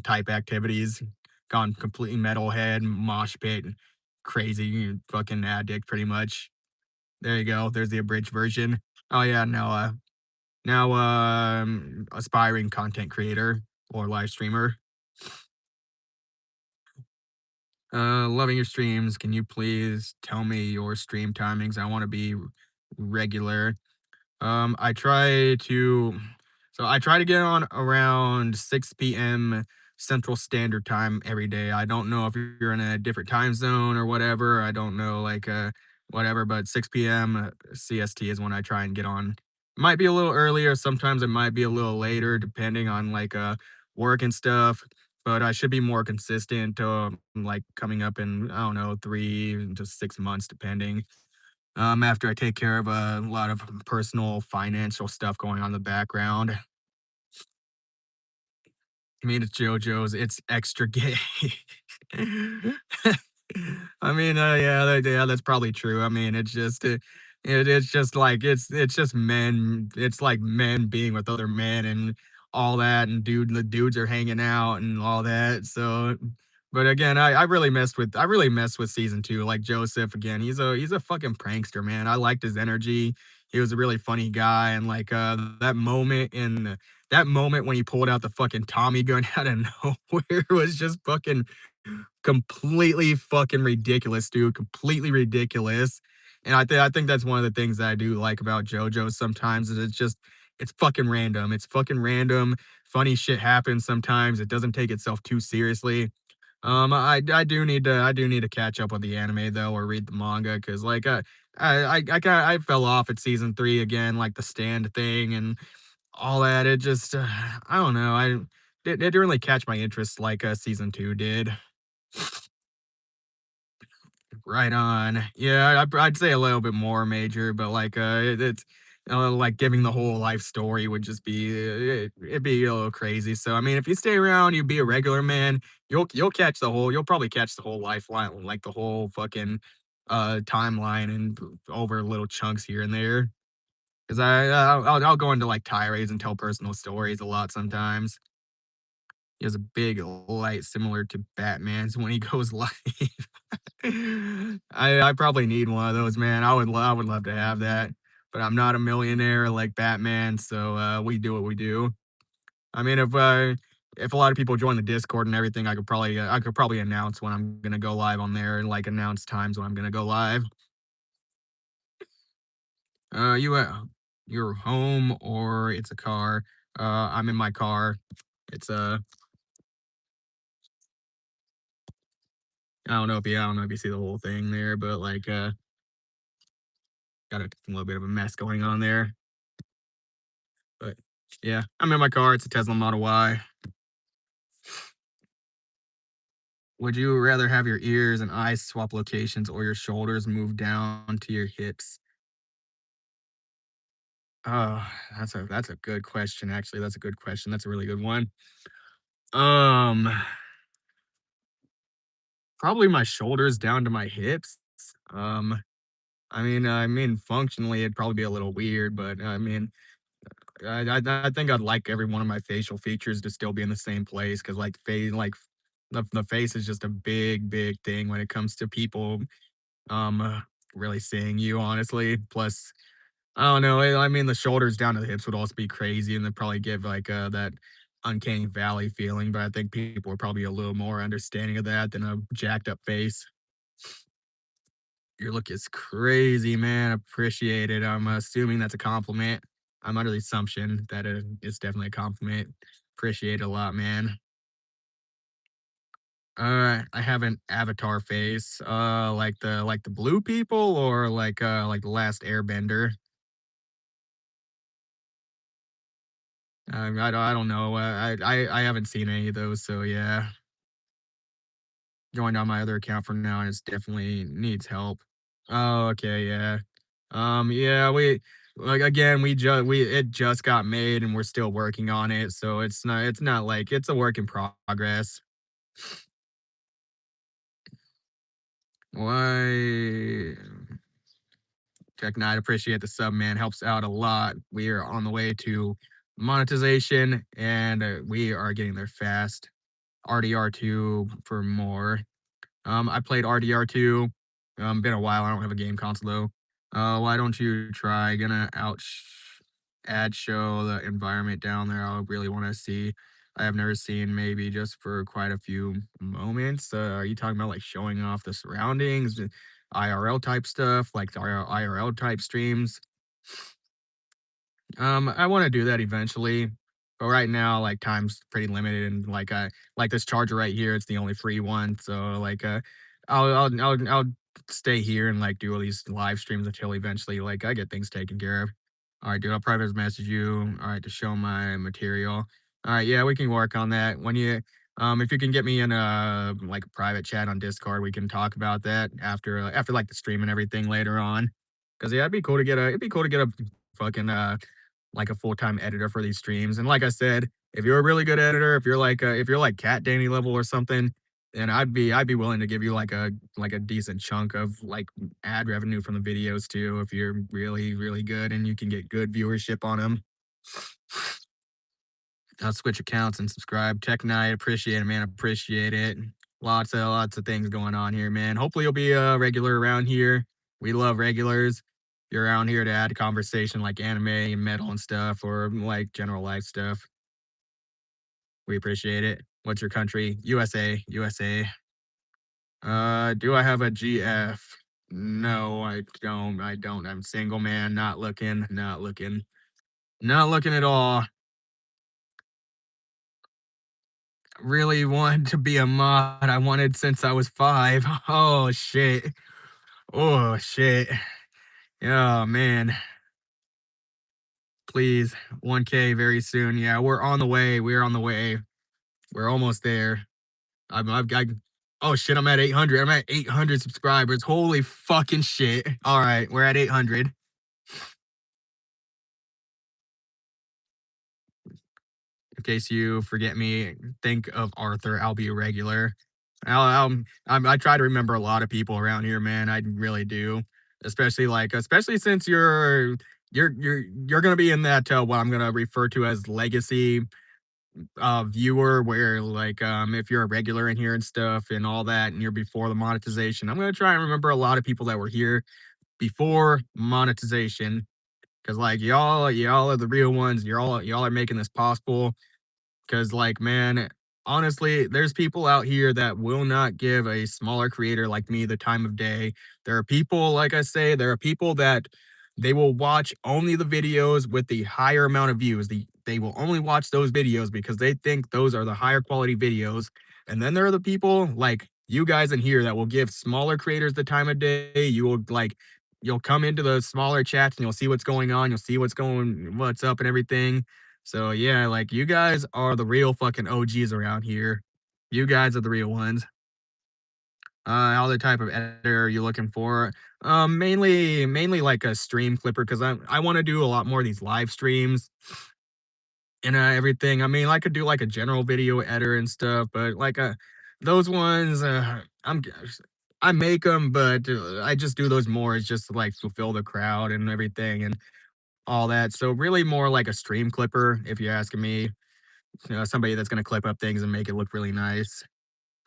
type activities. Gone completely metalhead, mosh pit, crazy fucking addict, pretty much. There you go. There's the abridged version. Oh yeah, now aspiring content creator or live streamer. Loving your streams. Can you please tell me your stream timings? I want to be regular. I try to I try to get on around 6 p.m. Central Standard Time every day. I don't know if you're in a different time zone or whatever. I don't know like whatever, but 6 p.m. CST is when I try and get on. Might be a little earlier, sometimes it might be a little later depending on like work and stuff, but I should be more consistent like coming up in I don't know, 3 to 6 months depending. after I take care of a lot of personal financial stuff going on in the background. I mean, it's JoJo's, it's extra gay. I mean, yeah, that's probably true. I mean, it's just like it's just men. It's like men being with other men and all that, and the dudes are hanging out and all that. So, but again, I really messed with season two. Like Joseph again, he's a fucking prankster, man. I liked his energy. He was a really funny guy, and like that moment when he pulled out the fucking Tommy gun out of nowhere was just fucking completely fucking ridiculous, dude. Completely ridiculous. And I think that's one of the things that I do like about JoJo sometimes is it's fucking random. It's fucking random. Funny shit happens sometimes. It doesn't take itself too seriously. I do need to catch up with the anime though, or read the manga because like I fell off at season three again, like the stand thing and all that. It just I don't know. It didn't really catch my interest like season two did. Right on. Yeah, I'd say a little bit more major, but like it's like giving the whole life story would just be it'd be a little crazy. So I mean, if you stay around, you be a regular man, you'll probably catch the whole lifeline, like the whole fucking timeline and over little chunks here and there. Because I'll go into like tirades and tell personal stories a lot sometimes. He has a big light similar to Batman's when he goes live. I probably need one of those, man. I would love to have that, but I'm not a millionaire like Batman, so we do what we do. I mean, if a lot of people join the Discord and everything, I could probably announce when I'm gonna go live on there and like announce times when I'm gonna go live. You at your home or it's a car? I'm in my car. It's I don't know if you see the whole thing there, but like got a little bit of a mess going on there. But yeah, I'm in my car. It's a Tesla Model Y. Would you rather have your ears and eyes swap locations or your shoulders move down to your hips? Oh, that's a good question. Actually, that's a good question. That's a really good one. Um, Probably my shoulders down to my hips. Um, I mean, functionally, it'd probably be a little weird, but I mean, I think I'd like every one of my facial features to still be in the same place because the face is just a big thing when it comes to people really seeing you honestly. Plus, I don't know. I mean, the shoulders down to the hips would also be crazy, and then probably give like that uncanny valley feeling. But I think people are probably a little more understanding of that than a jacked up face. Your look is crazy, man. Appreciate it. I'm assuming that's a compliment. I'm under the assumption that it's definitely a compliment. Appreciate it a lot, man. I have an avatar face, like the blue people or like the last Airbender. I don't know. I haven't seen any of those, so yeah. Going on my other account for now, and it's definitely needs help. Oh, okay, yeah. Yeah, we like again, we it just got made and we're still working on it, so it's not like it's a work in progress. Why Tech Knight, appreciate the sub, man. Helps out a lot. We are on the way to monetization and we are getting there fast. RDR2 for more. I played RDR2. Been a while. I don't have a game console though. Why don't you try? Gonna add show the environment down there. I really want to see. I have never seen maybe just for quite a few moments. Are you talking about like showing off the surroundings, IRL type stuff, like the IRL type streams? I wanna do that eventually, but right now, like, time's pretty limited and, like this charger right here, it's the only free one, so, like, I'll stay here and, like, do all these live streams until eventually, like, I get things taken care of. Alright, dude, I'll private message you, alright, to show my material. Alright, yeah, we can work on that. If you can get me in like, a private chat on Discord, we can talk about that after, like, the stream and everything later on. 'Cause yeah, it'd be cool to get a fucking, like a full-time editor for these streams, and like I said, if you're a really good editor, if you're like Cat Danny level or something, then I'd be willing to give you like a decent chunk of, like, ad revenue from the videos too, if you're really, really good and you can get good viewership on them. I'll switch accounts and subscribe. Tech Night, appreciate it, man. Appreciate it. Lots of things going on here, man. Hopefully you'll be a regular around here. We love regulars. You're around here to add conversation like anime and metal and stuff, or like general life stuff. We appreciate it. What's your country? USA, USA. Do I have a GF? No, I don't. I don't. I'm single, man. Not looking. Not looking. Not looking at all. Really wanted to be a mod. I wanted since I was 5. Oh shit. Oh shit. Oh man. Please. 1K very soon. Yeah, we're on the way. We're on the way. We're almost there. I've got oh shit, I'm at 800. I'm at 800 subscribers. Holy fucking shit. All right, we're at 800. In case you forget me, think of Arthur. I'll be a regular. I try to remember a lot of people around here, man. I really do. Especially since you're gonna be in that what I'm gonna refer to as legacy viewer, where if you're a regular in here and stuff and all that, and you're before the monetization. I'm gonna try and remember a lot of people that were here before monetization, because like y'all are the real ones. Y'all are making this possible. Because, like, man, honestly, there's people out here that will not give a smaller creator like me the time of day. There are people, like I say, there are people that they will watch only the videos with the higher amount of views. They will only watch those videos because they think those are the higher quality videos. And then there are the people like you guys in here that will give smaller creators the time of day. You'll come into the smaller chats and you'll see what's going on. You'll see what's up and everything. So yeah, like you guys are the real fucking OGs around here. You guys are the real ones. How the type of editor are you looking for? Mainly like a stream clipper because I want to do a lot more of these live streams and everything. I mean, I could do like a general video editor and stuff, but those ones, I make them, but I just do those more. It's just to like fulfill the crowd and everything and all that. So really more like a stream clipper, if you're asking me. Somebody that's gonna clip up things and make it look really nice.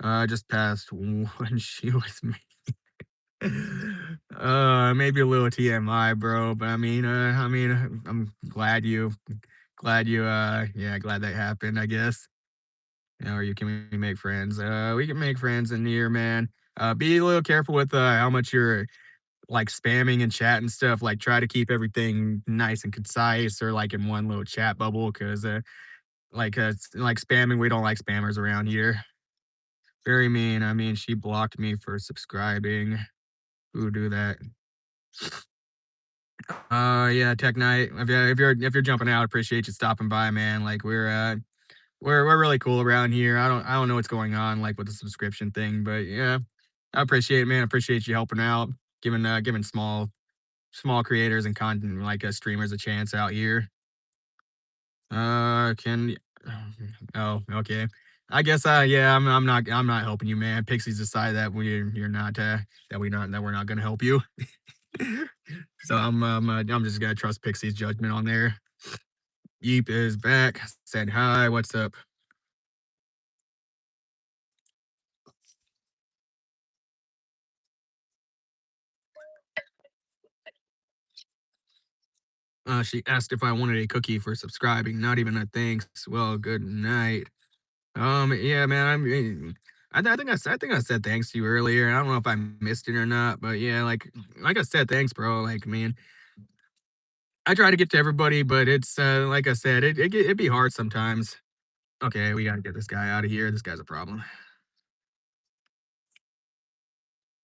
I just passed one shoe with me. Maybe a little TMI, bro. But I'm yeah, glad that happened. I guess. Or you can we make friends? We can make friends in here, man. Be a little careful with how much you're like spamming and chat and stuff. Like, try to keep everything nice and concise, or like in one little chat bubble, because like spamming, we don't like spammers around here. Very mean. I mean, she blocked me for subscribing. Who would do that? Yeah, Tech Night. If you're jumping out, appreciate you stopping by, man. Like we're really cool around here. I don't know what's going on like with the subscription thing, but yeah, I appreciate it, man. I appreciate you helping out, giving small creators and content like streamers a chance out here. Can oh, okay. I guess yeah, I'm not helping you, man. Pixies decided that you're not that we're not gonna help you. So I'm just gonna trust Pixie's judgment on there. Yeep is back. Said hi. What's up? She asked if I wanted a cookie for subscribing. Not even a thanks. Well, good night. Yeah, man. I think I said thanks to you earlier. I don't know if I missed it or not, but yeah, like I said, thanks, bro. Like, I mean, I try to get to everybody, but it's like I said, it'd be hard sometimes. Okay, we gotta get this guy out of here. This guy's a problem.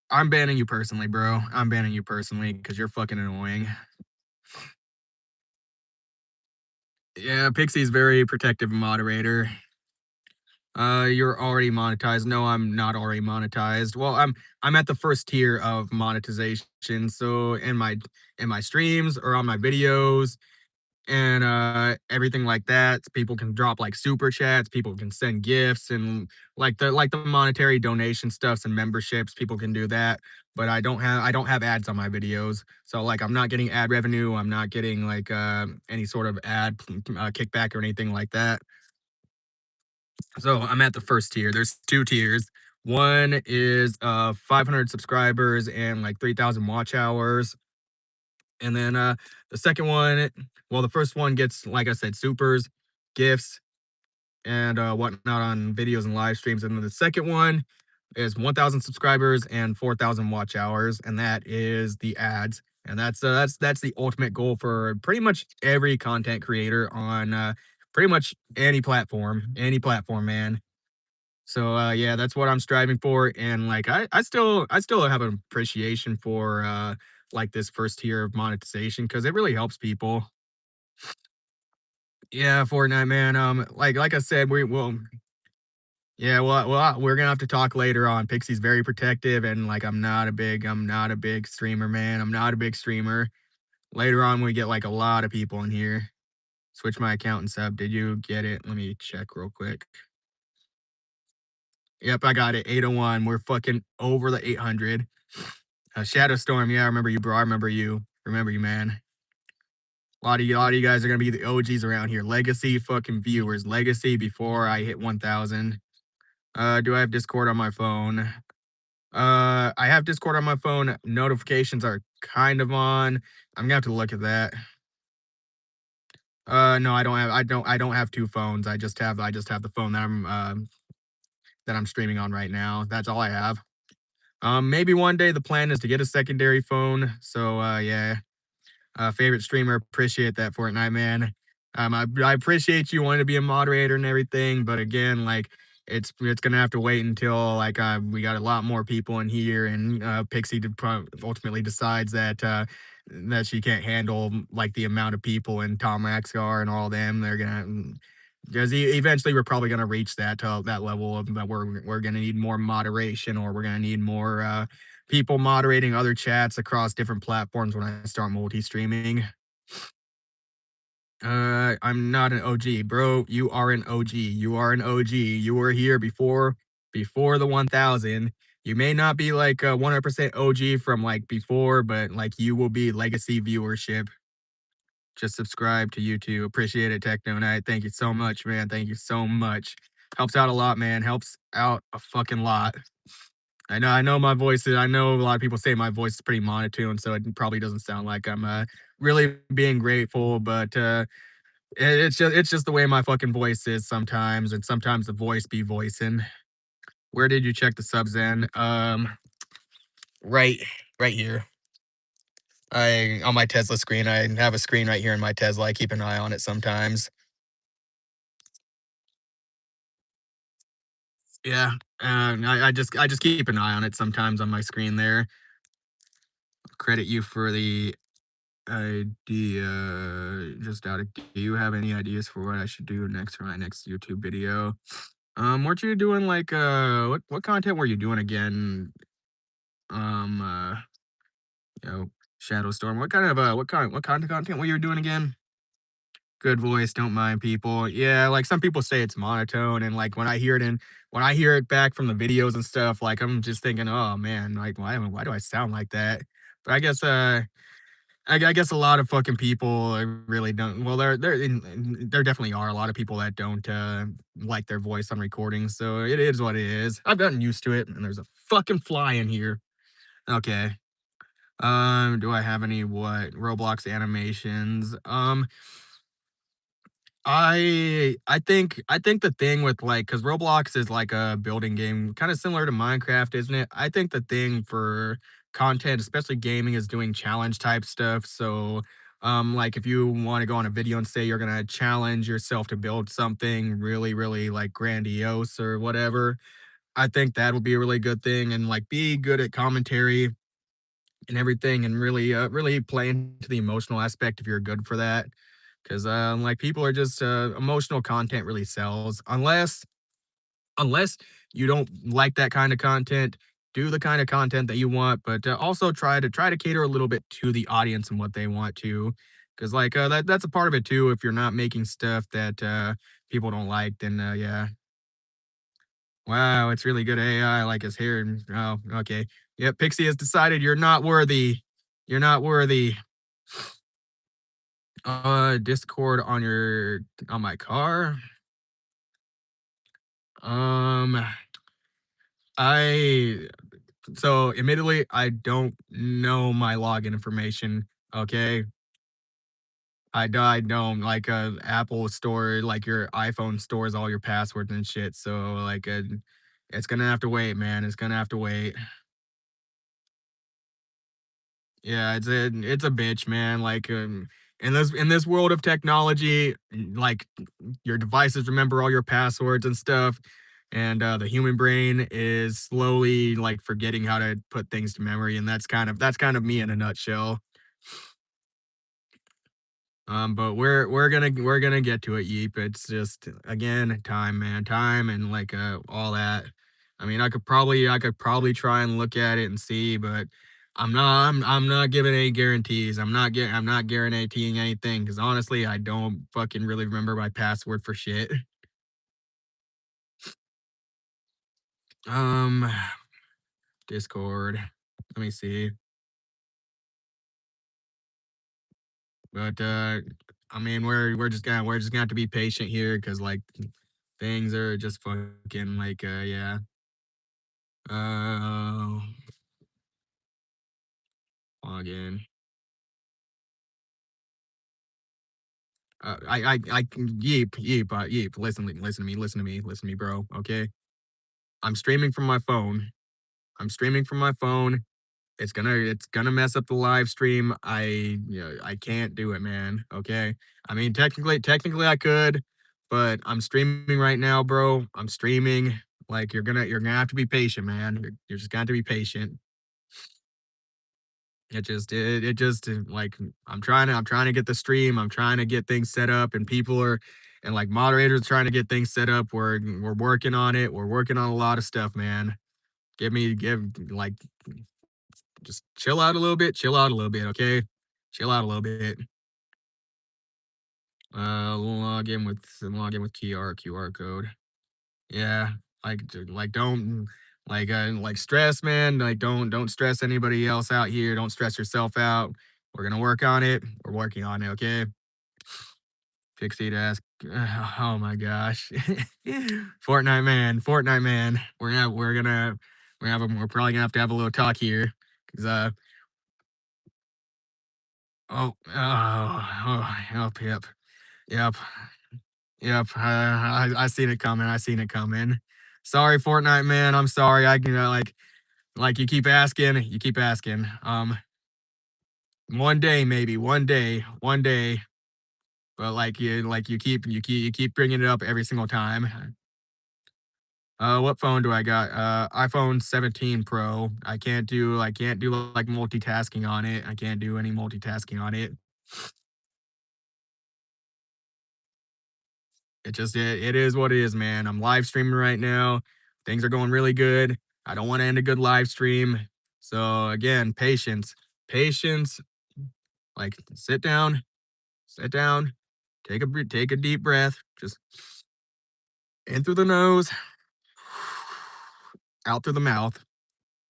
I'm banning you personally, bro. I'm banning you personally because you're fucking annoying. Yeah, Pixie's very protective moderator. You're already monetized. No, I'm not already monetized. Well, I'm at the first tier of monetization. So in my streams or on my videos and everything like that, people can drop like super chats, people can send gifts and like the monetary donation stuffs and memberships, people can do that. But I don't have ads on my videos. So like I'm not getting ad revenue, I'm not getting like any sort of ad kickback or anything like that. So I'm at the first tier. There's two tiers. One is 500 subscribers and like 3,000 watch hours. And then the second one, well, the first one gets, like I said, supers, gifts, and whatnot on videos and live streams. And then the second one is 1,000 subscribers and 4,000 watch hours, and that is the ads. And that's the ultimate goal for pretty much every content creator on pretty much any platform, man. So yeah, that's what I'm striving for. And like I still have an appreciation for like this first tier of monetization because it really helps people. Yeah, Fortnite, man. Like I said, we will. Yeah, we're gonna have to talk later on. Pixie's very protective, and like I'm not a big streamer, man. I'm not a big streamer. Later on, we get like a lot of people in here. Switch my account and sub. Did you get it? Let me check real quick. Yep, I got it. 801. We're fucking over the 800. Shadow Storm, yeah, I remember you, bro. I remember you. Remember you, man. A lot of you guys are gonna be the OGs around here. Legacy fucking viewers. Legacy before I hit 1,000. Do I have Discord on my phone? I have Discord on my phone. Notifications are kind of on. I'm gonna have to look at that. No, I don't have two phones. I just have the phone that I'm streaming on right now. That's all I have. Maybe one day the plan is to get a secondary phone. So yeah, favorite streamer. Appreciate that, Fortnite man. I appreciate you wanting to be a moderator and everything, but again, like it's gonna have to wait until like we got a lot more people in here, and Pixie ultimately decides that that she can't handle like the amount of people and Tom Maxgar and all them. They're gonna because eventually we're probably gonna reach that level of that we're gonna need more moderation, or we're gonna need more people moderating other chats across different platforms when I start multi-streaming. I'm not an OG, bro. You are an OG. You are an OG. You were here before the 1,000. You may not be like 100% OG from like before, but like you will be legacy viewership. Just subscribe to YouTube. Appreciate it, Techno Night. Thank you so much, man. Thank you so much. Helps out a lot, man. Helps out a fucking lot. I know my voice is I know a lot of people say my voice is pretty monotone, so it probably doesn't sound like I'm really being grateful, but it's just the way my fucking voice is sometimes, and sometimes the voice be voicing. Where did you check the subs in? Right right here. I on my Tesla screen. I have a screen right here in my Tesla. I keep an eye on it sometimes. Yeah. I just keep an eye on it sometimes on my screen there. Credit you for the idea. Just out of do you have any ideas for what I should do next for my next YouTube video? Weren't you doing like what content were you doing again? Um you know, Shadow Storm. What kind of content were you doing again? Good voice, don't mind people. Yeah, like some people say it's monotone, and like when I hear it back from the videos and stuff, like I'm just thinking, oh man, like why do I sound like that? But I guess I guess a lot of fucking people really don't. Well, there definitely are a lot of people that don't like their voice on recordings, so it is what it is. I've gotten used to it, and there's a fucking fly in here. Okay. Do I have any what Roblox animations? I think the thing with like because Roblox is like a building game, kind of similar to Minecraft, isn't it? I think the thing for content, especially gaming, is doing challenge type stuff. So, like if you want to go on a video and say you're gonna challenge yourself to build something really like grandiose or whatever, I think that would be a really good thing, and like be good at commentary and everything, and really play into the emotional aspect if you're good for that. Because like people are just emotional content really sells, unless unless you don't like that kind of content, do the kind of content that you want, but also try to cater a little bit to the audience and what they want to, because like that's a part of it too. If you're not making stuff that people don't like, then yeah. Wow, it's really good AI. Like his hair. Oh, okay. Yep, Pixie has decided you're not worthy. You're not worthy. Discord on my car. Um, I so admittedly, I don't know my login information. Okay, I don't like Apple store like your iPhone stores all your passwords and shit. So like, it's gonna have to wait, man. It's gonna have to wait. Yeah, it's a bitch, man. Like, in this world of technology, like your devices remember all your passwords and stuff, and the human brain is slowly like forgetting how to put things to memory, and that's kind of me in a nutshell. But we're gonna get to it, Yeep. It's just again time, man, time, and like all that. I mean, I could probably try and look at it and see, but I'm not giving any guarantees. I'm not guaranteeing anything because honestly, I don't fucking really remember my password for shit. Um, Discord. Let me see. But I mean, we're just gonna have to be patient here because like things are just fucking like yeah. Uh, Login. Yeep. Listen to me, listen to me, bro. Okay, I'm streaming from my phone. I'm streaming from my phone. It's gonna mess up the live stream. I can't do it, man. Okay. I mean, technically I could, but I'm streaming right now, bro. I'm streaming. Like you're gonna have to be patient, man. You're just got to be patient. Like I'm trying to get the stream. I'm trying to get things set up, and people are and like moderators trying to get things set up. We're working on it. We're working on a lot of stuff, man. Give like just chill out a little bit. Chill out a little bit, okay? Chill out a little bit. Log in with QR code. Yeah, like don't like stress, man. Like don't stress anybody else out here. Don't stress yourself out. We're gonna work on it. We're working on it, okay? Pixie to ask. Oh my gosh, Fortnite man. We're probably gonna have to have a little talk here, cause yep, yep, yep. I seen it coming. I seen it coming. Sorry, Fortnite man. I'm sorry. I can like you keep asking. One day maybe, one day. But you keep bringing it up every single time. What phone do I got? iPhone 17 Pro. I can't do like multitasking on it. I can't do any multitasking on it. It is what it is, man. I'm live streaming right now. Things are going really good. I don't want to end a good live stream. So again, patience. Patience. Like sit down, take a deep breath, just in through the nose, out through the mouth.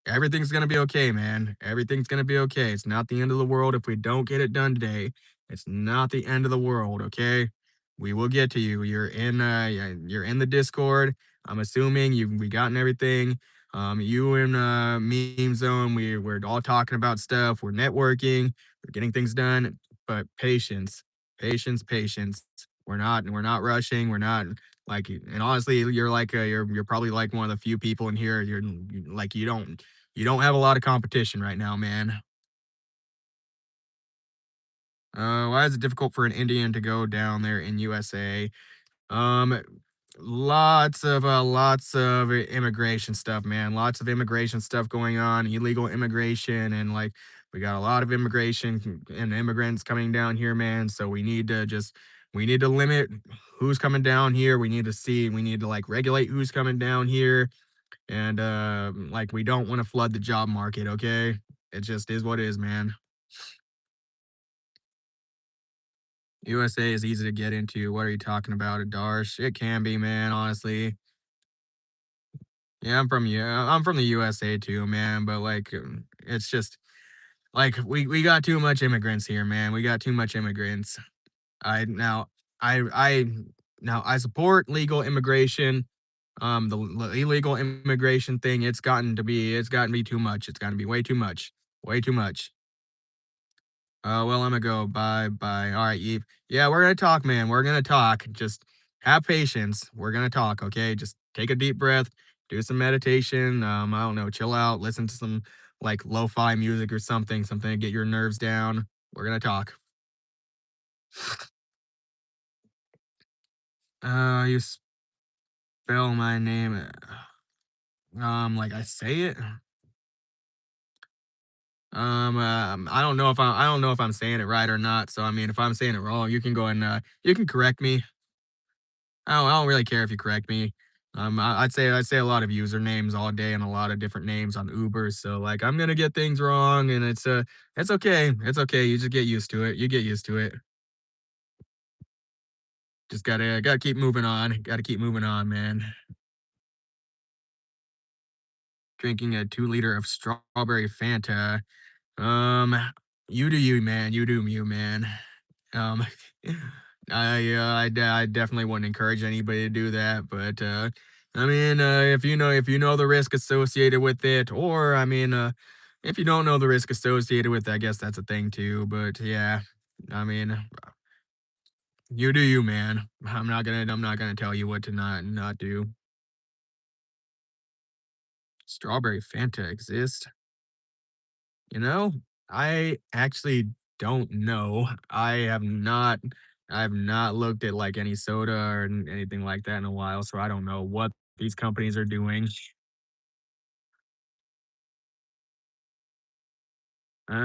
Everything's gonna be okay, man. Everything's gonna be okay. It's not the end of the world if we don't get it done today. It's not the end of the world, okay? We will get to you. Yeah, you're in the Discord. I'm assuming we gotten everything. You and Meme Zone, we're all talking about stuff. We're networking. We're getting things done. But patience, patience. We're not rushing. We're not like, and honestly, you're probably like one of the few people in here. Like you don't have a lot of competition right now, man. Why is it difficult for an Indian to go down there in USA? Um, lots of immigration stuff, man. Lots of immigration stuff going on, illegal immigration, and like we got a lot of immigration and immigrants coming down here, man. So we need to just We need to limit who's coming down here. We need to like regulate who's coming down here. And like we don't want to flood the job market, okay? It just is what it is, man. USA is easy to get into. What are you talking about, Darsh? It can be, man, honestly. Yeah, I'm from the USA too, man, but like it's just like we got too much immigrants here, man. We got too much immigrants. I now I now I support legal immigration. The illegal immigration thing, it's gotten to be too much. It's gotten to be way too much. Way too much. Well, I'm gonna go. Bye, bye. All right, Eve. Yeah, we're gonna talk, man. We're gonna talk. Just have patience. We're gonna talk, okay? Just take a deep breath, do some meditation. I don't know, chill out, listen to some like lo-fi music or something to get your nerves down. We're gonna talk. You spell my name, like I say it. I don't know if I'm saying it right or not. So I mean, if I'm saying it wrong, you can go and you can correct me. I don't really care if you correct me. I'd say a lot of usernames all day and a lot of different names on Uber. So like I'm gonna get things wrong, and it's okay. It's okay. You just get used to it. You get used to it. Just gotta keep moving on. Gotta keep moving on, man. Drinking a 2 liter of strawberry Fanta. Um, you do you, man. You do you, man. Um, I definitely wouldn't encourage anybody to do that, but I mean, if you know the risk associated with it, or I mean, if you don't know the risk associated with it, I guess that's a thing too. But yeah, I mean, you do you, man. I'm not gonna tell you what to not do. Strawberry Fanta exist. You know, I actually don't know. I have not looked at like any soda or anything like that in a while, so I don't know what these companies are doing. You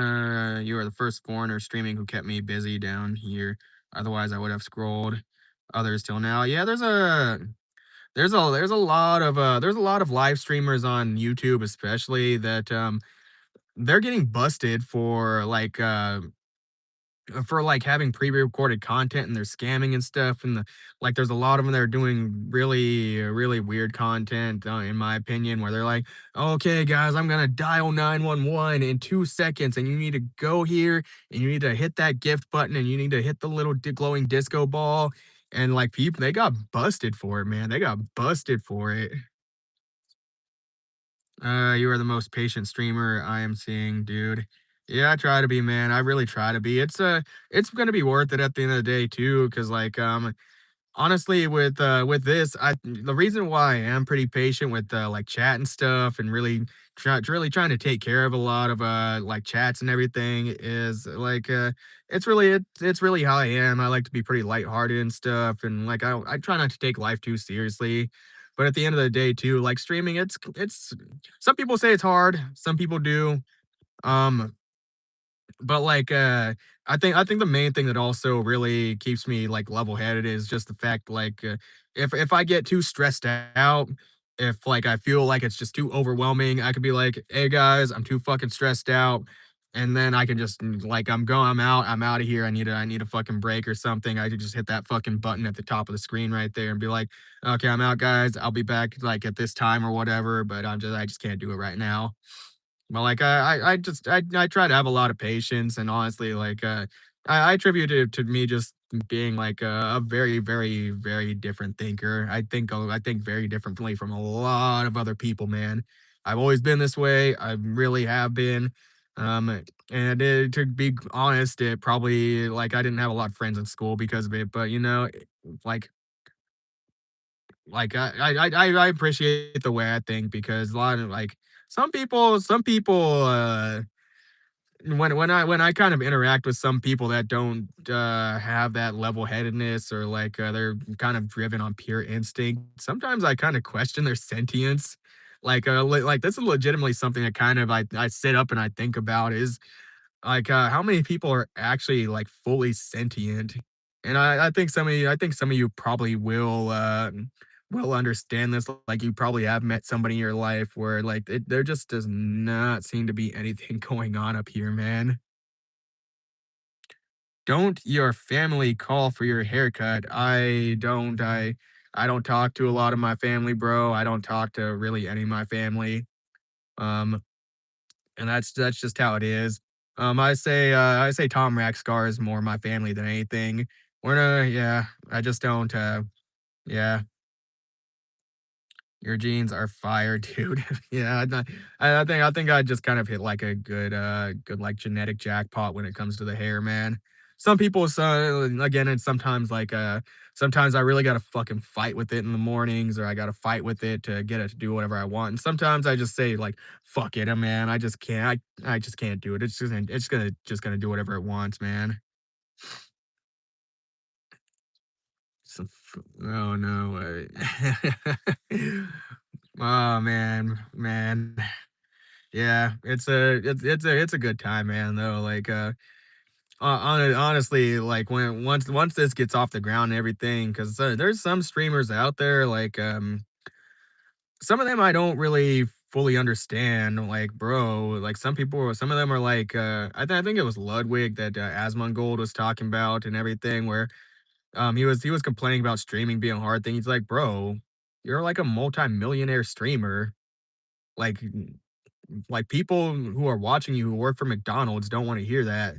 are the first foreigner streaming who kept me busy down here. Otherwise, I would have scrolled others till now. Yeah, there's a lot of live streamers on YouTube, especially that they're getting busted for like having pre-recorded content and they're scamming and stuff like there's a lot of them that are doing really weird content in my opinion where they're like, okay guys, I'm gonna dial 911 in 2 seconds and you need to go here and you need to hit that gift button and you need to hit the little glowing disco ball, and like people, they got busted for it, man. They got busted for it. You are the most patient streamer I am seeing, dude. Yeah, I try to be, man. I really try to be. It's gonna be worth it at the end of the day too, because like honestly, with this, I the reason why I am pretty patient with like chat and stuff, and really trying to take care of a lot of like chats and everything is like it's really how I am. I like to be pretty lighthearted and stuff, and like I try not to take life too seriously. But at the end of the day, too, like streaming, it's some people say it's hard, some people do. Um, but like I think the main thing that also really keeps me like level headed is just the fact like if I get too stressed out, if like I feel like it's just too overwhelming, I could be like, hey guys, I'm too fucking stressed out. And then I can just like I'm out of here. I need a fucking break or something. I could just hit that fucking button at the top of the screen right there and be like, okay, I'm out, guys. I'll be back like at this time or whatever, but I just can't do it right now. Well, like I try to have a lot of patience, and honestly, like I attribute it to me just being like a very different thinker. I think very differently from a lot of other people, man. I've always been this way. I really have been. And to be honest, it probably like I didn't have a lot of friends in school because of it, but you know, like I appreciate the way I think because a lot of like some people when I kind of interact with some people that don't have that level headedness or like they're kind of driven on pure instinct, sometimes I kind of question their sentience. Like like this is legitimately something that kind of I sit up and I think about is like how many people are actually like fully sentient, And I think some of you probably will understand this. Like you probably have met somebody in your life where like there just does not seem to be anything going on up here, man. Don't your family call for your haircut? I don't talk to a lot of my family, bro. I don't talk to really any of my family. Um, and that's just how it is. I say Tom Raxcar is more my family than anything. Yeah, I just don't yeah, your genes are fire, dude. Yeah, I think I just kind of hit like a good like genetic jackpot when it comes to the hair, man. Some people, so again, and sometimes sometimes I really gotta fucking fight with it in the mornings, or I gotta fight with it to get it to do whatever I want. And sometimes I just say like, fuck it, man. I just can't. I just can't do it. It's gonna do whatever it wants, man. Oh no. Oh man. Yeah, it's a good time, man, though, like, honestly, like, when once this gets off the ground and everything, 'cause, there's some streamers out there, like, some of them I don't really fully understand, like, bro, like, some of them are like, I think it was Ludwig that, Asmongold was talking about and everything where, he was complaining about streaming being a hard thing, he's like, "Bro, you're like a multi-millionaire streamer, like, people who are watching you who work for McDonald's don't wanna hear that.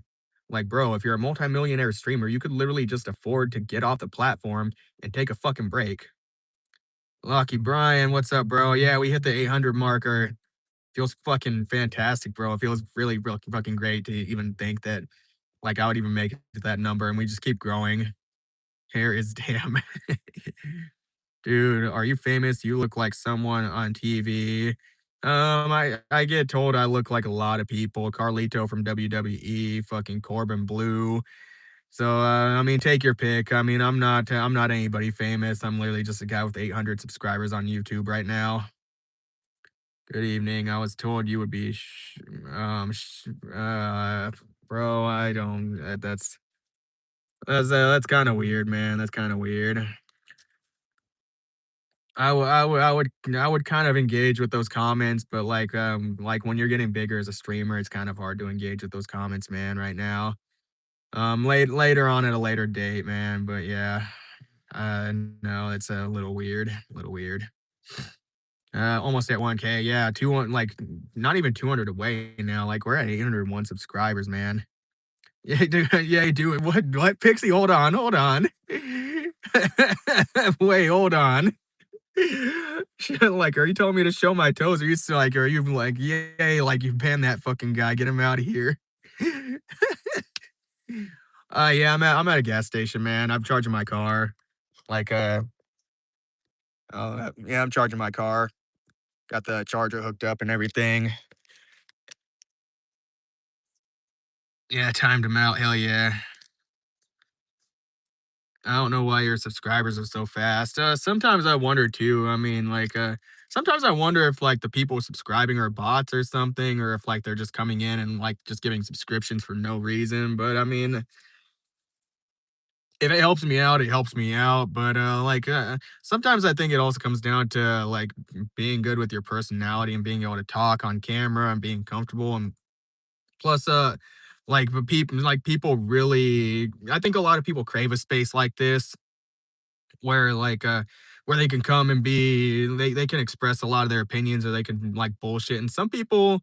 Like, bro, if you're a multimillionaire streamer, you could literally just afford to get off the platform and take a fucking break." Lucky Brian, what's up, bro? Yeah, we hit the 800 marker. Feels fucking fantastic, bro. It feels really, really fucking great to even think that, like, I would even make it to that number, and we just keep growing. Hair is damn. Dude, are you famous? You look like someone on TV. I get told I look like a lot of people. Carlito from WWE, fucking Corbin Blue. So, I mean, take your pick. I mean, I'm not anybody famous. I'm literally just a guy with 800 subscribers on YouTube right now. Good evening. I was told you would be, bro. I don't. That's kind of weird, man. That's kind of weird. I would kind of engage with those comments, but like when you're getting bigger as a streamer, it's kind of hard to engage with those comments, man, right now. Later on at a later date, man. But yeah, no, it's a little weird, a little weird. Almost at 1K, yeah, like not even 200 away now. Like we're at 801 subscribers, man. Yeah, dude, yeah, dude. What, Pixie? Hold on. Wait, hold on. Shit, like, are you telling me to show my toes? Are you still like, are you like, yay, like you banned that fucking guy, get him out of here? Yeah, I'm at a gas station, man. I'm charging my car. Like, yeah, I'm charging my car. Got the charger hooked up and everything. Yeah, timed him out. Hell yeah. I don't know why your subscribers are so fast. Sometimes I wonder too. I mean, sometimes I wonder if like the people subscribing are bots or something, or if like they're just coming in and like just giving subscriptions for no reason. But I mean, if it helps me out, it helps me out. But sometimes I think it also comes down to like being good with your personality and being able to talk on camera and being comfortable. And plus, people really, I think a lot of people crave a space like this where where they can come and they can express a lot of their opinions or they can like bullshit. And some people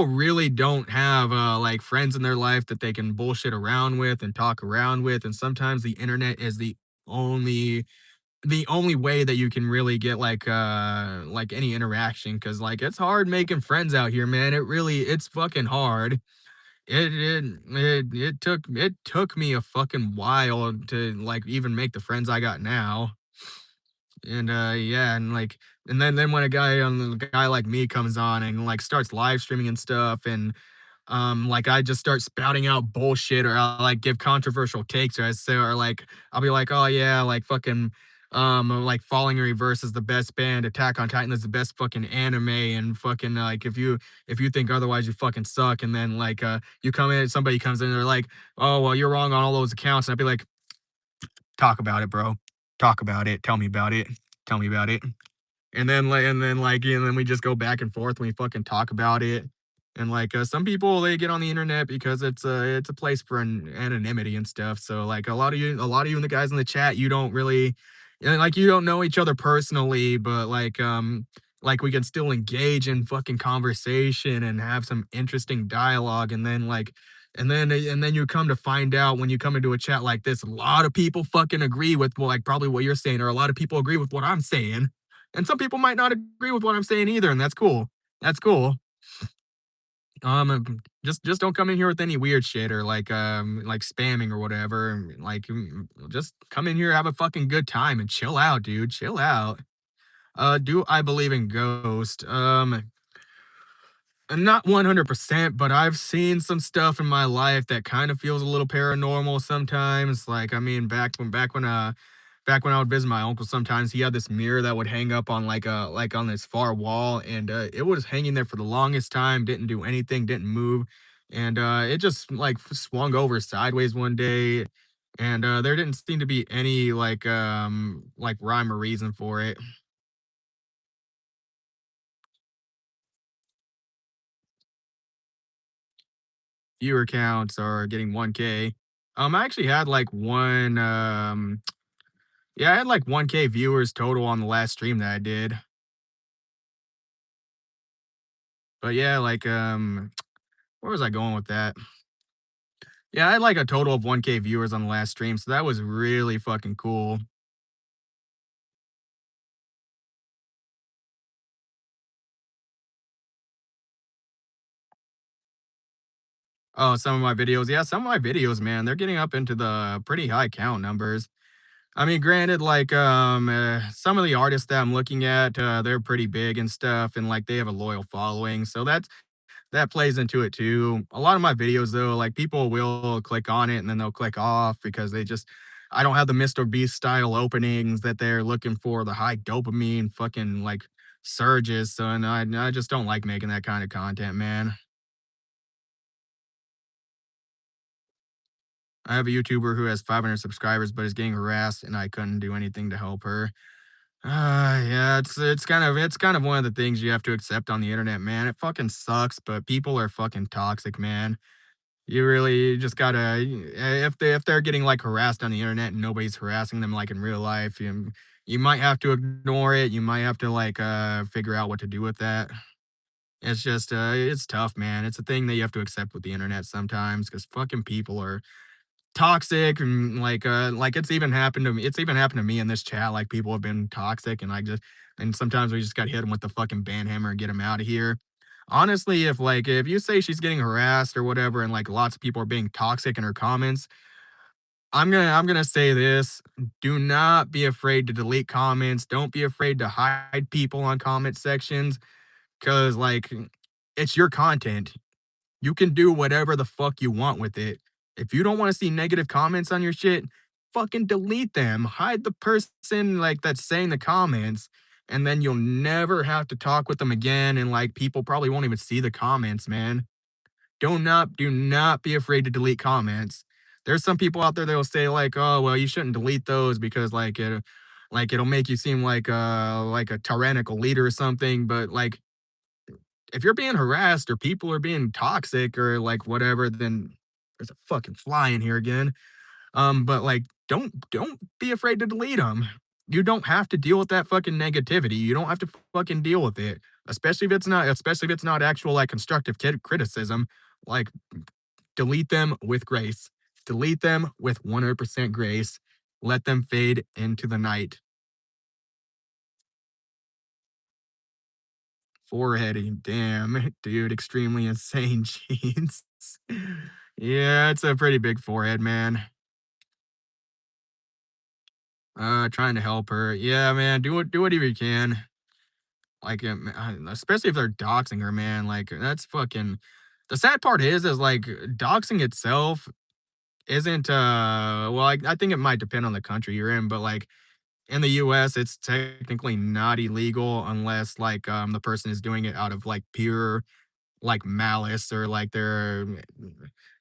really don't have like friends in their life that they can bullshit around with and talk around with. And sometimes the internet is only the only way that you can really get like any interaction, because like it's hard making friends out here, man. It's fucking hard. It took me a fucking while to like even make the friends I got now. And yeah, and like then when a guy like me comes on and like starts live streaming and stuff, and like I just start spouting out bullshit, or I'll like give controversial takes, or I say, or like I'll be like, oh yeah, like fucking like Falling in Reverse is the best band, Attack on Titan is the best fucking anime, and fucking like if you think otherwise, you fucking suck. And then like you come in, somebody comes in, they're like, oh well, you're wrong on all those accounts, and I'd be like, Talk about it, bro. Talk about it. Tell me about it. Tell me about it. And then we just go back and forth and we fucking talk about it. And some people they get on the internet because it's a place for anonymity and stuff. So like a lot of you and the guys in the chat, you don't really like you don't know each other personally, but like we can still engage in fucking conversation and have some interesting dialogue. And then you come to find out when you come into a chat like this, a lot of people fucking agree with like probably what you're saying, or a lot of people agree with what I'm saying, and some people might not agree with what I'm saying either, and that's cool. That's cool. Just don't come in here with any weird shit or like spamming or whatever. Just come in here, have a fucking good time, and chill out, dude. Chill out. Do I believe in ghost? Not 100%, but I've seen some stuff in my life that kind of feels a little paranormal sometimes. Like, I mean, back when I would visit my uncle, sometimes he had this mirror that would hang up on like on this far wall, and it was hanging there for the longest time, didn't do anything, didn't move, and it just like swung over sideways one day, and there didn't seem to be any like rhyme or reason for it. Viewer counts are getting 1K. I actually had like one yeah, I had like 1K viewers total on the last stream that I did. But yeah, where was I going with that? Yeah, I had like a total of 1K viewers on the last stream, so that was really fucking cool. Oh, some of my videos. Yeah, some of my videos, man, they're getting up into the pretty high count numbers. I mean, granted, some of the artists that I'm looking at, they're pretty big and stuff, and like they have a loyal following. So that plays into it too. A lot of my videos though, like people will click on it and then they'll click off because I don't have the Mr. Beast style openings that they're looking for, the high dopamine fucking like surges. So and I just don't like making that kind of content, man. I have a YouTuber who has 500 subscribers but is getting harassed and I couldn't do anything to help her. Yeah, it's kind of one of the things you have to accept on the internet, man. It fucking sucks, but people are fucking toxic, man. You just gotta if they're getting like harassed on the internet and nobody's harassing them like in real life, you might have to ignore it. You might have to figure out what to do with that. It's tough, man. It's a thing that you have to accept with the internet sometimes because fucking people are toxic and like it's even happened to me in this chat. Like people have been toxic and sometimes we just got to hit them with the fucking ban hammer and get them out of here. Honestly, if you say she's getting harassed or whatever and like lots of people are being toxic in her comments, I'm gonna say this: do not be afraid to delete comments. Don't be afraid to hide people on comment sections because it's your content. You can do whatever the fuck you want with it. If you don't want to see negative comments on your shit, fucking delete them. Hide the person that's saying the comments, and then you'll never have to talk with them again. And like people probably won't even see the comments, man. Do not be afraid to delete comments. There's some people out there that will say like, oh well, you shouldn't delete those because it'll make you seem like a tyrannical leader or something. But like if you're being harassed or people are being toxic or like whatever, then there's a fucking fly in here again. But like, don't be afraid to delete them. You don't have to deal with that fucking negativity. You don't have to fucking deal with it, especially if it's not actual like constructive criticism. Like, delete them with grace. Delete them with 100% grace. Let them fade into the night. Foreheading, damn, dude, extremely insane jeans. Yeah, it's a pretty big forehead, man. Trying to help her. Yeah, man, do whatever you can. Especially if they're doxing her, man. Like that's fucking. The sad part is like doxing itself isn't. Well, I think it might depend on the country you're in, but like in the U.S., it's technically not illegal unless the person is doing it out of like pure like malice or like they're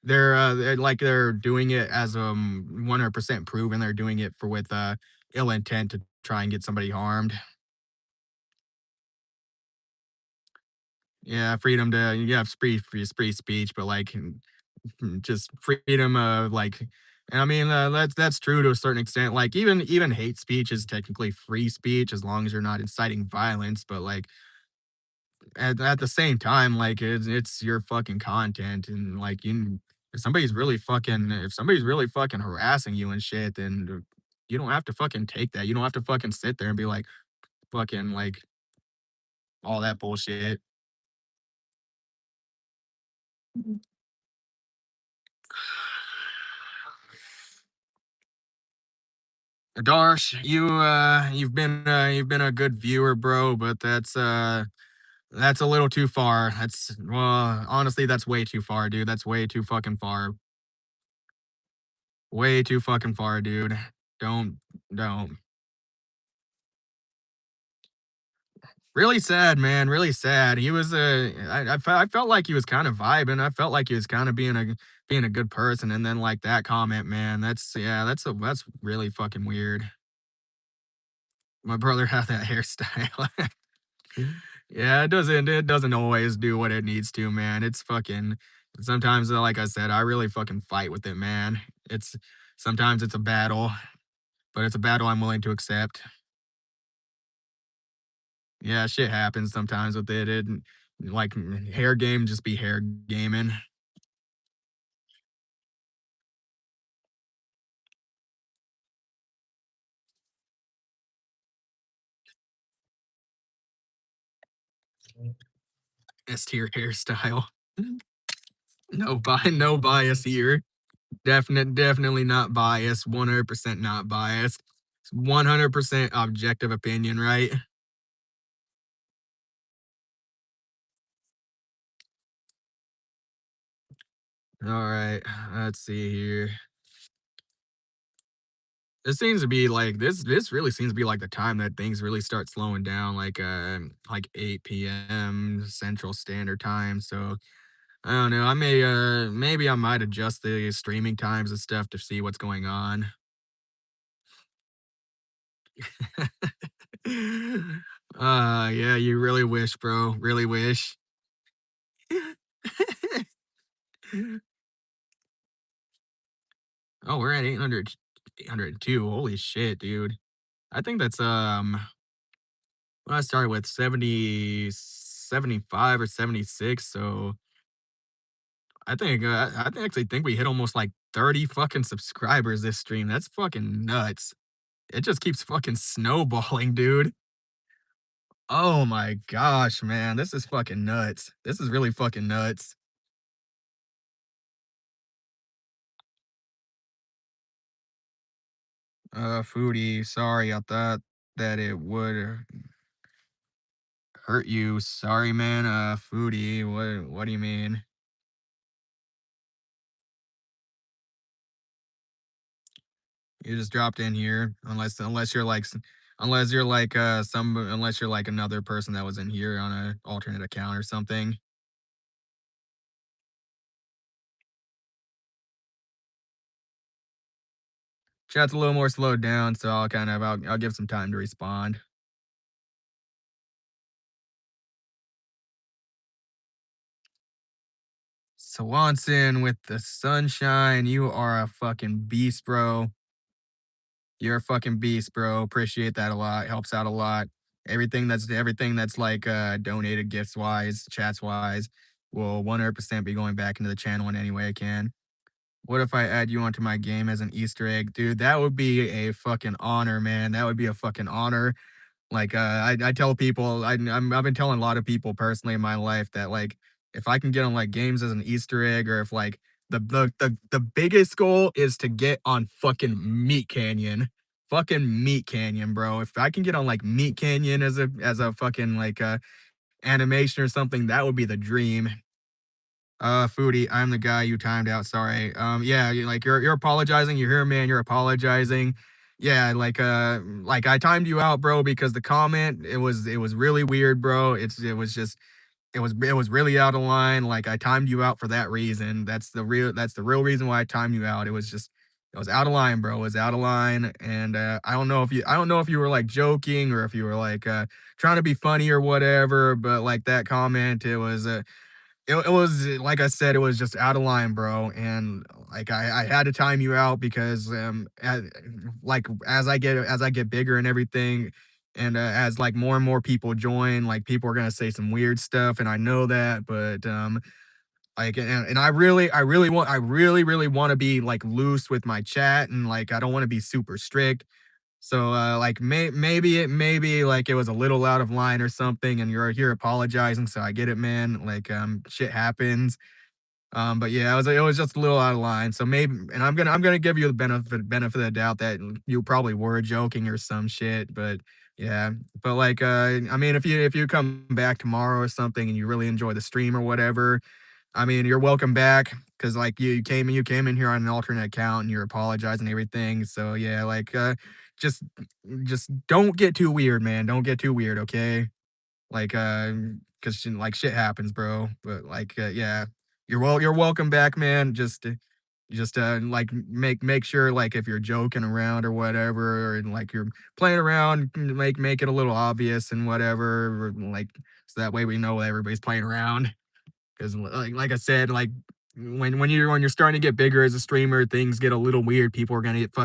like they're doing it as 100% proven they're doing it for with ill intent to try and get somebody harmed. Yeah, freedom to you have free speech, but like just freedom of like and I mean that's true to a certain extent. Like even hate speech is technically free speech as long as you're not inciting violence, but like at the same time, like it's your fucking content and like you if somebody's really fucking harassing you and shit, then you don't have to fucking take that. You don't have to fucking sit there and be like fucking like all that bullshit. Darsh, you've been a good viewer, bro, but that's a little too far. That's well, honestly, that's way too far, dude. That's way too fucking far. Way too fucking far, dude. Don't don't. Really sad, man. Really sad. He was I felt like he was kind of vibing. I felt like he was kind of being a good person, and then like that comment, man. That's yeah. That's really fucking weird. My brother had that hairstyle. Yeah, it doesn't always do what it needs to, man. It's fucking sometimes like I said, I really fucking fight with it, man. It's sometimes it's a battle, but it's a battle I'm willing to accept. Yeah, shit happens sometimes with it. Like hair game just be hair gaming. S tier hairstyle. No bias here. Definitely not biased. 100% not biased. 100% objective opinion, right? All right, let's see here. It seems to be like this really seems to be like the time that things really start slowing down, like 8 p.m. Central Standard Time. So I don't know. I may maybe I might adjust the streaming times and stuff to see what's going on. Yeah, you really wish, bro. Really wish. Oh, we're at 802. Holy shit, dude. I think that's when I started with 75 or 76, so I actually think we hit almost like 30 fucking subscribers this stream. That's fucking nuts. It just keeps fucking snowballing, dude. Oh my gosh, man. This is fucking nuts. This is really fucking nuts. Foodie, sorry, I thought that it would hurt you. Sorry, man. Foodie, what do you mean? You just dropped in here, unless you're like unless you're like another person that was in here on an alternate account or something. Chat's a little more slowed down, so I'll give some time to respond. Swanson with the sunshine, you are a fucking beast, bro. You're a fucking beast, bro. Appreciate that a lot. Helps out a lot. Everything that's like donated gifts wise, chats wise, will 100% be going back into the channel in any way I can. What if I add you onto my game as an Easter egg? Dude, that would be a fucking honor, man. That would be a fucking honor. Like, I tell people, I've been telling a lot of people personally in my life that like, if I can get on like games as an Easter egg, or if like the biggest goal is to get on fucking Meat Canyon, bro. If I can get on like Meat Canyon as a fucking like animation or something, that would be the dream. Foodie, I'm the guy you timed out. Sorry. Yeah, like you're apologizing. You're here, man. You're apologizing. Yeah, like I timed you out, bro, because the comment it was really weird, bro. It was just it was really out of line, like, I timed you out for that reason. That's the real reason why I timed you out. It was out of line, bro. It was out of line, and, I don't know if you were, like, joking or if you were, like, trying to be funny or whatever, but, like, that comment, it was like I said, it was just out of line, bro, and, like, I had to time you out because, like, as I get bigger and everything, and, as, like, more and more people join, like, people are gonna say some weird stuff, and I know that, but, like, and I really wanna be, like, loose with my chat, and, like, I don't wanna be super strict, so, like, maybe, like, it was a little out of line or something, and you're here apologizing, so I get it, man, like, shit happens, but yeah, it was just a little out of line, so maybe, and I'm gonna give you the benefit of the doubt that you probably were joking or some shit, but yeah, but, like, I mean, if you come back tomorrow or something and you really enjoy the stream or whatever, I mean, you're welcome back, cause like, you came in here on an alternate account, and you're apologizing and everything, so, yeah, like, just just don't get too weird, man, don't get too weird, okay? Like, cause like, shit happens, bro, but, like, yeah, you're welcome back, man, like, make sure, like, if you're joking around or whatever, and, like, you're playing around, make it a little obvious and whatever, or, like, so that way we know everybody's playing around. 'Cause like I said, like, when you're starting to get bigger as a streamer, things get a little weird. People are gonna get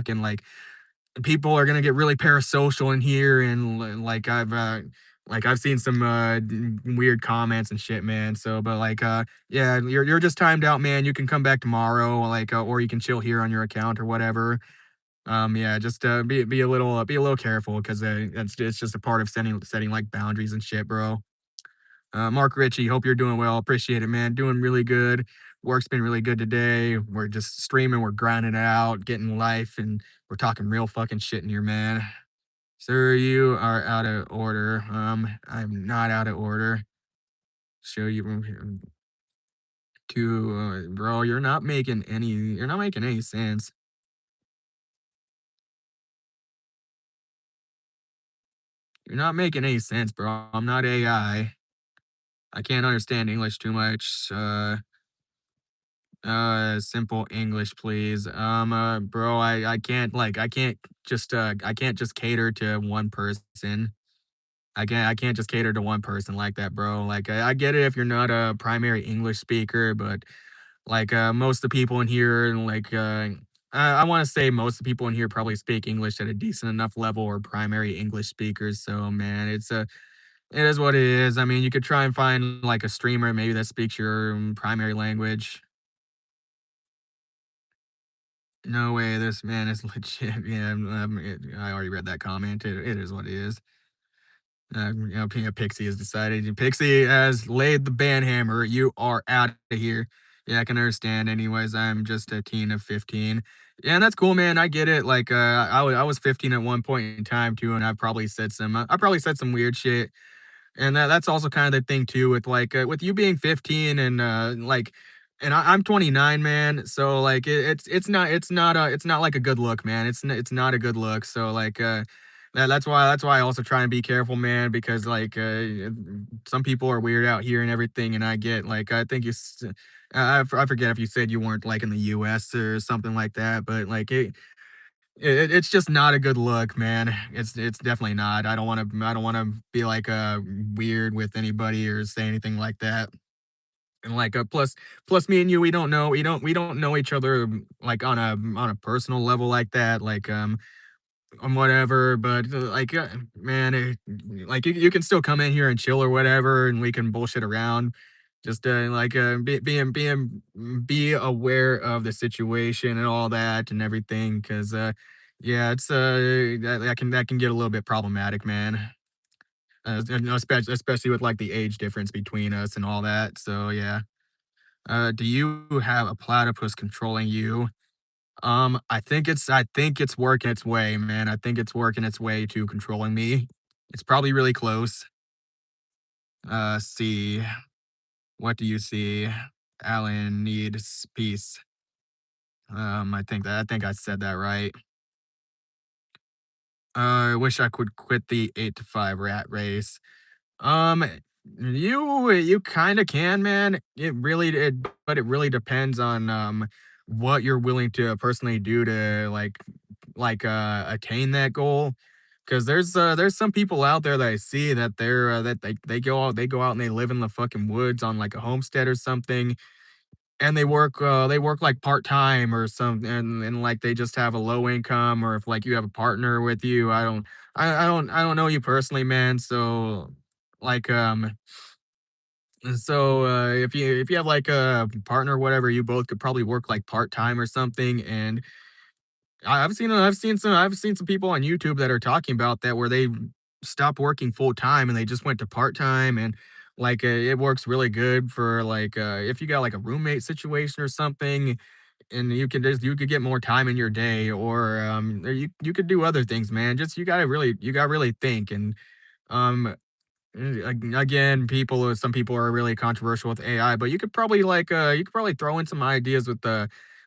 really parasocial in here, and like I've seen some weird comments and shit, man. So, but like, yeah, you're just timed out, man. You can come back tomorrow, like, or you can chill here on your account or whatever. Yeah, just be a little careful, because it's just a part of setting like boundaries and shit, bro. Mark Ritchie, hope you're doing well. Appreciate it, man. Doing really good. Work's been really good today. We're just streaming, we're grinding it out, getting life, and we're talking real fucking shit in here, man. Sir, you are out of order. I'm not out of order. Show you to, bro. You're not making any sense. You're not making any sense, bro. I'm not AI. I can't understand English too much. Simple English, please. Bro, I can't just cater to one person. I can't just cater to one person like that, bro. Like, I get it if you're not a primary English speaker, but, like, most of the people in here, like, I want to say most of the people in here probably speak English at a decent enough level, or primary English speakers. So, man, it is what it is. I mean, you could try and find like a streamer maybe that speaks your primary language. No way, this man is legit. Yeah, I already read that comment. It is what it is. Pixie has decided. Pixie has laid the ban hammer. You are out of here. Yeah, I can understand. Anyways, I'm just a teen of 15. Yeah, and that's cool, man. I get it. Like, I was 15 at one point in time too, and I probably said some weird shit. And that's also kind of the thing too, with like, with you being 15, and like, and I'm 29, man. So like, it's not like a good look, man. It's not a good look. So like, that's why I also try and be careful, man, because like, some people are weird out here and everything, and I get, like, I think I forget if you said you weren't like in the U.S. or something like that, but like, it's just not a good look, man. It's definitely not. I don't wanna be, like, weird with anybody or say anything like that. And, like, plus me and you, we don't know each other, like, on a personal level like that, like, whatever, but, like, man, like, you can still come in here and chill or whatever, and we can bullshit around. Just, like, be aware of the situation and all that and everything, 'cause, yeah, that can get a little bit problematic, man. Especially with, like, the age difference between us and all that, so, yeah. Do you have a platypus controlling you? I think it's working its way, man. I think it's working its way to controlling me. It's probably really close. See. What do you see? Alan needs peace. I think I said that right. I wish I could quit the 8 to 5 rat race. Um, You kinda can, man. But it really depends on, what you're willing to personally do to, attain that goal. Because there's some people out there that I see that they go out and they live in the fucking woods on, like, a homestead or something, and they work, like, part-time or something, and, like, they just have a low income, or if, like, you have a partner with you, I don't know you personally, man, so, like, if you have, like, a partner or whatever, you both could probably work, like, part-time or something, and I've seen some people on YouTube that are talking about that where they stopped working full-time and they just went to part-time, and, it works really good for, if you got, like, a roommate situation or something, and you could get more time in your day, or you could do other things, man. Just you gotta really think, and, um again, some people are really controversial with AI, but you could probably throw in some ideas with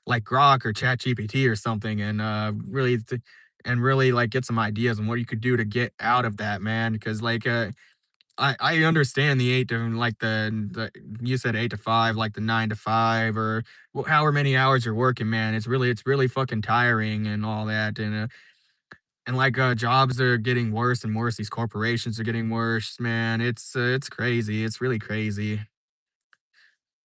like Grok or ChatGPT or something, and really like get some ideas on what you could do to get out of that, man. Because I understand the eight to like the you said 8 to 5, like the 9 to 5, or however many hours you're working, man. It's really fucking tiring and all that, and jobs are getting worse and worse. These corporations are getting worse, man. It's crazy. It's really crazy.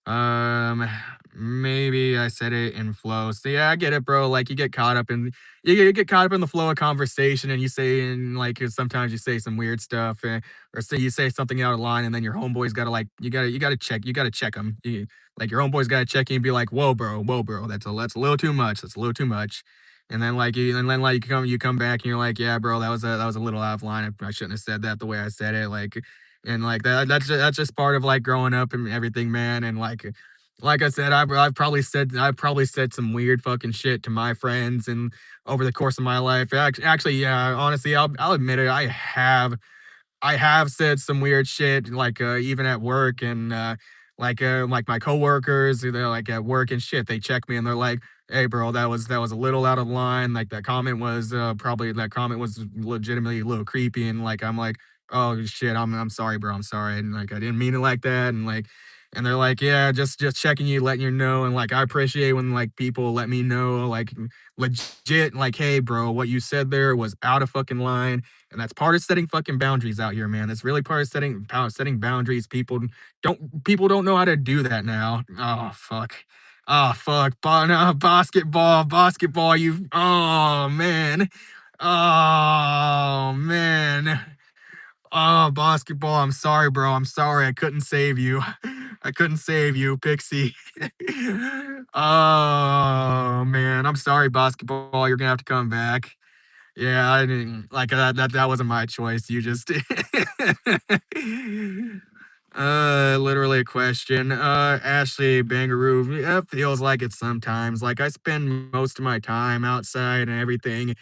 Um, Maybe I said it in flow. So yeah, I get it, bro. Like you get caught up in the flow of conversation, and you say and like sometimes you say some weird stuff, or say you say something out of line, and then your homeboy's got to like you got to check them. Like your homeboy's got to check you and be like, whoa, bro, that's a little too much. That's a little too much. And then like you come back and you're like, yeah, bro, that was a little out of line. I shouldn't have said that the way I said it. And like that's just part of like growing up and everything, man. And like I said, I've probably said some weird fucking shit to my friends and over the course of my life. Actually, yeah, honestly, I'll admit it. I have said some weird shit, even at work, and like my coworkers, they're like at work and shit. They check me and they're like, "Hey, bro, that was a little out of line. Like that comment was legitimately a little creepy." And like I'm like, "Oh shit, I'm sorry, bro. I'm sorry." And like I didn't mean it like that. And they're like, "Yeah, just checking you, letting you know." And like I appreciate when like people let me know, like legit, like, "Hey, bro, what you said there was out of fucking line." And that's part of setting fucking boundaries out here, man. That's really part of setting boundaries. People don't know how to do that now. Oh fuck. Oh fuck. No, basketball. You. Oh man. Oh man. Oh, basketball. I'm sorry, bro. I'm sorry. I couldn't save you. I couldn't save you, Pixie. Oh man. I'm sorry, basketball. You're gonna have to come back. Yeah, I didn't like that wasn't my choice. You just literally a question. Ashley Bangaroo, yeah, feels like it sometimes. Like I spend most of my time outside and everything.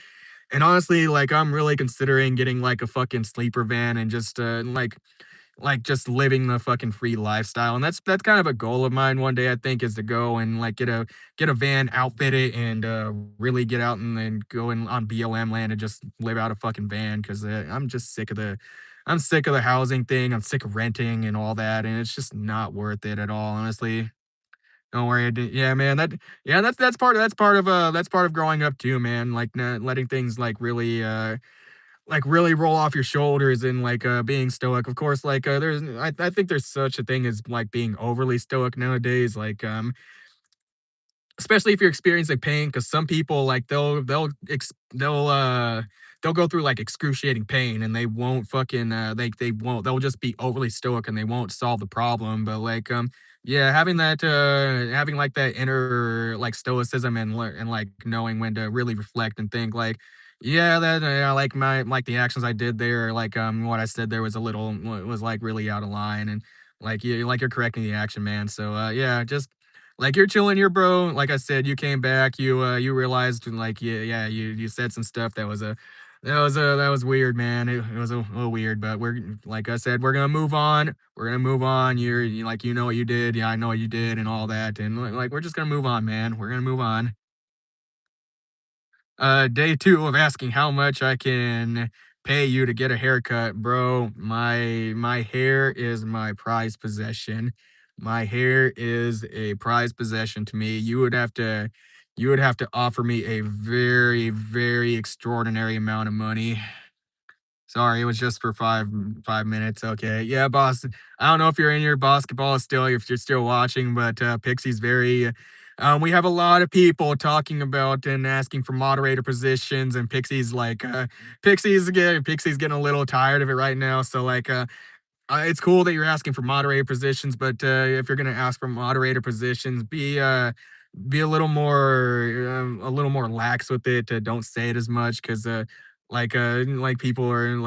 And honestly, like I'm really considering getting like a fucking sleeper van and just just living the fucking free lifestyle. And that's kind of a goal of mine one day, I think, is to go and like get a van, outfit it, and really get out and then go in on BLM land and just live out a fucking van, because I'm just I'm sick of the housing thing. I'm sick of renting and all that, and it's just not worth it at all, honestly. Don't worry. Yeah, man. Yeah, that's part of growing up too, man. Like letting things like really roll off your shoulders, and being stoic. Of course, I think there's such a thing as like being overly stoic nowadays. Especially if you're experiencing pain, because some people like they'll go through like excruciating pain, and they won't fucking they won't they'll just be overly stoic and they won't solve the problem. But yeah, having like that inner like stoicism, and like knowing when to really reflect and think like, yeah, that like the actions I did there, what I said there was was like really out of line, and like you're correcting the action, man. So yeah, just like you're chilling here, bro. Like I said, you came back, you realized, and like yeah, you said some stuff that was weird, man. It was a little weird, but we're like I said, we're gonna move on. We're gonna move on. Like you know what you did, yeah, I know what you did, and all that, and like we're just gonna move on, man. We're gonna move on. Day two of asking how much I can pay you to get a haircut, bro. My hair is my prized possession. My hair is a prized possession to me. You would have to offer me a very, very extraordinary amount of money. Sorry, it was just for 5 minutes. Okay. Yeah, boss. I don't know if you're in your basketball still, if you're still watching, but Pixie's very we have a lot of people talking about and asking for moderator positions, and Pixie's getting a little tired of it right now. So it's cool that you're asking for moderator positions, but if you're gonna ask for moderator positions, be a little more lax with it. Don't say it as much because like people are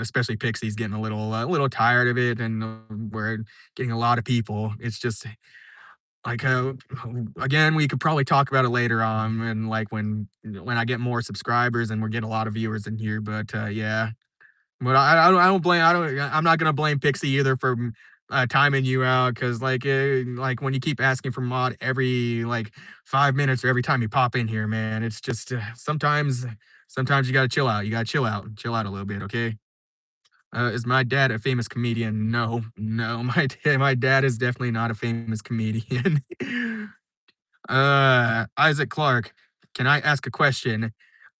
especially Pixies getting a little tired of it, and we're getting a lot of people. It's just like again, we could probably talk about it later on, and like when I get more subscribers and we're getting a lot of viewers in here. But yeah. But I'm not gonna blame Pixie either for timing you out because like when you keep asking for mod every 5 minutes or every time you pop in here, man, it's just sometimes you gotta chill out. You gotta chill out a little bit, okay? Is my dad a famous comedian? No, no, my dad is definitely not a famous comedian. Isaac Clark, can I ask a question?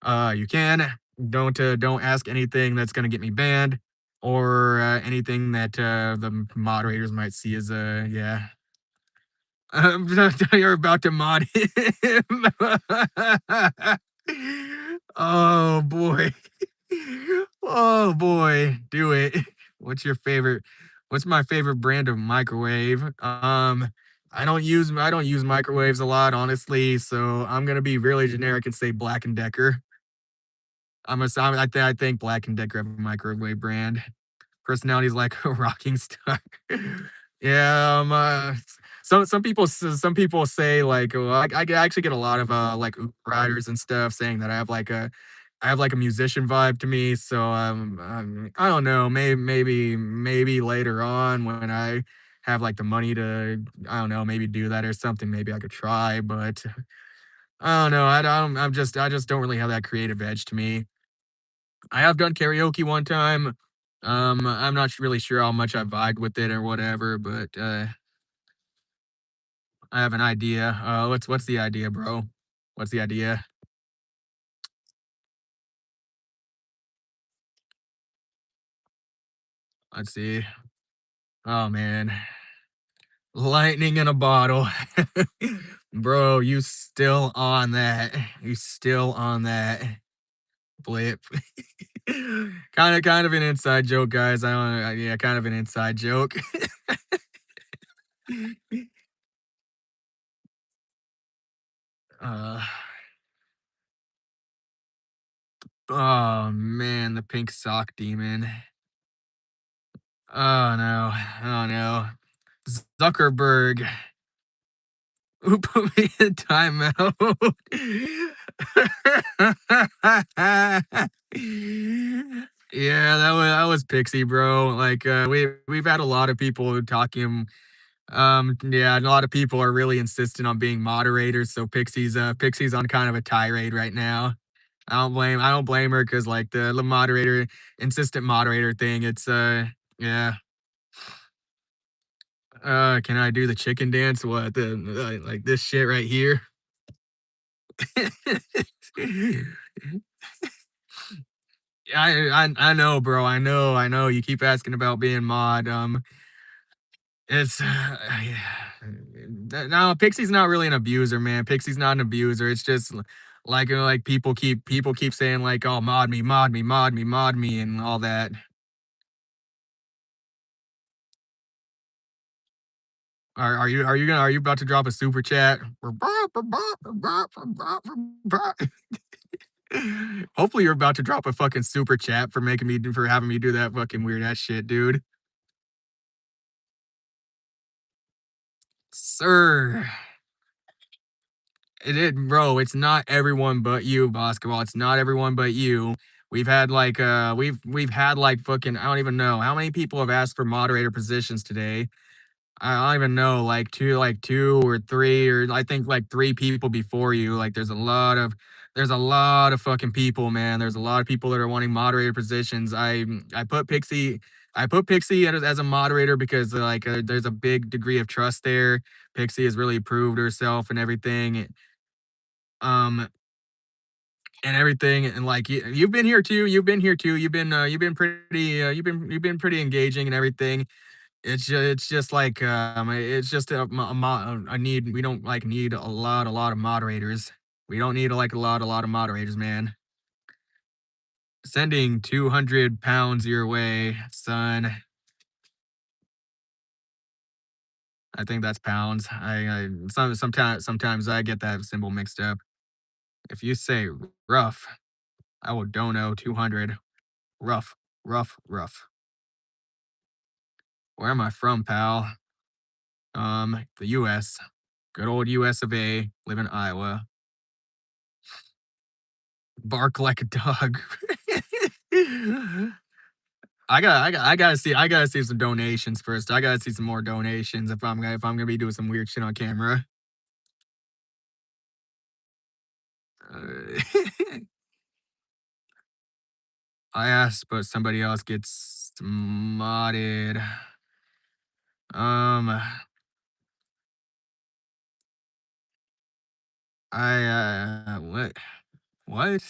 You can. Don't ask anything that's gonna get me banned or anything that the moderators might see as yeah. You're about to mod him. Oh boy. Oh boy, do it. What's your favorite? What's my favorite brand of microwave? I don't use microwaves a lot, honestly, so I'm gonna be really generic and say Black& Decker. I think Black& Decker have a microwave brand. Personalities like a rocking star. Yeah, some people say well, I actually get a lot of Uber riders and stuff saying that I have a musician vibe to me. So I don't know, maybe later on when I have the money to I don't know, maybe do that or something. Maybe I could try, but I don't know. I just don't really have that creative edge to me. I have done karaoke one time. I'm not really sure how much I vibed with it or whatever, but I have an idea. What's the idea, bro? What's the idea? Let's see. Oh man, lightning in a bottle, bro. You still on that? You still on that? Blip. Kind of an inside joke, guys. I don't. Yeah, kind of an inside joke. uh, oh man, the pink sock demon. Oh no. Oh no. Zuckerberg. Who put me in timeout? Yeah, that was Pixie, bro. We've had a lot of people talking. Yeah, and a lot of people are really insistent on being moderators. So Pixie's on kind of a tirade right now. I don't blame her because the moderator insistent moderator thing. It's yeah. Can I do the chicken dance? What the like this shit right here? I know, bro. I know. You keep asking about being mod. It's no, Pixie's not really an abuser, man. Pixie's not an abuser. It's just people keep saying oh, mod me, mod me, mod me, mod me, and all that. Are you about to drop a super chat? Hopefully you're about to drop a fucking super chat for having me do that fucking weird ass shit, dude. Sir. It is, bro. It's not everyone but you, basketball. It's not everyone but you. We've had fucking I don't even know how many people have asked for moderator positions today. I don't even know, like 2 or 3, or I think like 3 people before you. Like there's a lot of fucking people, man. There's a lot of people that are wanting moderator positions. I put Pixie as a moderator because there's a big degree of trust there. Pixie has really proved herself and everything. Um and everything, and like you've been here too. You've been here too. You've been pretty you've been pretty engaging and everything. It's just like, it's just a need. We don't like need a lot of moderators. We don't need like a lot of moderators, man. Sending 200 pounds your way, son. I think that's pounds. Sometimes I get that symbol mixed up. If you say rough, I will dono 200. Rough, rough. Where am I from, pal? The U.S. Good old U.S. of A. Live in Iowa. Bark like a dog. I gotta see some donations first. I gotta see some more donations if I'm gonna be doing some weird shit on camera. Uh, I asked, but somebody else gets modded. Um, what? What?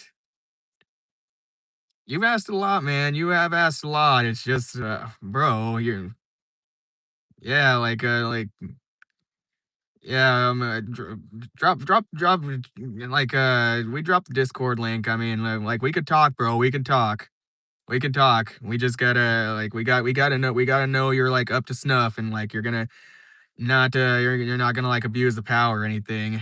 You've asked a lot, man. You have asked a lot. It's just, bro, yeah, yeah, we dropped the Discord link. I mean, like, we could talk, bro. We can talk. We can talk. We just gotta, like, we gotta know you're like up to snuff, and like you're gonna not, you're not gonna like abuse the power or anything.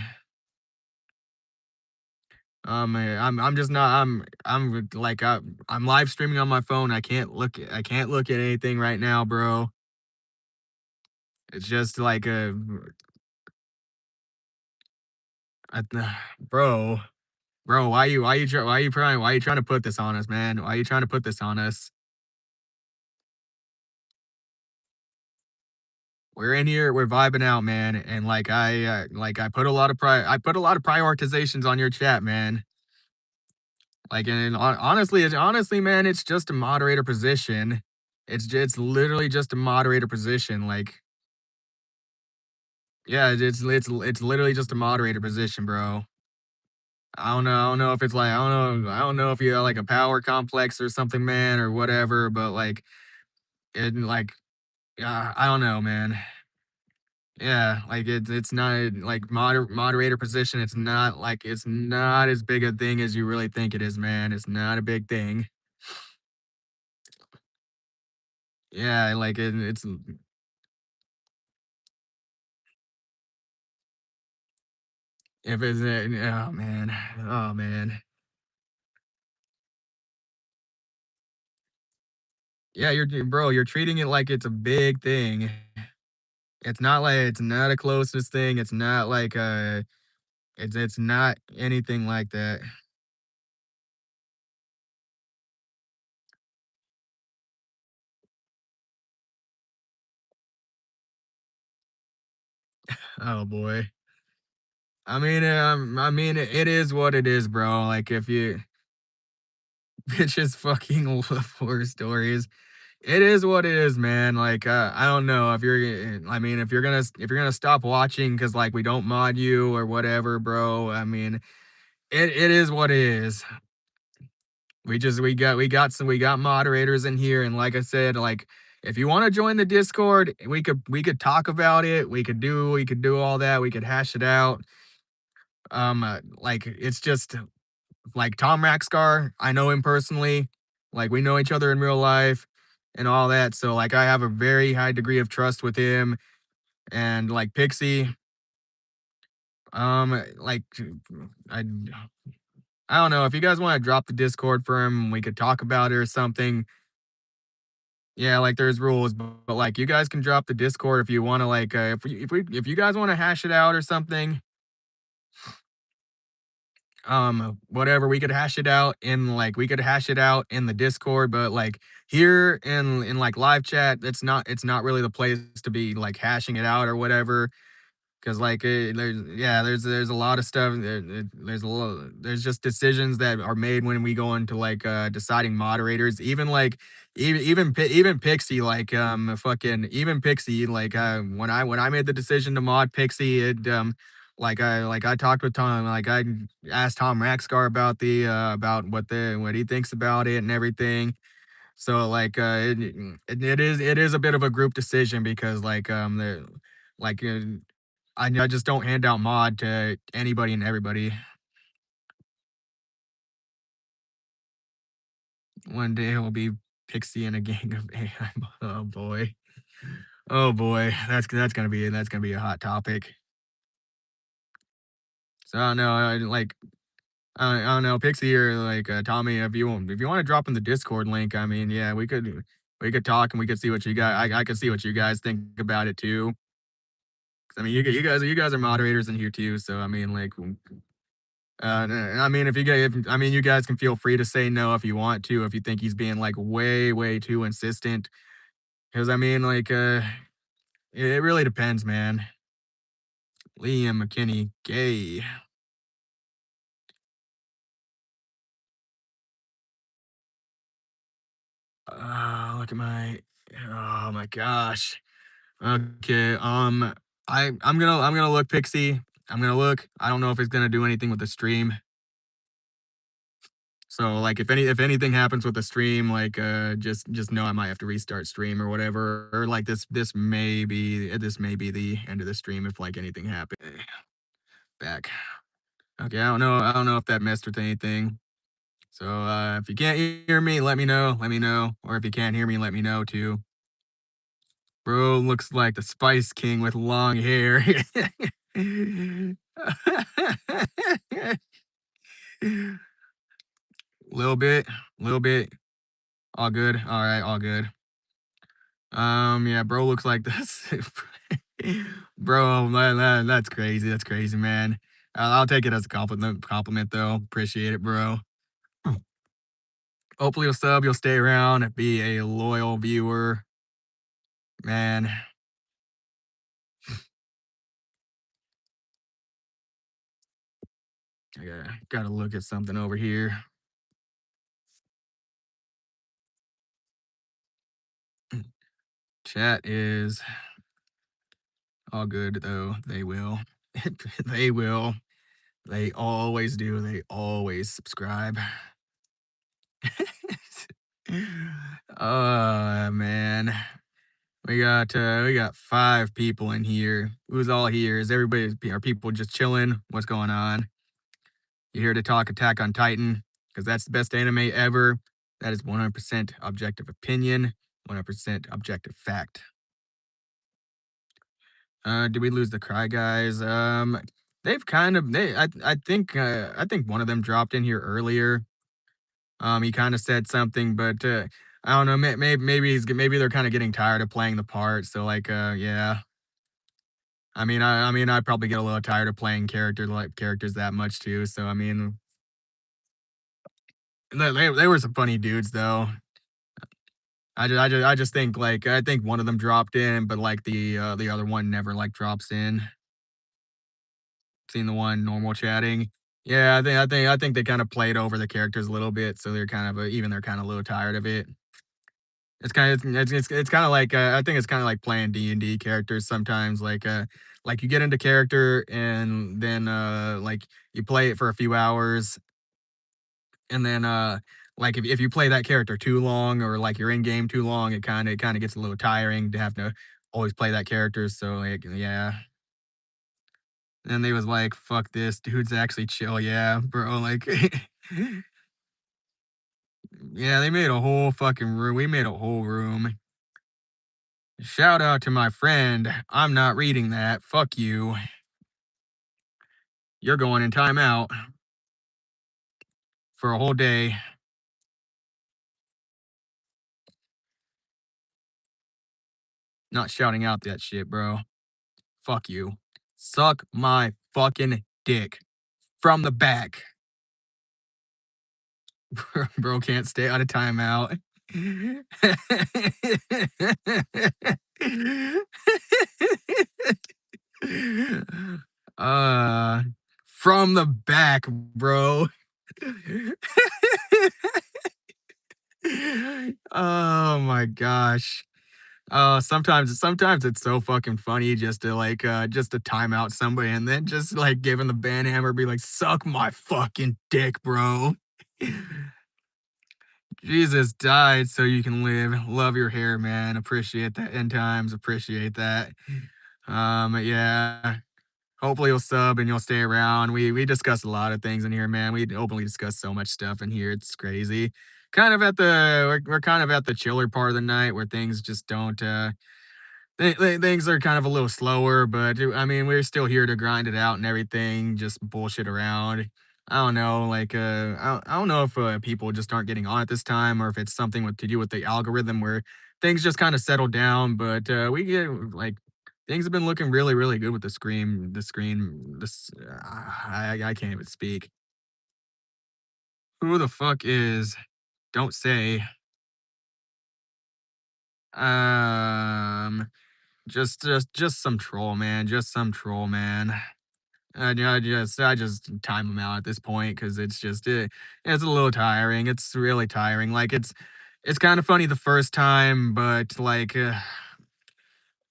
I'm just not. I'm live streaming on my phone. I can't look at anything right now, bro. It's just like a, bro. Bro, why you trying to put this on us, man? Why are you trying to put this on us? We're in here, we're vibing out, man, and I put a lot of I put a lot of prioritizations on your chat, man. Like, and honestly, man, it's just a moderator position. It's literally just a moderator position. Like, yeah, it's literally just a moderator position, bro. I don't know if it's like I don't know if you have like a power complex or something, man, or whatever, but like it like I don't know, man. Yeah, like it's not like moderator position. It's not as big a thing as you really think it is, man. It's not a big thing. Yeah, like it's if it's oh man, oh man. Yeah, bro. You're treating it like it's a big thing. It's not a closeness thing. It's not like it's not anything like that. Oh boy. I mean, it is what it is, bro. Like if you bitches fucking love horror stories. It is what it is, man. Like I don't know if I mean, if you're gonna stop watching because like we don't mod you or whatever, bro. I mean, it is what it is. We got moderators in here, and like I said, like if you want to join the Discord, we could talk about it. We could do all that. We could hash it out. Like it's just like Tom Raxcar. I know him personally. Like we know each other in real life and all that. So like I have a very high degree of trust with him, and like Pixie. Like I don't know if you guys want to drop the Discord for him. We could talk about it or something. Yeah, like there's rules, but like you guys can drop the Discord if you want to if you guys want to hash it out or something. whatever, we could hash it out in like we could hash it out in the Discord, but like here in like live chat, it's not really the place to be like hashing it out or whatever. Cause like there's yeah, there's a lot of stuff. There's a lot. There's just decisions that are made when we go into like deciding moderators. Even like even Pixie like fucking even Pixie like when I made the decision to mod Pixie, it like I talked with Tom, like I asked Tom Raxcar about what he thinks about it and everything. So like it is a bit of a group decision because like I just don't hand out mod to anybody and everybody. One day it will be Pixie and a gang of AI. Oh boy. Oh boy. That's gonna be a hot topic. So I don't know. I don't know, Pixie or like Tommy, if you want to drop in the Discord link, I mean, yeah, we could talk and we could see what you guys I could see what you guys think about it too. 'Cause, I mean, you guys are moderators in here too, so I mean, like, I mean, if you guys, if, I mean, you guys can feel free to say no if you want to, if you think he's being like way too insistent. Because I mean, like, it really depends, man. Liam McKinney, gay. Look at my, oh my gosh. Okay, I'm gonna look Pixie. I'm gonna look. I don't know if it's gonna do anything with the stream. So like if anything happens with the stream, like just know I might have to restart stream or whatever. Or like this may be the end of the stream if like anything happens. Back. Okay, I don't know if that messed with anything. So if you can't hear me, let me know. Let me know. Or if you can't hear me, let me know too. Bro looks like the Spice King with long hair. Little bit. All good. All right, all good. Yeah, bro looks like this. Bro, that's crazy. That's crazy, man. I'll take it as a compliment though. Appreciate it, bro. Hopefully you'll sub, you'll stay around, and be a loyal viewer. Man, gotta look at something over here. Chat is all good though. They will. They will. They always do. They always subscribe. Oh man. We got 5 people in here. Who's all here? Is everybody are people just chilling? What's going on? You here to talk Attack on Titan? Because that's the best anime ever. That is 100% objective opinion, 100% objective fact. Did we lose the Cry Guys? They've kind of I think one of them dropped in here earlier. He kind of said something, but I don't know. Maybe they're kind of getting tired of playing the part. So like, yeah. I mean, I probably get a little tired of playing characters that much too. So I mean, they were some funny dudes though. I just think like I think one of them dropped in, but like the other one never like drops in. Seen the one normal chatting. Yeah, I think they kind of played over the characters a little bit, so they're kind of even they're kind of a little tired of it. It's kind of like I think it's kind of like playing D&D characters sometimes. Like you get into character and then like you play it for a few hours, and then like if you play that character too long or like you're in game too long, it kind of gets a little tiring to have to always play that character. So like yeah. And they was like, "Fuck this, dude's actually chill." Yeah, bro. Like, yeah, they made a whole fucking room. We made a whole room. Shout out to my friend. I'm not reading that. Fuck you. You're going in timeout for a whole day. Not shouting out that shit, bro. Fuck you. Suck my fucking dick from the back. Bro can't stay out of timeout. Uh, from the back, bro. Oh my gosh. Sometimes it's so fucking funny just to time out somebody and then just like giving the band hammer, be like, suck my fucking dick, bro. Jesus died so you can live. Love your hair, man. Appreciate that. End times. Appreciate that. Yeah. Hopefully you'll sub and you'll stay around. We discuss a lot of things in here, man. We openly discuss so much stuff in here. It's crazy. We're kind of at the chiller part of the night where things just don't things are kind of a little slower, but I mean, we're still here to grind it out and everything, just bullshit around. I don't know, I don't know if people just aren't getting on at this time, or if it's something with to do with the algorithm where things just kind of settle down. But we get like things have been looking really, really good with I can't even speak. Who the fuck is? Don't say. Um, just some troll, man. Just some troll, man. I just time them out at this point because it's a little tiring. It's really tiring. It's kind of funny the first time, but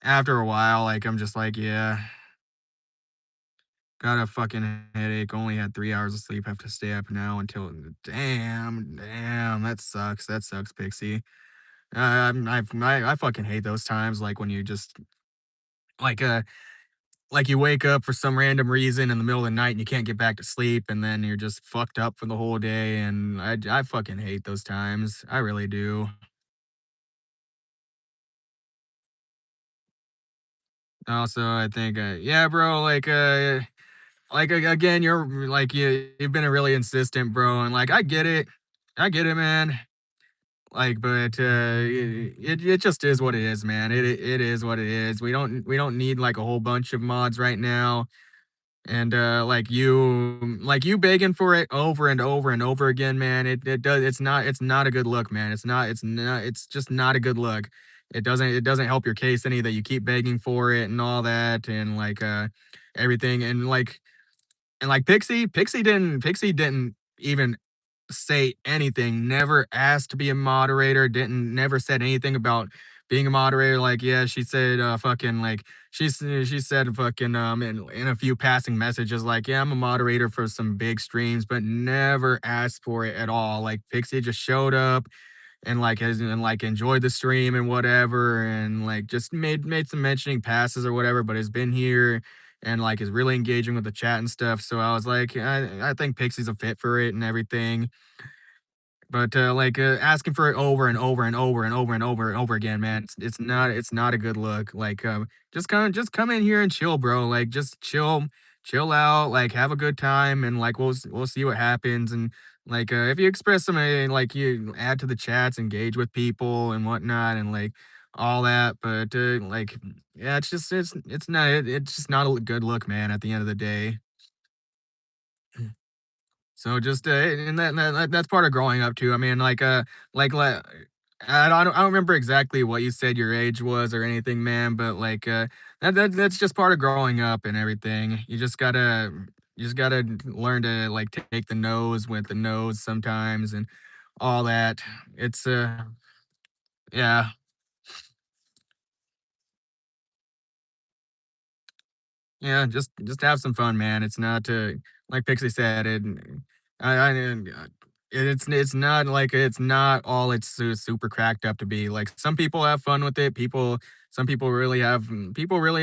after a while, like I'm just like, yeah, got a fucking headache. Only had 3 hours of sleep. Have to stay up now until damn, that sucks. That sucks, Pixie. I fucking hate those times. Like when you just like like you wake up for some random reason in the middle of the night and you can't get back to sleep and then you're just fucked up for the whole day and I fucking hate those times. I really do. Also, I think yeah, bro, again, you've been a really insistent, bro, and like I get it. I get it, man. Like but it just is what it is, man. It is what it is. We don't need like a whole bunch of mods right now. And, like you begging for it over and over and over again, man, it's not a good look, man. It's just not a good look. It doesn't help your case any that you keep begging for it and all that and, everything, and Pixie didn't even say anything, never asked to be a moderator, didn't never said anything about being a moderator. Like, yeah, she said, fucking like she said fucking in a few passing messages, like, yeah, I'm a moderator for some big streams, but never asked for it at all. Like Pixie just showed up and enjoyed the stream and whatever, and like just made some mentioning passes or whatever, but has been here and like is really engaging with the chat and stuff. So I was like, I think Pixie's a fit for it and everything. But, asking for it over and over and over and over and over and over again, man, it's not a good look. Just come in here and chill, bro. Like, just chill out, like, have a good time, and, like, we'll see what happens, and, if you express some, you add to the chats, engage with people and whatnot, and, all that, but, yeah, it's just not a good look, man, at the end of the day. So just that's part of growing up too. I mean, like I don't remember exactly what you said your age was or anything, man, but that's just part of growing up and everything. You just gotta learn to like take the nose with the nose sometimes and all that. It's yeah. Yeah, just have some fun, man. It's not to like Pixie said, it's not all it's super cracked up to be. Like some people have fun with it. Some people really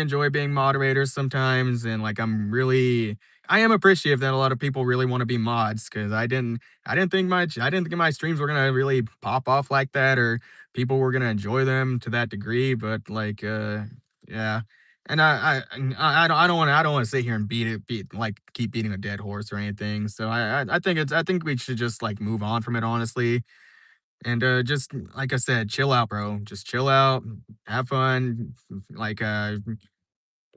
enjoy being moderators sometimes, and I am appreciative that a lot of people really want to be mods because I didn't think my streams were gonna really pop off like that or people were gonna enjoy them to that degree. But yeah. And I don't want to sit here and keep beating a dead horse or anything. So I think we should just like move on from it honestly, and just like I said, chill out, bro. Just chill out, have fun, like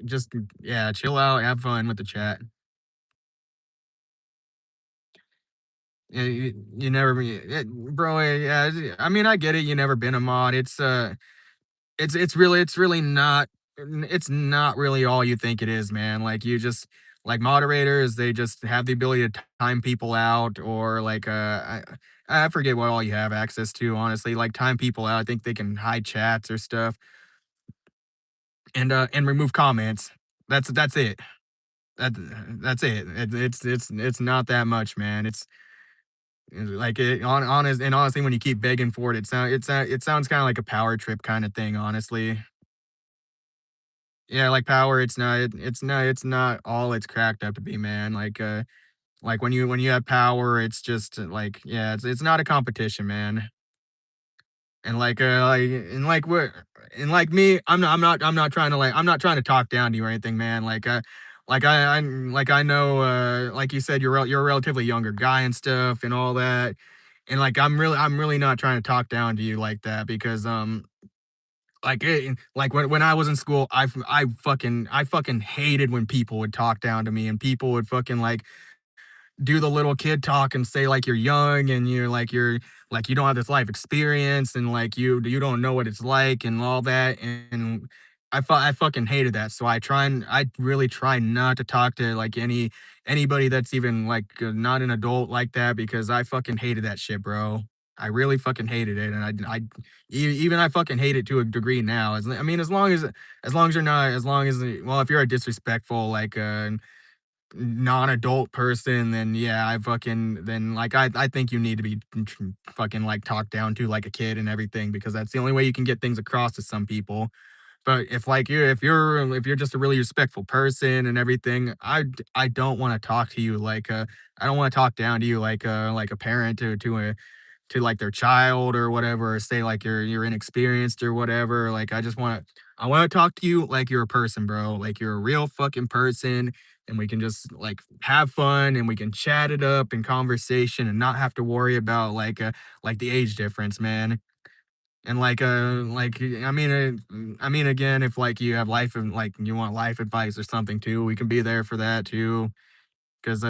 just yeah, chill out, have fun with the chat. Yeah, you never bro, yeah, I mean, I get it, you never been a mod, it's really not it's not really all you think it is, man. Like, you just like, moderators, they just have the ability to time people out or, like, I forget what all you have access to, honestly, like, time people out, I think they can hide chats or stuff and remove comments. That's it. That that's it. It's not that much, man. Like, honestly, when you keep begging for it, it sounds kinda like a power trip kinda thing, honestly. Yeah, like power, it's not all it's cracked up to be, man. Like when you have power, it's just like, yeah, it's not a competition, man. And like me, I'm not trying to I'm not trying to talk down to you or anything, man. I know, like you said, you're a relatively younger guy and stuff and all that. And like I'm really not trying to talk down to you like that because like when I was in school, I fucking hated when people would talk down to me and people would fucking like do the little kid talk and say like you're young and you're like you don't have this life experience and like you don't know what it's like and all that and I fucking hated that. So I really try not to talk to like anybody that's even like not an adult like that because I fucking hated that shit, bro. I really fucking hated it, and even I fucking hate it to a degree now. I mean, as long as you're not, as long as well, if you're a disrespectful like non-adult person, then yeah, I think you need to be fucking like talked down to like a kid and everything because that's the only way you can get things across to some people. But if you're just a really respectful person and everything, I don't want to talk to you I don't want to talk down to you like a parent to like their child or whatever, or say like you're inexperienced or whatever. Like I want to talk to you like you're a person, bro. Like you're a real fucking person, and we can just like have fun and we can chat it up in conversation and not have to worry about like the age difference, man. And I mean again, if like you have life and like you want life advice or something too, we can be there for that too. 'Cause,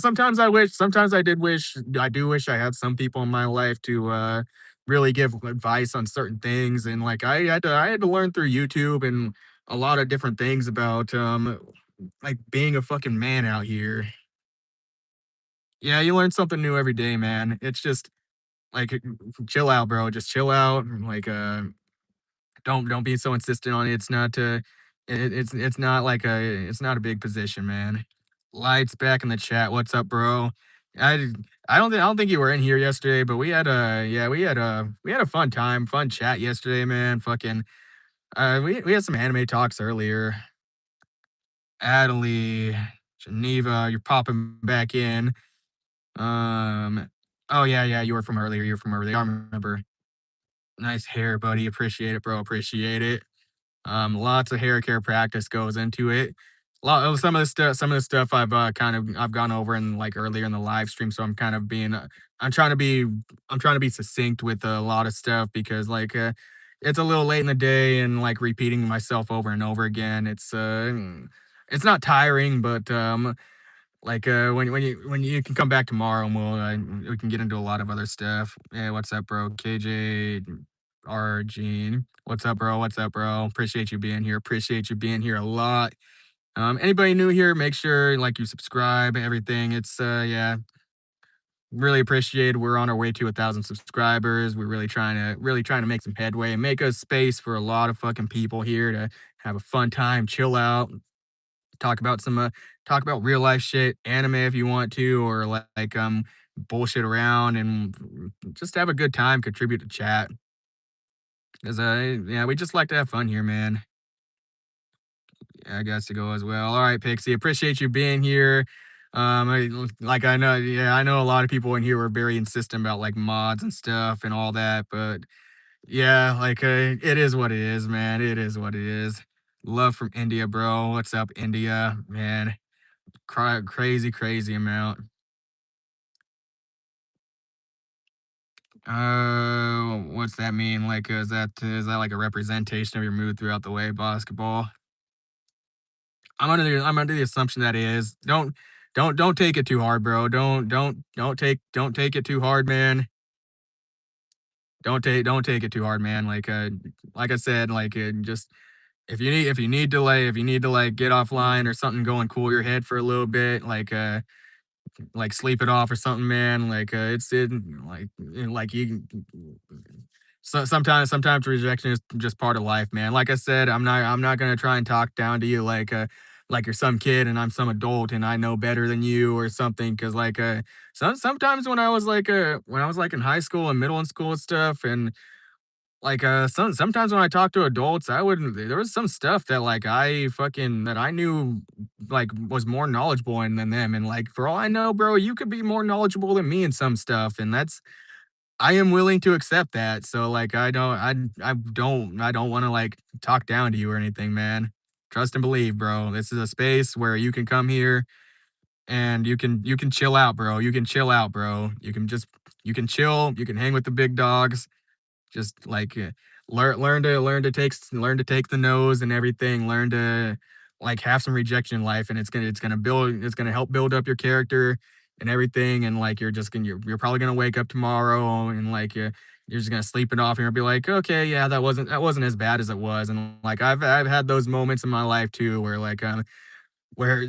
sometimes I do wish I had some people in my life to, really give advice on certain things, and, like, I had to learn through YouTube and a lot of different things about, like, being a fucking man out here. Yeah, you learn something new every day, man. It's just, like, chill out, bro, just chill out, and, don't be so insistent on it. It's not, it's not like it's not a big position, man. Lights back in the chat. What's up, bro? I I don't think you were in here yesterday, but we had a fun time, fun chat yesterday, man. Fucking we had some anime talks earlier. Adelie, Geneva, you're popping back in. Um oh yeah, you were from earlier. You're from earlier. I remember. Nice hair, buddy. Appreciate it, bro. Appreciate it. Lots of hair care practice goes into it. Some of the stuff I've gone over in like earlier in the live stream, so I'm trying to be I'm trying to be succinct with a lot of stuff because it's a little late in the day and like repeating myself over and over again. It's not tiring, but when you can come back tomorrow and we can get into a lot of other stuff. Hey, what's up, bro? KJ R Gene. What's up, bro? What's up, bro? Appreciate you being here. Appreciate you being here a lot. Anybody new here, make sure like you subscribe, everything. It's yeah, really appreciate. We're on our way to 1,000 subscribers. We're really trying to make some headway and make a space for a lot of fucking people here to have a fun time, chill out, talk about talk about real life shit, anime if you want to, or bullshit around and just have a good time, contribute to chat. Cause yeah, we just like to have fun here, man. Yeah, I guess to go as well. All right, Pixie, appreciate you being here. I know, yeah, I know a lot of people in here were very insistent about like mods and stuff and all that, but yeah, it is what it is, man. It is what it is. Love from India, bro. What's up, India, man? Crazy amount. What's that mean? Like, is that like a representation of your mood throughout the way, basketball? I'm under the assumption that is. don't take it too hard, bro. Don't take it too hard, man. Don't take it too hard, man. Like I said, just if you need to if you need to get offline or something, go and cool your head for a little bit, like sleep it off or something, man. Like you sometimes rejection is just part of life, man. Like I said, I'm not gonna try and talk down to you like you're some kid and I'm some adult and I know better than you or something. Cause sometimes when I was like in high school and middle school and stuff, and sometimes when I talk to adults, I wouldn't there was some stuff that that I knew was more knowledgeable in than them. And like for all I know, bro, you could be more knowledgeable than me in some stuff. And I am willing to accept that. So I don't want to talk down to you or anything, man. Trust and believe, bro. This is a space where you can come here and you can chill out, bro. You can chill out, bro. You can chill, you can hang with the big dogs, just learn to take the nose and everything. Learn to have some rejection in life, and it's gonna help build up your character and everything. And you're probably gonna wake up tomorrow and you're just gonna sleep it off and you'll be like, okay, yeah, that wasn't as bad as it was. And I've had those moments in my life too where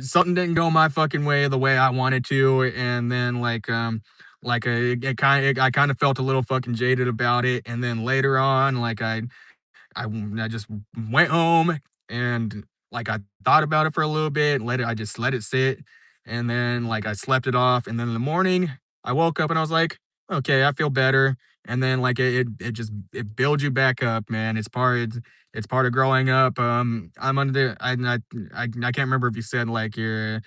something didn't go my fucking way the way I wanted to, and then I kind of felt a little fucking jaded about it, and then later on, I just went home and I thought about it for a little bit, I just let it sit, and then I slept it off, and then in the morning I woke up and I was like, okay, I feel better, and then it builds you back up, man. It's part of growing up. I'm under I can't remember if you said you're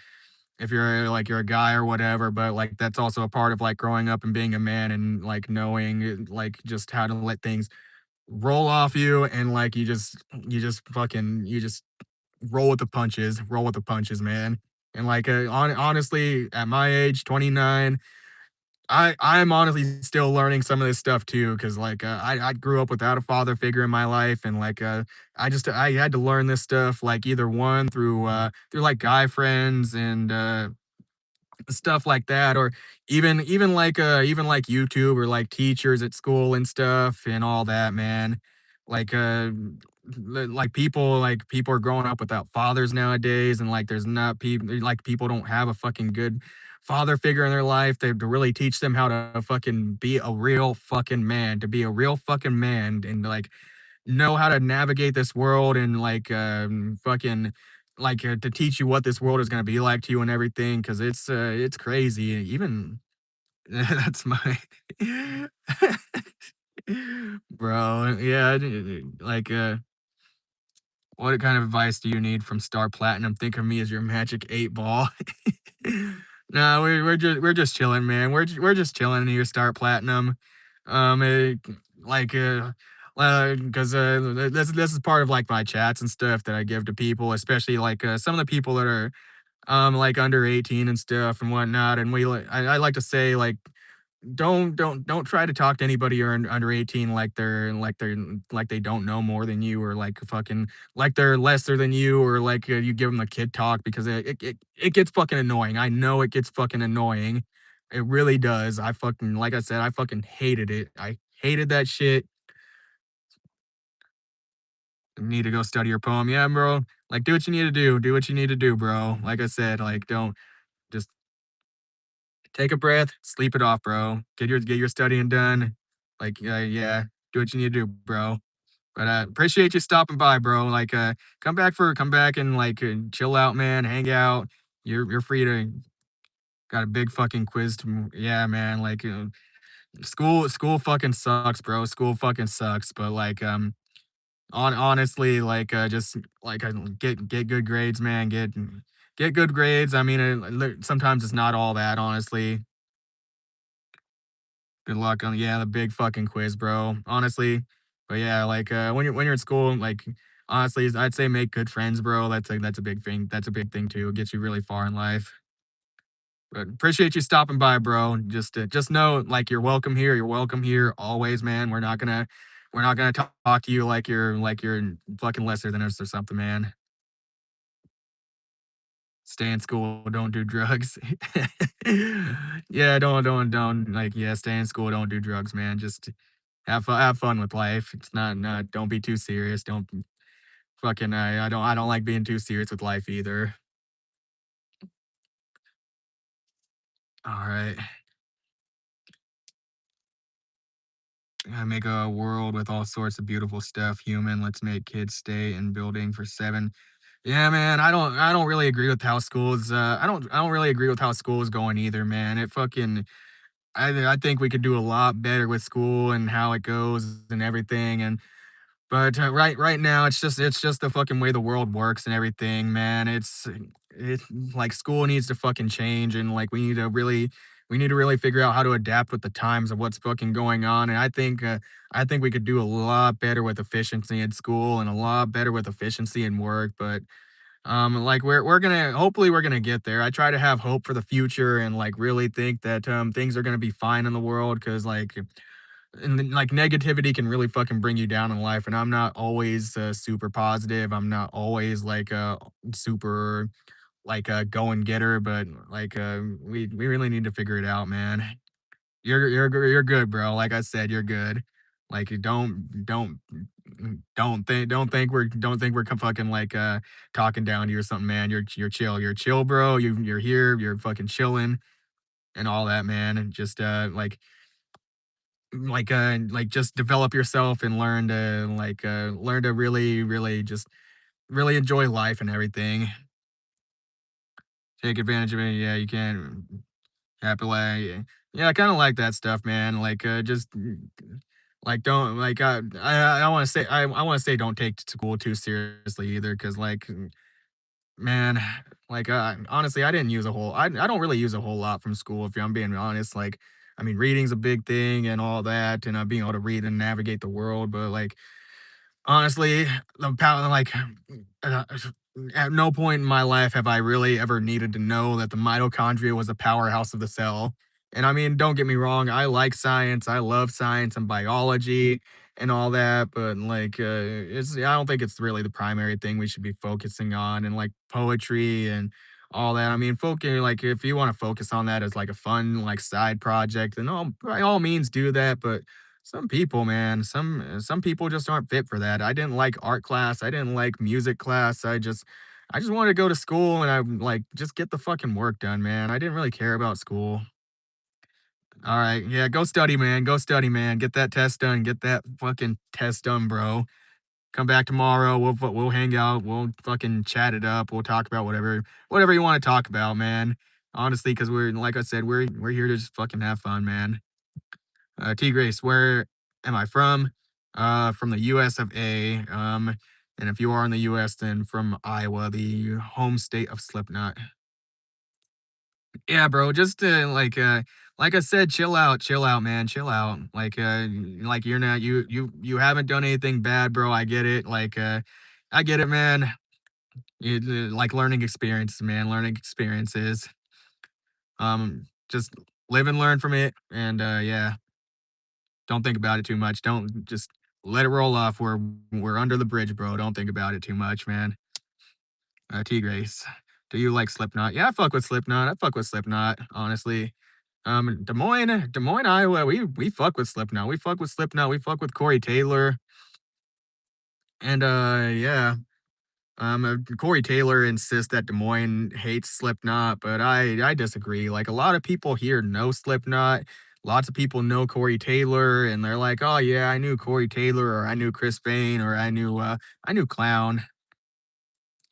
a guy or whatever, but that's also a part of growing up and being a man and knowing just how to let things roll off you, and you just roll with the punches, man. And honestly, at my age, 29, I'm honestly still learning some of this stuff too, because I grew up without a father figure in my life, and I had to learn this stuff either one through guy friends and stuff like that, or even like YouTube or teachers at school and stuff and all that, man. Like uh people are growing up without fathers nowadays, and there's not people don't have a fucking good father figure in their life to really teach them how to fucking be a real fucking man, to be a real fucking man, and know how to navigate this world, and fucking to teach you what this world is going to be like to you and everything, because it's crazy. Even that's my bro, yeah. What kind of advice do you need from Star Platinum? Think of me as your magic 8 ball. No, we're just chilling, man. We're just chilling here, Star Platinum. It, like because this is part of my chats and stuff that I give to people, especially some of the people that are under 18 and stuff and whatnot. And I like to say don't try to talk to anybody who are under 18 like they don't know more than you, or fucking they're lesser than you, or you give them the kid talk, because it gets fucking annoying. I know it gets fucking annoying. It really does. I fucking Like I said, I fucking hated it. I hated that shit. Need to go study your poem. Yeah, bro. Do what you need to do. Do what you need to do, bro. Like I said, don't just take a breath, sleep it off, bro. Get your studying done. Yeah, do what you need to do, bro. But appreciate you stopping by, bro. Come back and chill out, man. Hang out. You're free to got a big fucking quiz to yeah, man. School fucking sucks, bro. School fucking sucks. But honestly, just get good grades, man. Get good grades. I mean, sometimes it's not all that, honestly. Good luck on yeah, the big fucking quiz, bro. Honestly. But yeah, when you're in school, honestly, I'd say make good friends, bro. That's a big thing. That's a big thing too. It gets you really far in life. But appreciate you stopping by, bro. Just know you're welcome here. You're welcome here always, man. We're not gonna talk to you like you're fucking lesser than us or something, man. Stay in school, don't do drugs. Yeah, don't, like, yeah, stay in school, don't do drugs, man. Just have fun with life. It's not don't be too serious. Don't fucking I don't like being too serious with life either. All right. I make a world with all sorts of beautiful stuff. Human, let's make kids stay in building for 7. Yeah, man, I don't really agree with how schools I don't really agree with how school is going either, man. It fucking I think we could do a lot better with school and how it goes and everything. And but right now it's just the fucking way the world works and everything, man. It's like school needs to fucking change, and like we need to really figure out how to adapt with the times of what's fucking going on. And I think we could do a lot better with efficiency in school and a lot better with efficiency in work. But like we're gonna hopefully we're gonna get there. I try to have hope for the future and like really think that things are gonna be fine in the world, because like and then, like, negativity can really fucking bring you down in life, and I'm not always super positive. I'm not always like super like a go and getter, but like we really need to figure it out, man. You're good, bro. Like I said, you're good. Like you don't think we're fucking like talking down to you or something, man. You're chill. You're chill, bro. You're here. You're fucking chilling and all that, man. And just like just develop yourself and learn to really just really enjoy life and everything. Take advantage of it. Yeah, you can. Happily. Yeah, I kind of like that stuff, man. Like just like don't like I want to say I want to say don't take school too seriously either, because like man, like honestly I didn't use a whole I don't really use a whole lot from school, if I'm being honest. Like I mean reading's a big thing and all that, and being able to read and navigate the world, but like honestly, the power like, uh, at no point in my life have I really ever needed to know that the mitochondria was a powerhouse of the cell. And I mean, don't get me wrong, I like science, I love science and biology and all that, but like, I don't think it's really the primary thing we should be focusing on, and like poetry and all that. I mean, like if you want to focus on that as like a fun like side project, then by all means do that. But some people, man, some people just aren't fit for that. I didn't like art class. I didn't like music class. I just wanted to go to school and I like just get the fucking work done, man. I didn't really care about school. All right, yeah, go study, man. Go study, man. Get that test done. Get that fucking test done, bro. Come back tomorrow. We'll hang out. We'll fucking chat it up. We'll talk about whatever you want to talk about, man. Honestly, because we're like I said, we're here to just fucking have fun, man. T Grace, where am I from? From the US of A. And if you are in the US, then from Iowa, the home state of Slipknot. Yeah, bro, just like I said, chill out, man, chill out. Like you're not you haven't done anything bad, bro. I get it. I get it, man. Like learning experiences, man, learning experiences. Just live and learn from it, and yeah. Don't think about it too much. Don't just let it roll off. We're under the bridge, bro. Don't think about it too much, man. T Grace, do you like Slipknot? Yeah, I fuck with Slipknot. I fuck with Slipknot, honestly. Des Moines, Iowa. We fuck with Slipknot. We fuck with Slipknot. We fuck with Corey Taylor, and yeah. Corey Taylor insists that Des Moines hates Slipknot, but I disagree. Like a lot of people here know Slipknot. Lots of people know Corey Taylor, and they're like, "Oh yeah, I knew Corey Taylor, or I knew Chris Payne, or I knew Clown."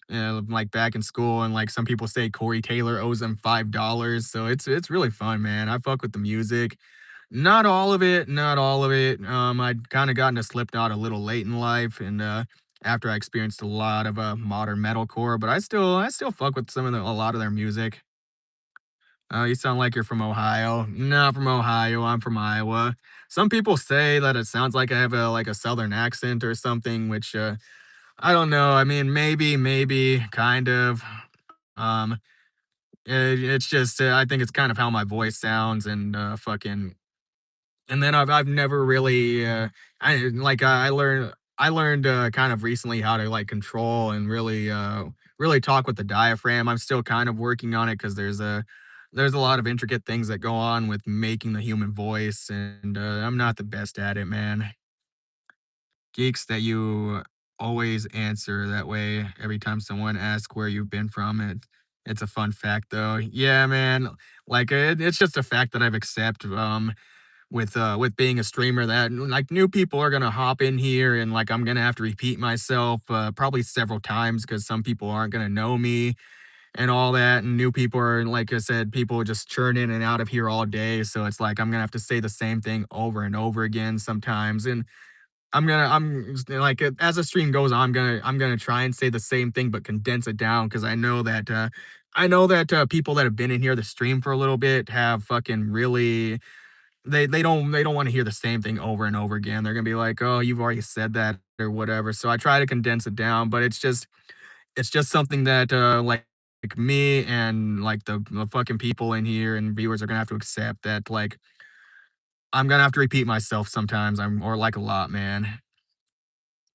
Like back in school, and like some people say Corey Taylor owes them $5. So it's really fun, man. I fuck with the music. Not all of it, not all of it. I'd kind of gotten to Slipknot a little late in life, and after I experienced a lot of modern metalcore, but I still fuck with a lot of their music. You sound like you're from Ohio. Not from Ohio. I'm from Iowa. Some people say that it sounds like I have a southern accent or something, which I don't know. I mean, maybe, kind of. Um, it's just I think it's kind of how my voice sounds, and fucking and then I've never really I learned kind of recently how to like control and really really talk with the diaphragm. I'm still kind of working on it because there's a lot of intricate things that go on with making the human voice, and I'm not the best at it, man. Geeks that you always answer that way every time someone asks where you've been from. It's a fun fact though. Yeah, man. Like it's just a fact that I've accepted with being a streamer that like new people are gonna hop in here and like I'm gonna have to repeat myself probably several times because some people aren't gonna know me and all that, and new people are like I said, people just churn in and out of here all day. So it's like I'm gonna have to say the same thing over and over again sometimes. And as the stream goes on, I'm gonna try and say the same thing, but condense it down because I know that people that have been in here the stream for a little bit have fucking really they don't want to hear the same thing over and over again. They're gonna be like, oh, you've already said that or whatever. So I try to condense it down, but it's just something that like me and like the fucking people in here and viewers are gonna have to accept that like I'm gonna have to repeat myself sometimes. I'm or like a lot, man.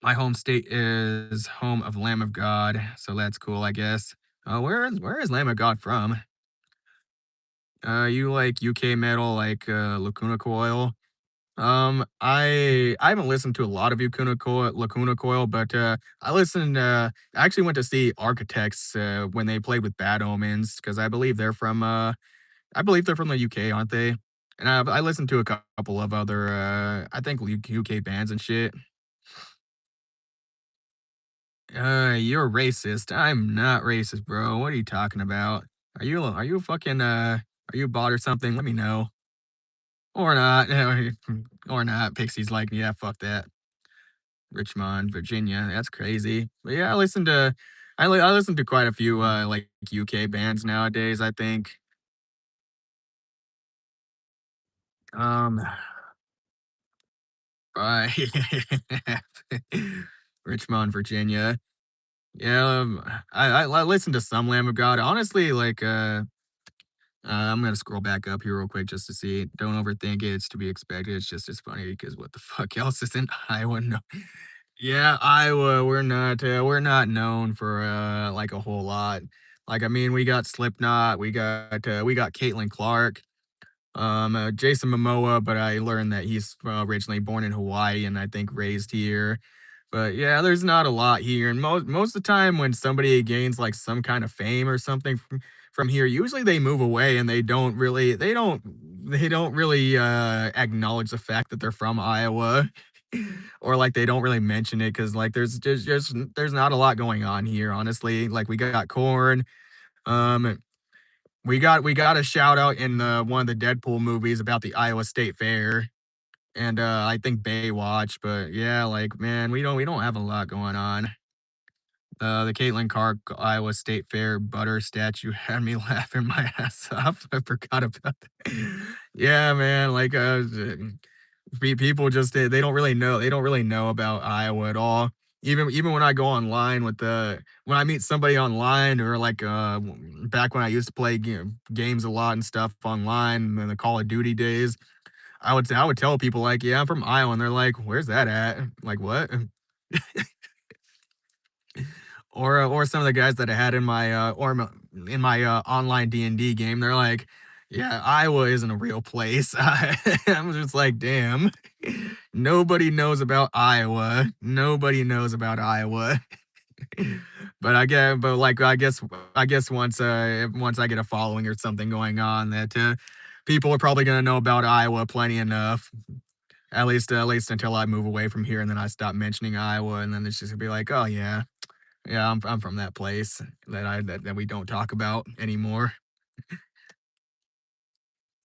My home state is home of Lamb of God, so that's cool, I guess. Where is Lamb of God from? You like UK metal, like Lacuna Coil? I haven't listened to a lot of Lacuna Coil, but I actually went to see Architects when they played with Bad Omens because I believe they're from the UK, aren't they? And I listened to a couple of other I think UK bands and shit. You're racist. I'm not racist, bro. What are you talking about? Are you fucking are you a bot or something? Let me know. Or not. Or not. Pixie's like, yeah, fuck that. Richmond, Virginia. That's crazy. But yeah, I listen to quite a few like UK bands nowadays, I think. Um uh, Richmond, Virginia. Yeah, I listen to some Lamb of God. Honestly, like I'm gonna scroll back up here real quick just to see. Don't overthink it. It's to be expected. It's just as funny because what the fuck else is in Iowa? No. Yeah, Iowa. We're not known for like a whole lot. Like I mean, we got Slipknot. We got Caitlin Clark. Jason Momoa, but I learned that he's originally born in Hawaii and I think raised here. But yeah, there's not a lot here, and most of the time when somebody gains like some kind of fame or something from here, usually they move away and they don't really acknowledge the fact that they're from Iowa, or like they don't really mention it because like there's not a lot going on here, honestly. Like we got corn, um, we got a shout out in one of the Deadpool movies about the Iowa State Fair and I think Baywatch, but yeah, like man, we don't have a lot going on. The Caitlin Clark Iowa State Fair butter statue had me laughing my ass off. I forgot about that. Yeah, man, like people just they don't really know about Iowa at all. Even when I go online when I meet somebody online or like back when I used to play games a lot and stuff online in the Call of Duty days, I would tell people like, "Yeah, I'm from Iowa," and they're like, "Where's that at?" Like, "What?" Or some of the guys that I had in my online D&D game, they're like, "Yeah, Iowa isn't a real place." I'm just like, "Damn, nobody knows about Iowa. Nobody knows about Iowa." But I guess once I get a following or something going on, that people are probably gonna know about Iowa plenty enough. At least until I move away from here, and then I stop mentioning Iowa, and then it's just gonna be like, "Oh, yeah. Yeah, I'm from that place that we don't talk about anymore."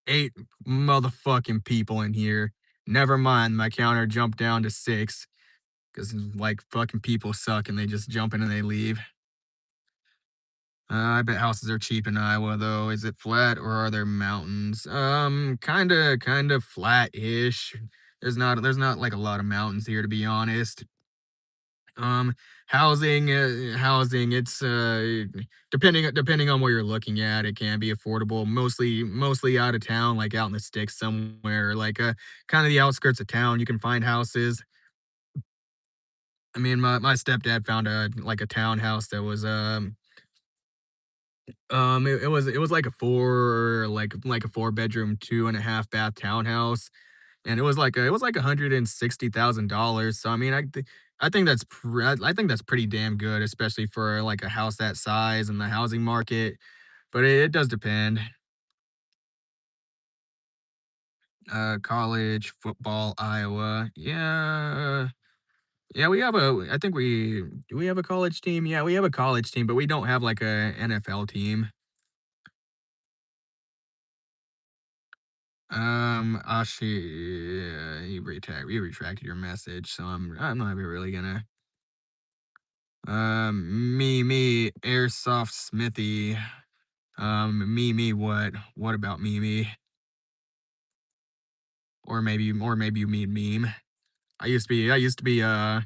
8 motherfucking people in here. Never mind, my counter jumped down to 6 because like, fucking people suck, and they just jump in and they leave. I bet houses are cheap in Iowa, though. Is it flat or are there mountains? Kinda flat-ish. There's not, like, a lot of mountains here, to be honest. Um, housing, it's depending on where you're looking at, it can be affordable. Mostly out of town, like out in the sticks somewhere, like kind of the outskirts of town. You can find houses. I mean, my stepdad found a townhouse that was It was like a 4-bedroom, 2.5 bath townhouse, and it was like $160,000. So I mean, I think that's pretty damn good, especially for like a house that size and the housing market. But it does depend. College football, Iowa. Yeah. Yeah, I think do we have a college team? Yeah, we have a college team, but we don't have like a NFL team. Actually, you retracted your message, so I'm not really gonna. Me, Airsoft Smithy. Me, what? What about me? Or maybe you mean meme. I used to be a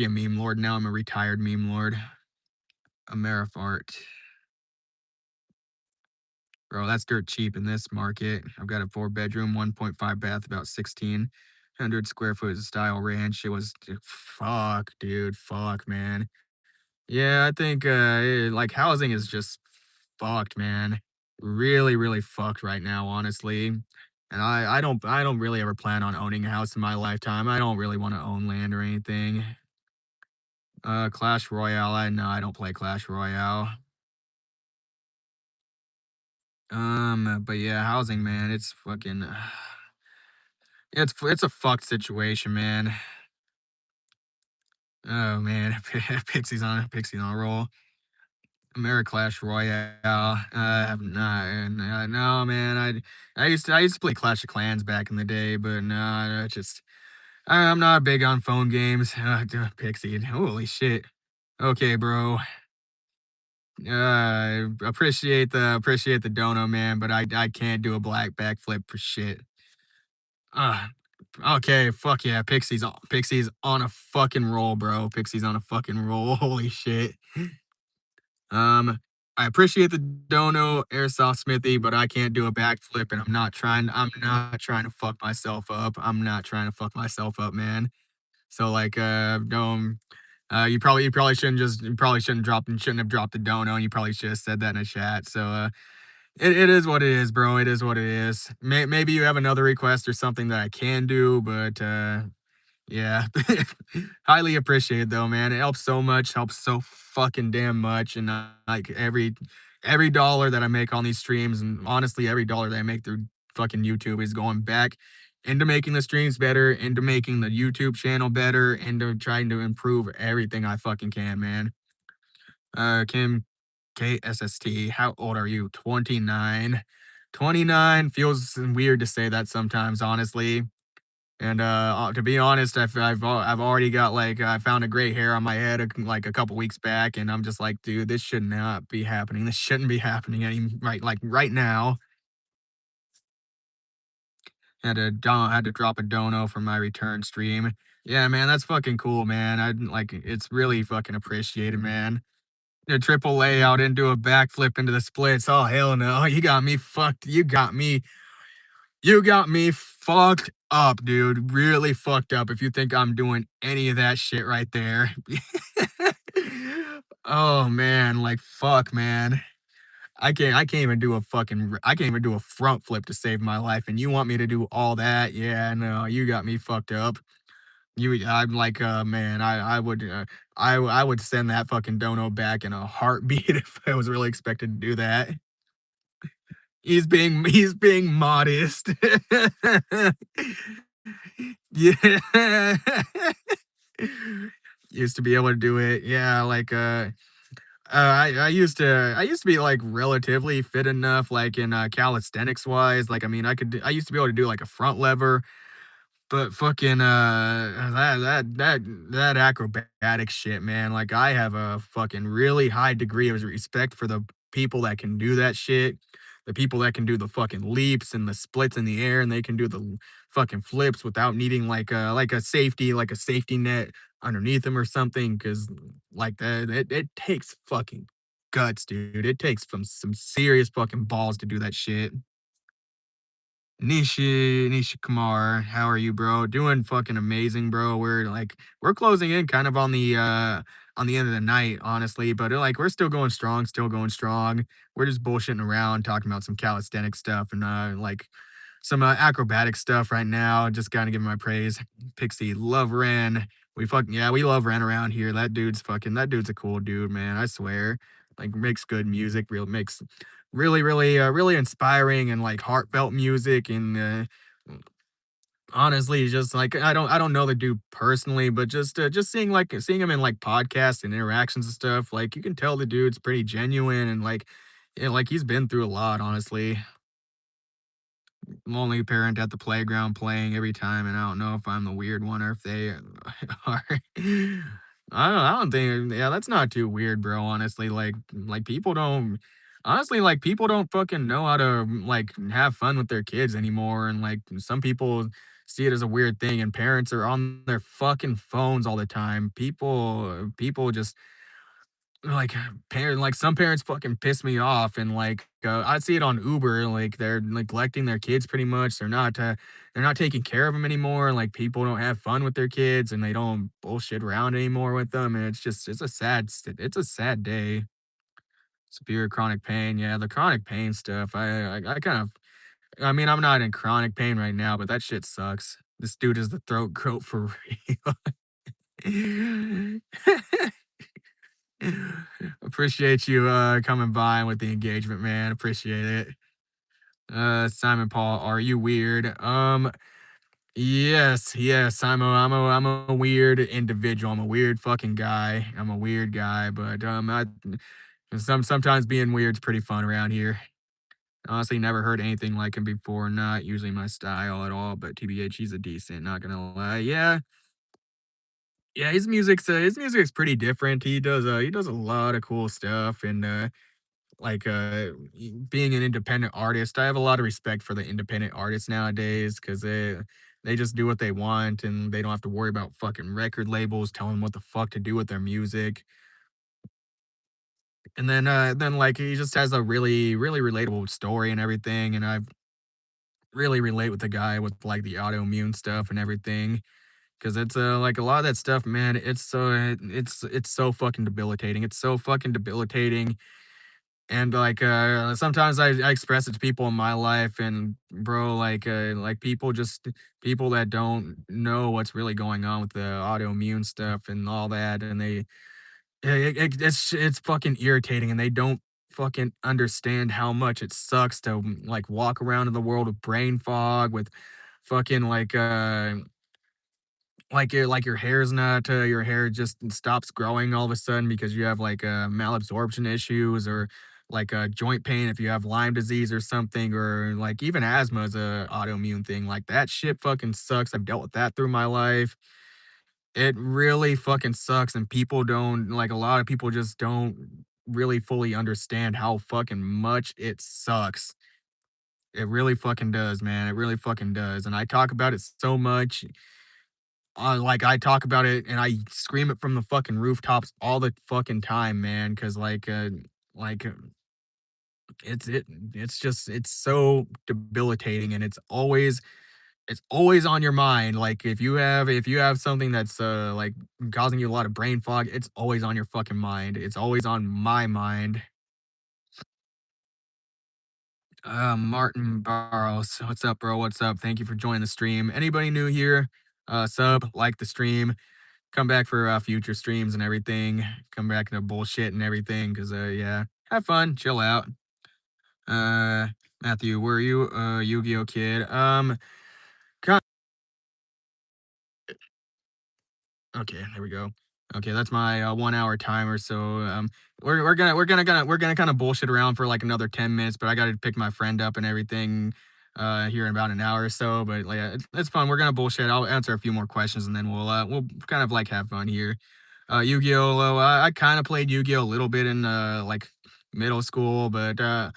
meme lord. Now I'm a retired meme lord. Amerifart. Bro, that's dirt cheap in this market. I've got a 4-bedroom, 1.5 bath, about 1,600 square foot style ranch. Fuck, dude. Fuck, man. Yeah, I think like housing is just fucked, man. Really, really fucked right now, honestly. And I don't really ever plan on owning a house in my lifetime. I don't really want to own land or anything. Clash Royale. I don't play Clash Royale. But yeah, housing, man. It's fucking it's a fucked situation, man. Oh man, Pixie's on a roll. Clash Royale. Have not. No, man. I used to play Clash of Clans back in the day, but no, I'm not big on phone games. Pixie. Holy shit. Okay, bro. Appreciate the dono, man, but I can't do a black backflip for shit. Uh, okay, fuck yeah, Pixie's on a fucking roll, bro. Pixie's on a fucking roll. Holy shit. Um, I appreciate the dono, Airsoft Smithy, but I can't do a backflip, and I'm not trying to fuck myself up. I'm not trying to fuck myself up, man. So like, you probably shouldn't have dropped the dono. And you probably should have said that in a chat. So it is what it is, bro. It is what it is. Maybe you have another request or something that I can do, but yeah. Highly appreciate though, man. It helps so much, helps so fucking damn much. And like every dollar that I make on these streams, and honestly, every dollar that I make through fucking YouTube is going back into making the streams better, into making the YouTube channel better, into trying to improve everything I fucking can, man. Kim KSST, how old are you? 29. 29 feels weird to say that sometimes, honestly. And to be honest, I've already got like I found a gray hair on my head like a couple weeks back, and I'm just like, dude, this should not be happening. This shouldn't be happening right now. Had to drop a dono for my return stream. Yeah, man, that's fucking cool, man. It's really fucking appreciated, man. A triple layout into a backflip into the splits. Oh hell no. You got me fucked. You got me fucked up, dude. Really fucked up if you think I'm doing any of that shit right there. Oh man, like fuck, man. I can't even do a front flip to save my life, and you want me to do all that? Yeah, no, you got me fucked up. I'm like, man, I would send that fucking dono back in a heartbeat if I was really expected to do that. He's being modest. Yeah. Used to be able to do it. Yeah, like I used to be like relatively fit enough like in calisthenics wise. Like I mean I used to be able to do like a front lever. But fucking that acrobatic shit, man. Like I have a fucking really high degree of respect for the people that can do that shit. The people that can do the fucking leaps and the splits in the air, and they can do the fucking flips without needing like a safety net underneath them or something. Cause like that it takes fucking guts, dude. It takes some serious fucking balls to do that shit. Nishi Kumar, how are you, bro? Doing fucking amazing, bro. We're closing in kind of on the on the end of the night, honestly. But like we're still going strong, still going strong. We're just bullshitting around, talking about some calisthenic stuff and like some acrobatic stuff right now. Just gotta give him my praise. Pixie, love Ren. We love Ren around here. That dude's a cool dude, man. I swear. Like makes good music, makes really inspiring and like heartfelt music and honestly, just like I don't know the dude personally, but just seeing him in like podcasts and interactions and stuff, like you can tell the dude's pretty genuine and like yeah, like he's been through a lot, honestly. Lonely parent at the playground playing every time, and I don't know if I'm the weird one or if they are. I don't think yeah, that's not too weird, bro. Honestly, like people don't honestly like people don't fucking know how to like have fun with their kids anymore, and like some people see it as a weird thing, and parents are on their fucking phones all the time. People just like, some parents fucking piss me off, and, like, I see it on Uber, like, they're neglecting their kids pretty much, they're not taking care of them anymore, like, people don't have fun with their kids, and they don't bullshit around anymore with them, and it's a sad day. Severe chronic pain, yeah, the chronic pain stuff, I kind of I mean, I'm not in chronic pain right now, but that shit sucks. This dude is the throat goat for real. Appreciate you coming by with the engagement, man. Appreciate it. Simon Paul, are you weird? Yes, I'm a weird individual. I'm a weird fucking guy. I'm a weird guy, but sometimes being weird's pretty fun around here. Honestly, never heard anything like him before. Not usually my style at all, but TBH, he's a decent. Not gonna lie. Yeah, yeah. His music's pretty different. He does a lot of cool stuff, and being an independent artist, I have a lot of respect for the independent artists nowadays because they just do what they want and they don't have to worry about fucking record labels telling them what the fuck to do with their music. And then like he just has a really relatable story and everything. And I really relate with the guy with like the autoimmune stuff and everything. Cause it's like a lot of that stuff, man. It's so fucking debilitating. It's so fucking debilitating. And, like, sometimes I express it to people in my life and, bro, like, people that don't know what's really going on with the autoimmune stuff and all that, and it's fucking irritating, and they don't fucking understand how much it sucks to, like, walk around in the world with brain fog, with fucking, your hair's not your hair just stops growing all of a sudden because you have like malabsorption issues or like joint pain if you have Lyme disease or something or like even asthma is a autoimmune thing like that shit fucking sucks. I've dealt with that through my life. It really fucking sucks and people don't like a lot of people just don't really fully understand how fucking much it sucks. It really fucking does, man. It really fucking does. And I talk about it so much like, I talk about it and I scream it from the fucking rooftops all the fucking time, man. Cause like, uh, it's it it's so debilitating, and it's always on your mind, like, if you have something that's, like, causing you a lot of brain fog, it's always on your fucking mind. It's always on my mind. Martin Barros, what's up, bro? What's up? Thank you for joining the stream. Anybody new here, sub, like the stream. Come back for future streams and everything. Come back to bullshit and everything. Cause yeah, have fun, chill out. Uh, Matthew, were you Yu-Gi-Oh kid? Okay, there we go. Okay, that's my 1 hour timer. So we're gonna kind of bullshit around for like another 10 minutes, but I got to pick my friend up and everything here in about an hour or so. But like, it's fun. We're gonna bullshit. I'll answer a few more questions and then we'll kind of like have fun here. Yu-Gi-Oh! I kind of played Yu-Gi-Oh! A little bit in like middle school, but well,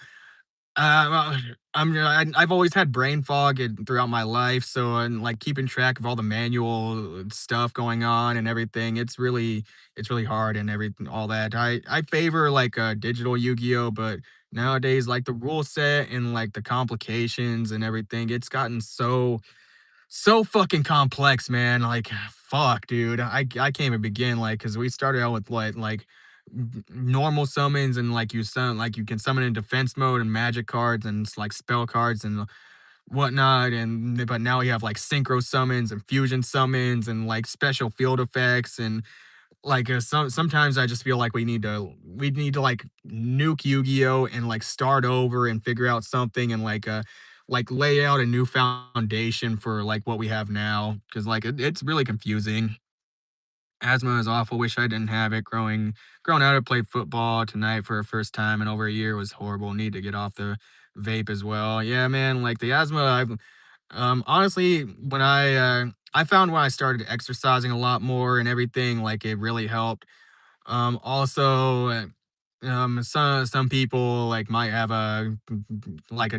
I've always had brain fog throughout my life, so and like keeping track of all the manual stuff going on and everything, it's really hard and everything all that. I favor like digital Yu-Gi-Oh, but nowadays like the rule set and like the complications and everything, it's gotten so so fucking complex, man. Like, fuck, dude. I can't even begin. Like, cause we started out with what, like normal summons, and like you can summon in defense mode and magic cards and like spell cards and whatnot. And but now we have like synchro summons and fusion summons and like special field effects. And like sometimes I just feel like we need to like nuke Yu-Gi-Oh and like start over and figure out something, and like lay out a new foundation for like what we have now, because like it's really confusing. Asthma is awful. Wish I didn't have it. Growing out, I played football tonight for the first time in over a year. It was horrible. Need to get off the vape as well. Yeah, man. Like the asthma, I've honestly, I found when I started exercising a lot more and everything, like it really helped. Also, some people like might have a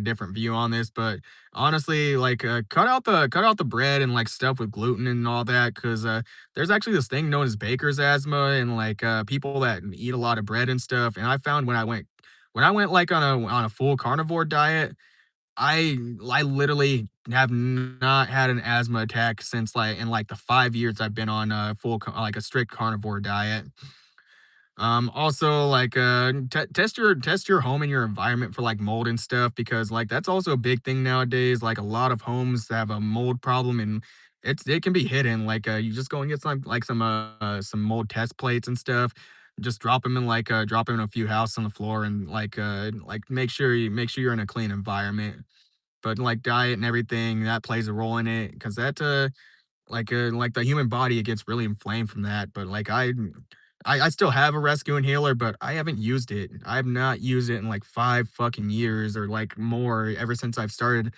different view on this, but honestly, like cut out the bread and like stuff with gluten and all that, because there's actually this thing known as baker's asthma, and like people that eat a lot of bread and stuff. And I found when I went like on a full carnivore diet, I literally have not had an asthma attack since like in like the 5 years I've been on like a strict carnivore diet. Also, like, test your home and your environment for like mold and stuff, because like that's also a big thing nowadays. Like a lot of homes have a mold problem, and it can be hidden. Like, you just go and get some mold test plates and stuff. Just drop them in a few houses on the floor, and like make sure you're in a clean environment. But like diet and everything that plays a role in it, because like the human body, it gets really inflamed from that. But like I still have a rescue inhaler, but I haven't used it. I have not used it in like 5 fucking years or like more, ever since I've started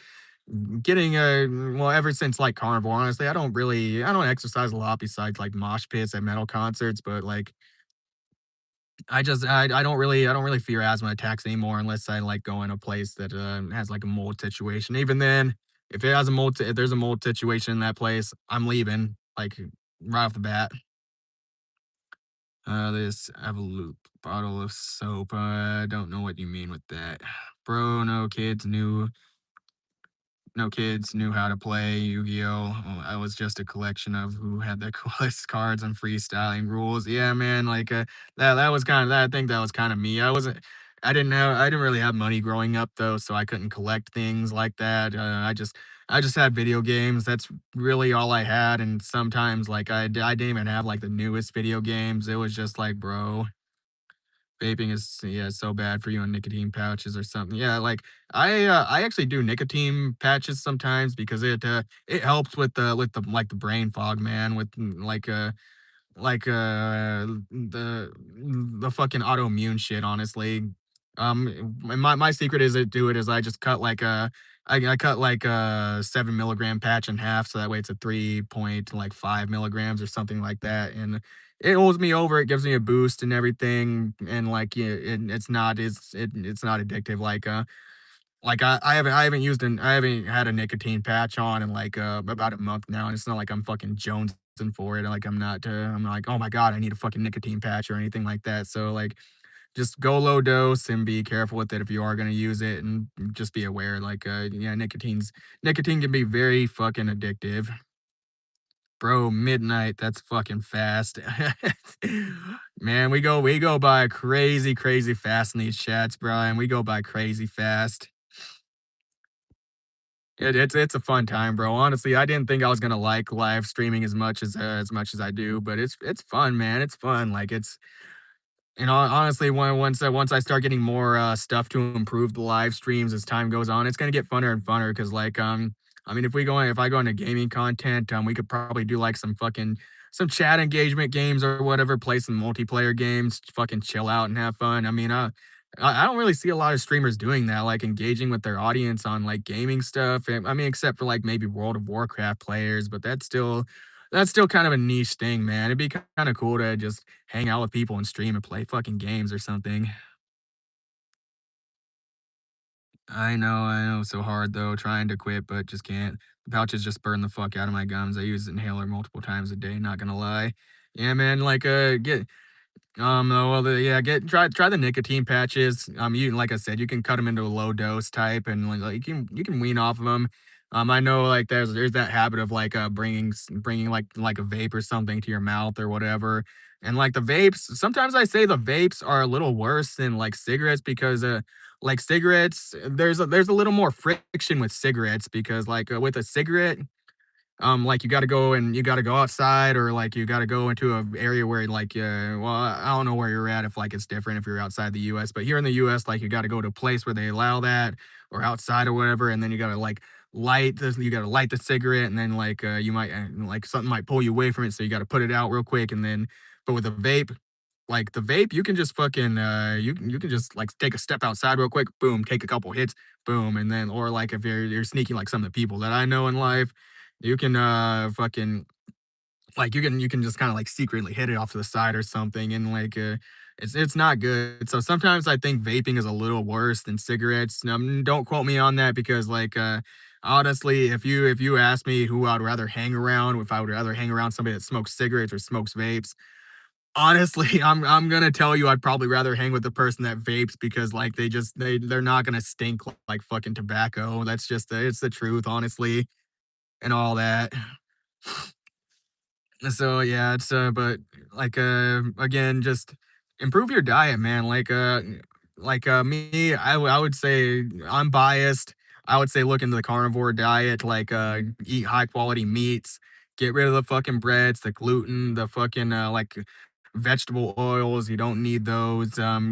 getting ever since like carnivore. Honestly, I don't exercise a lot besides like mosh pits at metal concerts. But like I don't really fear asthma attacks anymore, unless I like go in a place that has like a mold situation. Even then, if there's a mold situation in that place, I'm leaving like right off the bat. This Evolut bottle of soap. I don't know what you mean with that. Bro, no kids knew how to play Yu-Gi-Oh! I was just a collection of who had the coolest cards and freestyling rules. Yeah, man, like that was kind of that. I think that was kind of me. I didn't really have money growing up though, so I couldn't collect things like that. I just had video games. That's really all I had. And sometimes like I didn't even have like the newest video games. It was just like, bro, vaping is, yeah, so bad for you, and nicotine pouches or something. Yeah, like I actually do nicotine patches sometimes, because it helps with the brain fog, man, with the fucking autoimmune shit, honestly. And my secret is to do it is I just cut like I cut like a 7 milligram patch in half, so that way it's a 3.5 milligrams or something like that. And it holds me over, it gives me a boost and everything. And like yeah, it's not addictive. Like I haven't had a nicotine patch on in like about a month now, and it's not like I'm fucking jonesing for it. Like I'm like, oh my god, I need a fucking nicotine patch or anything like that. So like just go low dose and be careful with it if you are gonna use it, and just be aware. Like yeah, nicotine can be very fucking addictive. Bro, midnight, that's fucking fast. Man, we go by crazy, crazy fast in these chats, Brian. We go by crazy fast. It's a fun time, bro. Honestly, I didn't think I was gonna like live streaming as much as I do, but it's fun, man. It's fun. Like honestly, once I start getting more stuff to improve the live streams as time goes on, it's gonna get funner and funner. Because like I mean, if I go into gaming content, we could probably do like some chat engagement games or whatever, play some multiplayer games, fucking chill out and have fun. I mean, I don't really see a lot of streamers doing that, like engaging with their audience on like gaming stuff. I mean, except for like maybe World of Warcraft players, but that's still kind of a niche thing, man. It'd be kind of cool to just hang out with people and stream and play fucking games or something. I know, so hard though, trying to quit, but just can't. The pouches just burn the fuck out of my gums. I use inhaler multiple times a day, not gonna lie. Yeah, man, like get well, yeah, get try the nicotine patches. You like I said, you can cut them into a low dose type, and like you can wean off of them. I know like there's that habit of like bringing like a vape or something to your mouth or whatever. And like the vapes, sometimes I say the vapes are a little worse than like cigarettes because like cigarettes, there's a little more friction with cigarettes because like with a cigarette, like you gotta go outside or like you gotta go into a area where like well, I don't know where you're at if like it's different if you're outside the US, but here in the US, like you gotta go to a place where they allow that or outside or whatever, and then you gotta light the cigarette and then like you might like something might pull you away from it, so you gotta put it out real quick and then but with a vape, like the vape, you can just fucking you can just like take a step outside real quick, boom, take a couple hits, boom, and then or like if you're sneaking like some of the people that I know in life, you can fucking like you can just kind of like secretly hit it off to the side or something and like it's not good. So sometimes I think vaping is a little worse than cigarettes. Don't quote me on that because like honestly, if you ask me who I'd rather hang around, if I would rather hang around somebody that smokes cigarettes or smokes vapes, honestly, I'm gonna tell you I'd probably rather hang with the person that vapes because like they're not gonna stink like fucking tobacco. That's just it's the truth, honestly, and all that. So yeah, it's but like again, just improve your diet, man. Me, I would say I'm biased. I would say look into the carnivore diet, like eat high quality meats, get rid of the fucking breads, the gluten, the fucking like vegetable oils. You don't need those.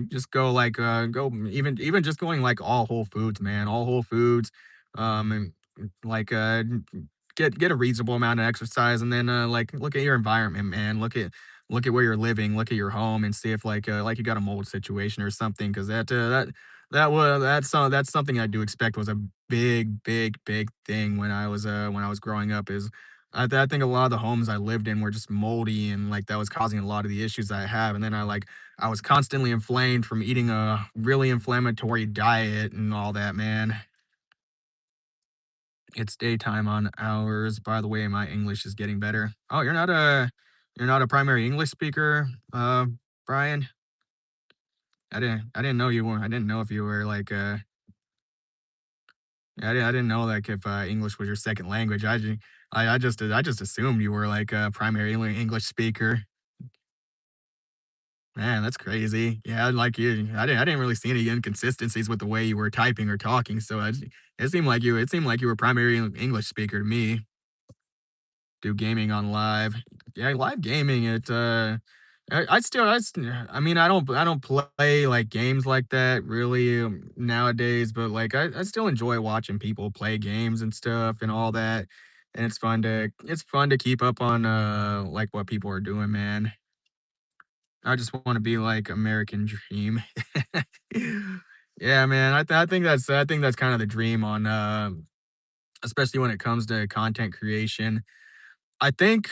Just go like go even just going like all whole foods, man. All whole foods. And like get a reasonable amount of exercise and then like look at your environment, man. Look at where you're living, look at your home and see if like you got a mold situation or something because that's something I do expect was a big thing when I was growing up is I think a lot of the homes I lived in were just moldy and like that was causing a lot of the issues I have and then I was constantly inflamed from eating a really inflammatory diet and all that, man. It's daytime on ours. By the way, my English is getting better. Oh, you're not a primary English speaker, Brian? I didn't know you were. I didn't know if you were like I didn't know like if English was your second language. I just assumed you were like a primary English speaker. Man, that's crazy. Yeah, like you, I didn't really see any inconsistencies with the way you were typing or talking. So it seemed like you were primary English speaker to me. Do gaming on live. Yeah, live gaming, I still, I mean, I don't play like games like that really nowadays, but like I still enjoy watching people play games and stuff and all that. And it's fun to keep up on like what people are doing, man. I just want to be like American Dream. Yeah, man. I think that's kind of the dream on especially when it comes to content creation. I think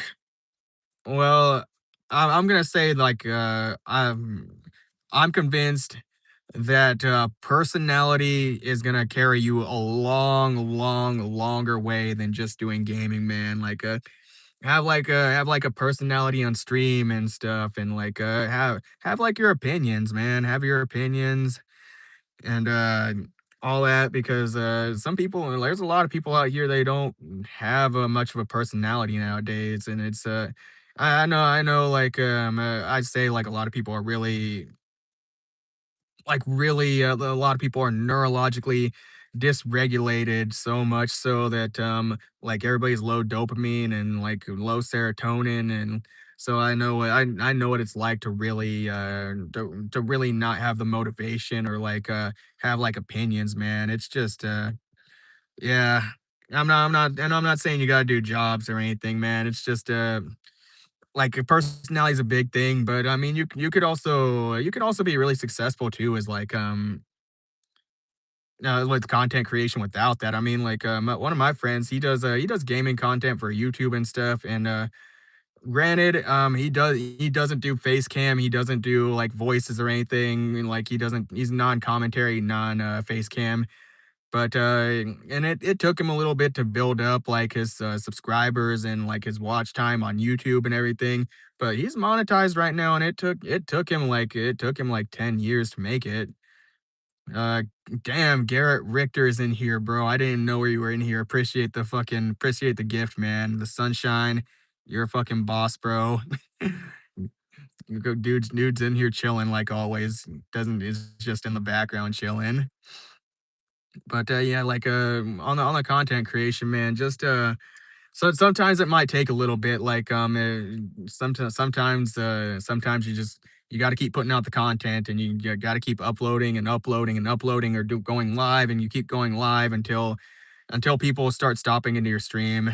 well, I'm gonna say like I'm convinced that personality is gonna carry you a longer way than just doing gaming, man. Like have like a personality on stream and stuff, and like have like your opinions, man. Have your opinions and all that because some people there's a lot of people out here they don't have much of a personality nowadays and it's I know like I'd say like a lot of people are really like really a lot of people are neurologically dysregulated so much so that like everybody's low dopamine and like low serotonin and so I know what it's like to really to really not have the motivation or like have like opinions, man. It's just yeah. I'm not saying you got to do jobs or anything, man. It's just like personality is a big thing, but I mean you could also be really successful too as like with content creation without that. I mean, like, one of my friends, he does gaming content for YouTube and stuff. And granted, he doesn't do face cam, he doesn't do like voices or anything. And, like, he's non-commentary, face cam. But and it took him a little bit to build up like his subscribers and like his watch time on YouTube and everything. But he's monetized right now, and it took him like 10 years to make it. Uh, damn, Garrett Richter's in here, bro. I didn't know where you were in here. Appreciate the gift, man. The sunshine. You're a fucking boss, bro. Dude's in here chilling like always. Doesn't is just in the background chilling. But yeah, like on the content creation, man, just so sometimes it might take a little bit, like sometimes you got to keep putting out the content, and you got to keep uploading and uploading and uploading, or going live, and you keep going live until people start stopping into your stream,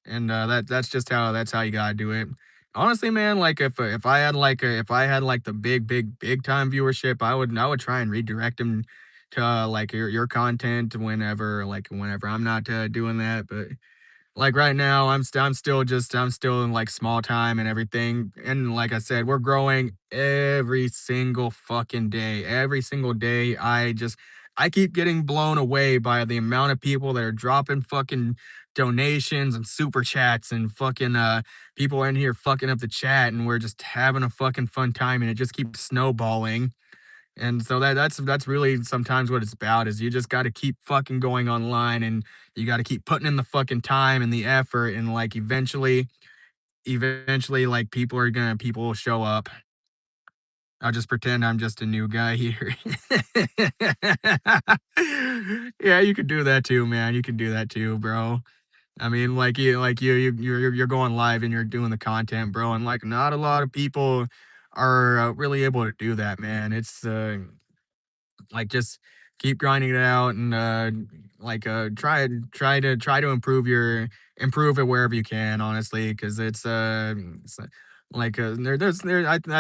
and that's how you gotta do it. Honestly, man, like if I had like the big time viewership, I would try and redirect them to like your content whenever I'm not doing that, but like right now, I'm still in like small time and everything. And like I said, we're growing every single fucking day. Every single day, I keep getting blown away by the amount of people that are dropping fucking donations and super chats, and fucking people in here fucking up the chat, and we're just having a fucking fun time, and it just keeps snowballing. And so that's really sometimes what it's about, is you just got to keep fucking going online, and you got to keep putting in the fucking time and the effort, and like eventually like people will show up. I'll just pretend I'm just a new guy here. Yeah, you could do that too, man. You can do that too, bro. I mean, you're going live and you're doing the content, bro, and like not a lot of people are really able to do that, man. It's like just keep grinding it out, and try to improve it wherever you can, honestly, because I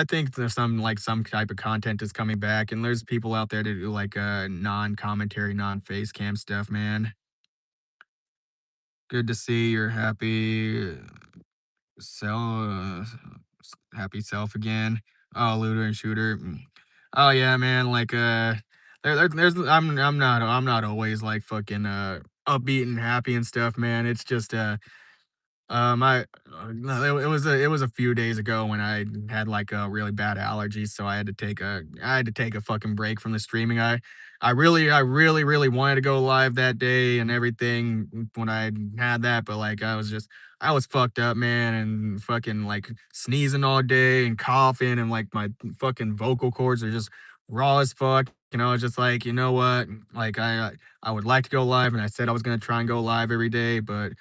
think there's some type of content is coming back, and there's people out there to do like non-commentary, non-face cam stuff, man. Good to see you're happy self again. Oh, looter and shooter. Oh yeah, man. Like there's I'm not always like fucking upbeat and happy and stuff, man. It's just I no, it was a few days ago when I had like a really bad allergy, so I had to take a fucking break from the streaming. I really wanted to go live that day and everything when I had that, but like I was fucked up, man, and fucking like sneezing all day and coughing, and like my fucking vocal cords are just raw as fuck. And I was just like, you know what? Like I would like to go live, and I said I was gonna try and go live every day, but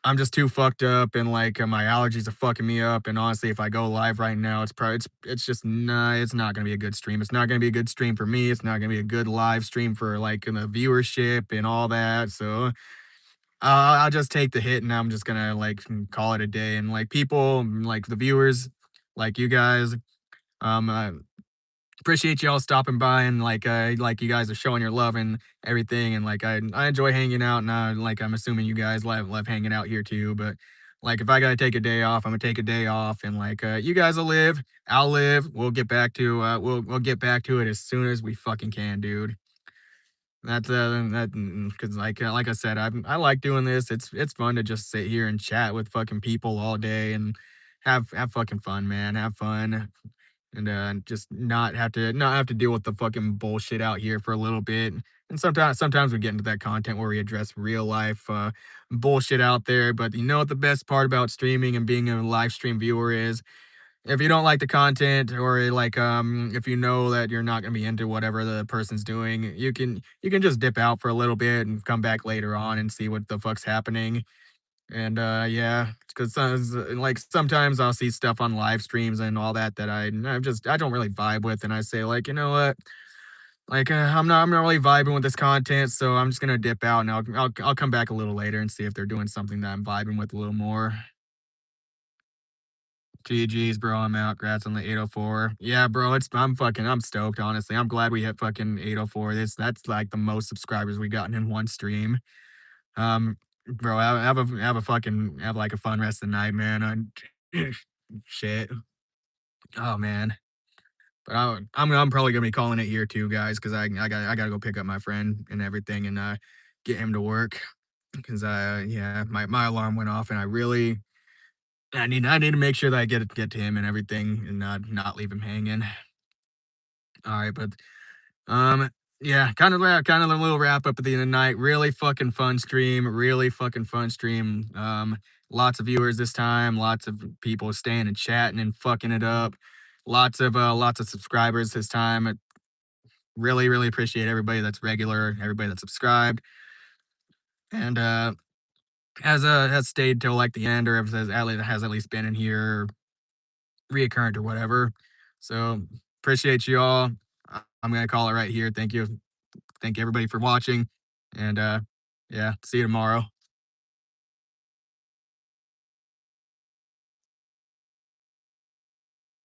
I'm just too fucked up, and like my allergies are fucking me up. And honestly, if I go live right now, it's just not it's not gonna be a good stream. It's not gonna be a good stream for me. It's not gonna be a good live stream for like the viewership and all that. So I'll just take the hit, and I'm just gonna like call it a day. And like people, like the viewers, like you guys, I appreciate y'all stopping by, and like you guys are showing your love and everything, and like I enjoy hanging out, and like I'm assuming you guys love hanging out here too. But like if I gotta take a day off, I'm gonna take a day off, and like you guys will live, I'll live. We'll get back to it as soon as we fucking can, dude. That's because like I said, I like doing this. It's fun to just sit here and chat with fucking people all day, and have fucking fun, man. Have fun, and just not have to deal with the fucking bullshit out here for a little bit. And sometimes we get into that content where we address real life bullshit out there. But you know what the best part about streaming and being a live stream viewer is? If you don't like the content, or like if you know that you're not gonna be into whatever the person's doing, you can just dip out for a little bit and come back later on and see what the fuck's happening. And yeah, because like sometimes I'll see stuff on live streams and all that that I don't really vibe with, and I say like, you know what, like I'm not really vibing with this content, so I'm just gonna dip out, and I'll come back a little later and see if they're doing something that I'm vibing with a little more. GG's, bro. I'm out. Congrats on the 804. Yeah, bro. I'm stoked. Honestly, I'm glad we hit fucking 804. That's like the most subscribers we gotten in one stream. Bro, have like a fun rest of the night, man. Shit. Oh man. But I'm probably gonna be calling it here too, guys, because I gotta go pick up my friend and everything, and get him to work. Because yeah, my alarm went off, and I need to make sure that I get to him and everything, and not leave him hanging. All right, but um Yeah, kind of a little wrap up at the end of the night. Really fucking fun stream. Really fucking fun stream. Lots of viewers this time. Lots of people staying and chatting and fucking it up. Lots of subscribers this time. I really appreciate everybody that's regular, everybody that's subscribed, and has stayed till like the end, or if has at least been in here reoccurrent or whatever. So appreciate you all. I'm gonna call it right here. Thank you everybody for watching, and yeah, see you tomorrow.